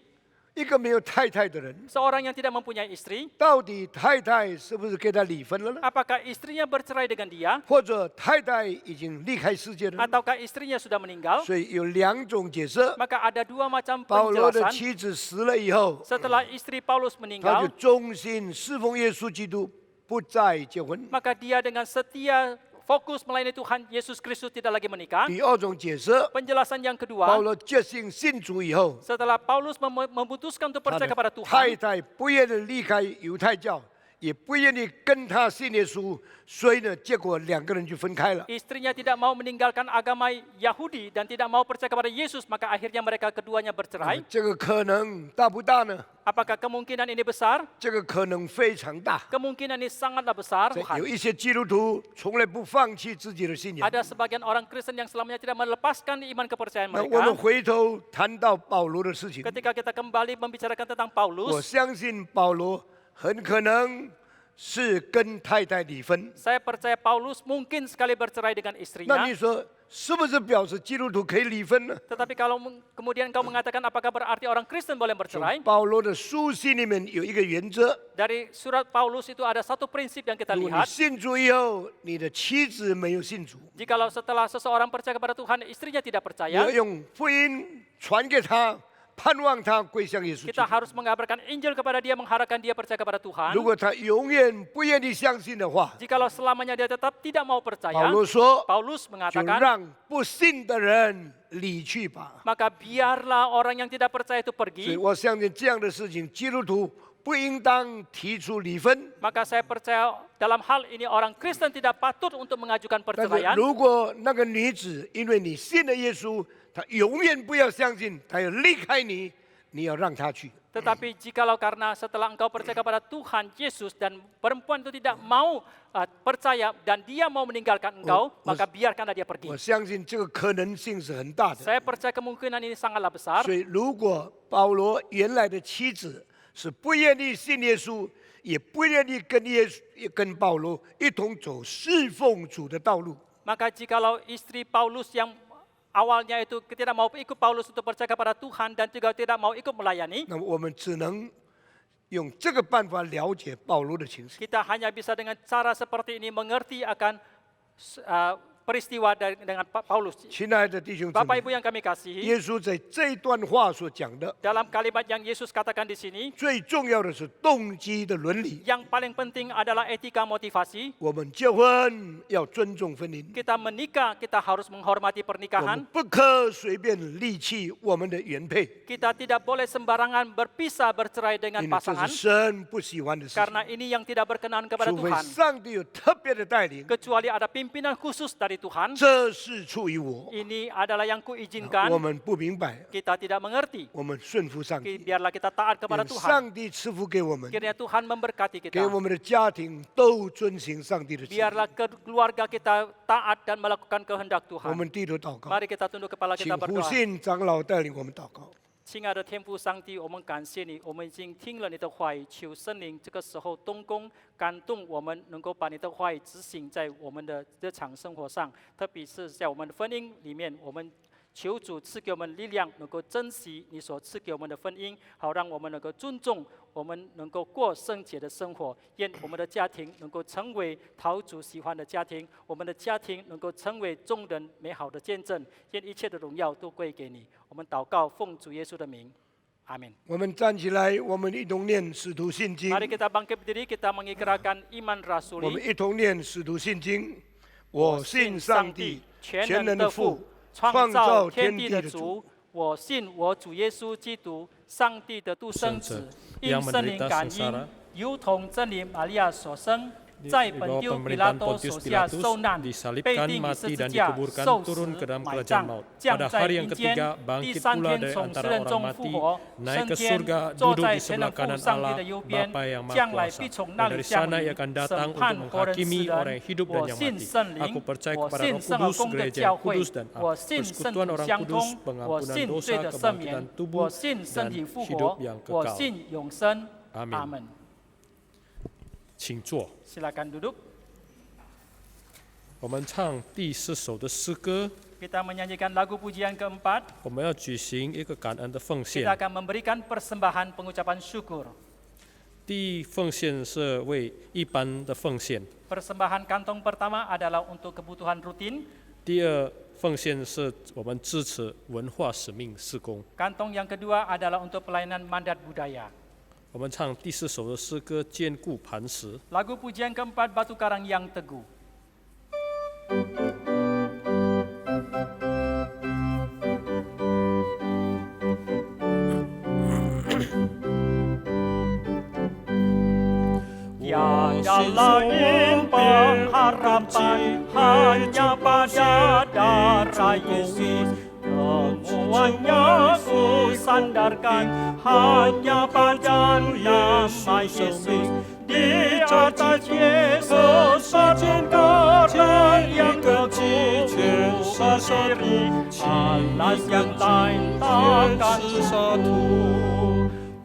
一个没有太太的人， Seorang yang tidak mempunyai istri, 到底太太是不是跟他离婚了呢？ apakah istrinya bercerai dengan dia? 或者太太已经离开世界了呢？ Ataukah istrinya sudah meninggal? 所以有两种解释。 Maka ada dua macam 保罗的 penjelasan. 妻子死了以后， Setelah istri Paulus 他就 meninggal, 忠心侍奉耶稣基督，不再结婚。 maka dia dengan setia fokus melayani Tuhan Yesus Kristus tidak lagi menikah. 第二种解释， Penjelasan yang 保 kedua, 罗决心信主以后， setelah Paulus memutuskan untuk 他 percaya 的 kepada 太 Tuhan, 太不愿意离开犹太教，也不愿意跟他信耶稣，所以呢，结果两个人就分开了。 istrinya tidak mau meninggalkan agama Yahudi dan tidak mau percaya kepada Yesus, maka akhirnya mereka keduanya bercerai. 这个可能大不大呢？ Apakah kemungkinan ini besar? 这个可能非常大。 Kemungkinan ini sangatlah besar. 有一些基督徒从来不放弃自己的信仰。 Ada sebagian orang Kristen yang selamanya tidak melepaskan iman kepercayaan 那我们 mereka. 回头谈到保罗的事情， Ketika kita kembali membicarakan tentang 我 Paulus, 相信保罗很可能是跟太太离婚。 saya percaya Paulus mungkin sekali bercerai dengan 那 istrinya. 你说是不是表示基督徒可以离婚呢？ Tetapi kalau kemudian kau mengatakan apakah berarti orang Kristen boleh 从 bercerai? 保罗的书信里面有一个原则： Dari surat Paulus itu ada satu prinsip yang kita 如果你 lihat. 信主以后，你的妻子没有信主， Jikalau setelah seseorang percaya kepada Tuhan, istrinya tidak 你 percaya, 要用福音传给他，盼望他归向耶稣基 kita 督。 harus mengabarkan Injil kepada dia, mengharapkan dia percaya kepada Tuhan. 如果他永远不愿意相信的话， Jikalau selamanya dia tetap tidak mau 保 percaya, 罗说， Paulus 就 mengatakan, 让不信的人离去吧。 maka biarlah orang yang tidak percaya itu 所以 pergi. 我相信这样的事情，基督徒不应当提出离婚。 Maka saya percaya dalam hal ini orang Kristen tidak patut untuk mengajukan 但是 perceraian. 如果那个女子因为你信了耶稣，她永远不要相信，她要离开你，你要让她去。 Tetapi jikalau karena setelah engkau percaya kepada Tuhan Yesus dan perempuan itu tidak mau percaya dan dia mau meninggalkan engkau, maka biarkanlah dia 我 pergi. 相信这个可能性是很大的。 Saya percaya kemungkinan ini sangatlah besar. 所以，如果保罗原来的妻子是不愿意信耶稣，也不愿意跟保罗一同走侍奉主的道路， Maka jikalau istri Paulus yang awalnya itu tidak mau ikut Paulus untuk percaya kepada Tuhan dan juga tidak mau ikut melayani, 那么我们只能用这个办法了解保罗的情绪。 kita hanya bisa dengan cara seperti ini mengerti akan peristiwa dengan Paulus. 亲爱的弟兄姊 Bapak 妹， Ibu yang kami kasihi, 耶稣在这一段话所讲的， dalam kalimat yang Yesus katakan di sini, 最重要的是动机的伦理。 yang paling penting adalah etika motivasi. 我们结婚要尊重婚姻， Kita menikah, kita harus menghormati 我们 pernikahan. 不可随便离弃我们的原配， Kita tidak boleh sembarangan berpisah bercerai dengan 因为这 pasangan, 是神不喜欢的事情。 karena ini yang tidak berkenan kepada 除非 Tuhan. 上帝有特别的带领， Kecuali ada pimpinan khusus dari Tuhan, 这是出于我， ini adalah yang 我 kuizinkan. 们不明白， Kita tidak mengerti. 我们顺服上帝， Biarlah kita taat kepada 愿 Tuhan. 上帝赐福给我们， Kiranya Tuhan memberkati 给 kita. 我们的家庭都遵行上帝的旨意。 Biarlah keluarga kita taat dan melakukan kehendak 我 Tuhan. 们低头祷告， Mari kita tunduk kepala 请 kita 胡 berdoa. 信长老带领我们祷告。 亲爱的天父上帝，我们感谢你，我们已经听了你的话语，求圣灵这个时候动工感动我们，能够把你的话语执行在我们的日常生活上，特别是在我们的婚姻里面，我们求主赐给我们力量，能够珍惜你所赐给我们的婚姻，好让我们能够尊重，我们能够过圣洁的生活。愿我们的家庭能够成为讨主喜欢的家庭，我们的家庭能够成为众人美好的见证。愿一切的荣耀都归给你。我们祷告，奉主耶稣的名，阿门。我们站起来，我们一同念《使徒信经》。 Mari kita bangkit berdiri, kita mengikrarkan iman 我们 rasuli. 一同念《使徒信经》。我信上帝，全能的父，创创造造天地天地的主。的主。我信我主耶稣基督，上帝的独生子， yang 因圣灵 menderita 感 sengsara 应，由同真理玛利亚所生，在 di 本 bawah 丢比 pemerintahan 拉多 Pontius 手下 Pilatus 受难，被 disalibkan 钉于十 mati 字 dan 架， dikuburkan 受 turun 死 ke dalam 埋 kerajaan 葬 maut 降 pada 在 hari yang 阴间， ketiga 第 bangkit 三 pula 天 dari 从死 antara 人 orang 中复 mati 活， naik 升 ke 天 surga 坐 duduk 在 di 全能 sebelah 父 kanan 上帝 Allah 的右边 Bapa yang，Maha 将来 Kuasa 必从 dan 那里 dari 降 sana ia 临 akan 审 datang untuk 判活人死 menghakimi orang 人 yang。hidup dan 我 yang 信 mati 圣 aku 灵， percaya 我 kepada 信 Roh 圣而 Kudus 公的 gereja 教 yang 会 kudus dan， 我信圣 persekutuan 徒 orang 相 kudus 通，我 pengampunan 信 dosa 罪的赦 kebangkitan 免， tubuh 我信身 dan 体复 hidup 活 yang， 我 kekal 信永生。 Amin 阿门。请坐 Silakan duduk. 我们唱第4首的诗歌 Kita menyanyikan lagu pujian keempat. 我们要举行一个感恩的奉献 Kita akan memberikan persembahan pengucapan syukur. 第一奉献是为一般的奉献 Persembahan kantong pertama adalah untuk kebutuhan rutin. 第二奉献是我们支持文化使命事工 Kantong yang kedua adalah untuk pelayanan mandat budaya. 我们唱第4首的诗歌坚固磐石 Lagu pujian keempat Batu Karang yang Teguh. Tiada lain pengharapan hanya pada darah Yesus. Semuanya ku sandarkan hanya pada nama Yesus. Di atas Yesus berjengkarang yang teguh berdiri, alas yang lain takkan satu.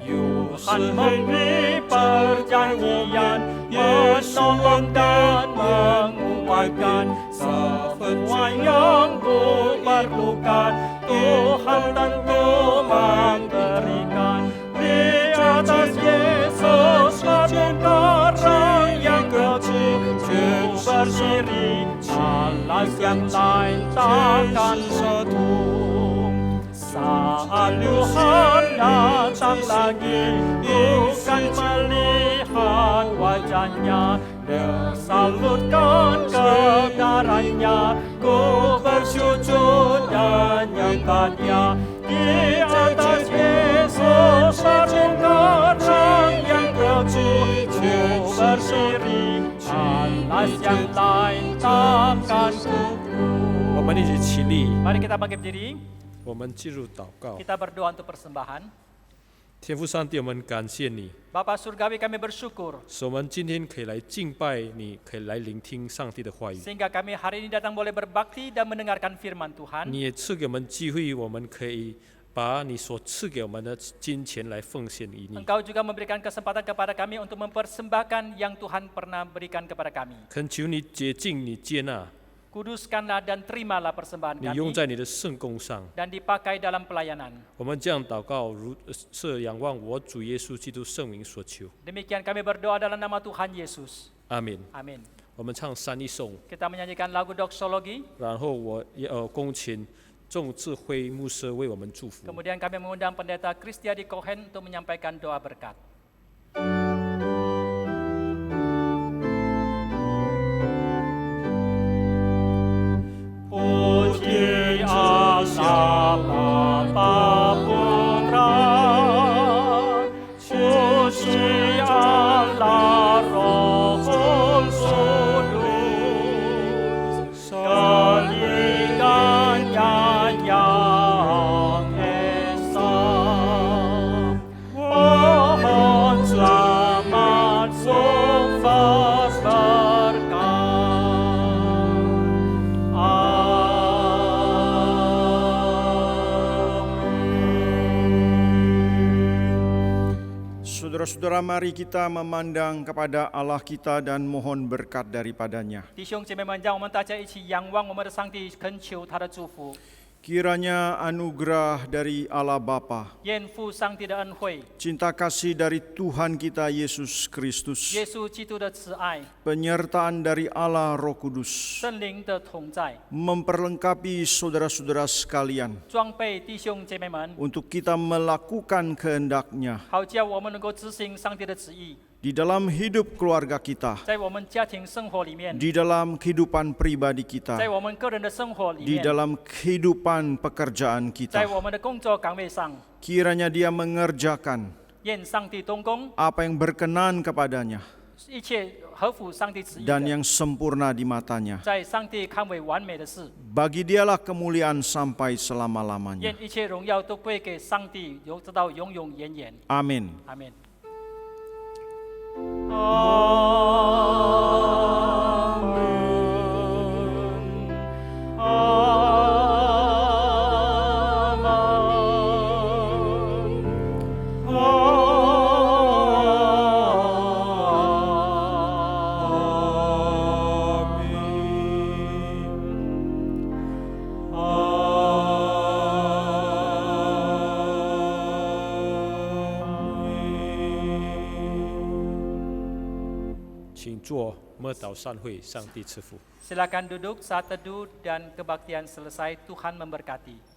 Tuhan memberi perjanjian, menolong dan menguatkan semua yang ku perlukan. Tuhan tentu memberikan. Di atas Yesus berjengkarang yang teguh berdiri, alas yang lain takkan satu. Saat Tuhan datang lagi, bukan melihat wajahnya, bersalutkan kebenarannya, ku bersujud dan nyembah Dia. Di atas Yesus berjengkarang yang teguh berdiri, alas yang lain takkan kukuh. 我们一起起立 Mari kita bangkit berdiri. 我们进入祷告 Kita berdoa untuk persembahan. 天父上帝我们感谢你 Bapa Surgawi kami bersyukur 使我们今天可以来敬拜你可以来聆听上帝的话语 sehingga kami hari ini datang boleh berbakti dan mendengarkan firman Tuhan. 你也赐给我们机会我们可以把你所赐给我们的金钱来奉献于你 Engkau juga memberikan kesempatan kepada kami untuk mempersembahkan yang Tuhan pernah berikan kepada kami. 恳求你洁净你接纳 Kuduskanlah dan terimalah persembahan 你 kami 用在你的圣工上 dan dipakai dalam pelayanan. 我们这样祷告是仰望我主耶稣基督圣名所求 Demikian kami berdoa dalam nama Tuhan Yesus. 阿门 Amin. 我们唱三一颂， Kita menyanyikan lagu doksologi. 然后我也恭请众智慧牧师为我们祝福。 Kemudian kami mengundang pendeta Kristiadi Cohen untuk menyampaikan doa berkat. Puji Allah Bapa Putra, puji Allah Rohul Kudus, sekaliannya yang esa. Mohon selamat sukses berkah. Saudara-saudara, mari kita memandang kepada Allah kita dan mohon berkat daripadanya. 弟兄姐妹们，让我们大家一起仰望我们的上帝，恳求他的祝福。 Kiranya anugerah dari Allah Bapa, 愿父上帝的恩惠， cinta kasih dari Tuhan kita Yesus Kristus, 耶稣基督的慈爱， penyertaan dari Allah Roh Kudus, 圣灵的同在， memperlengkapi saudara-saudara sekalian 装备弟兄姐妹们， untuk kita melakukan kehendak-Nya 好叫我们能够执行上帝的旨意， di dalam hidup keluarga kita, 在我们家庭生活里面， di dalam kehidupan pribadi 在 kita, 我们个人的生活里 di 面， dalam kehidupan pekerjaan 在 kita. 我们的工作岗位上， Kiranya Dia mengerjakan 愿上帝动工， apa yang berkenan kepadanya 一切合乎上帝旨意 dan 的， yang sempurna di matanya. 在上帝看为完美的事， Bagi Dialah kemuliaan sampai selama-lamanya. 愿一切荣耀都归给上帝，直到永永远远。 Amin. 阿门。 请坐，默祷散会，上帝赐福。 Silakan duduk saat teduh dan kebaktian selesai. Tuhan memberkati.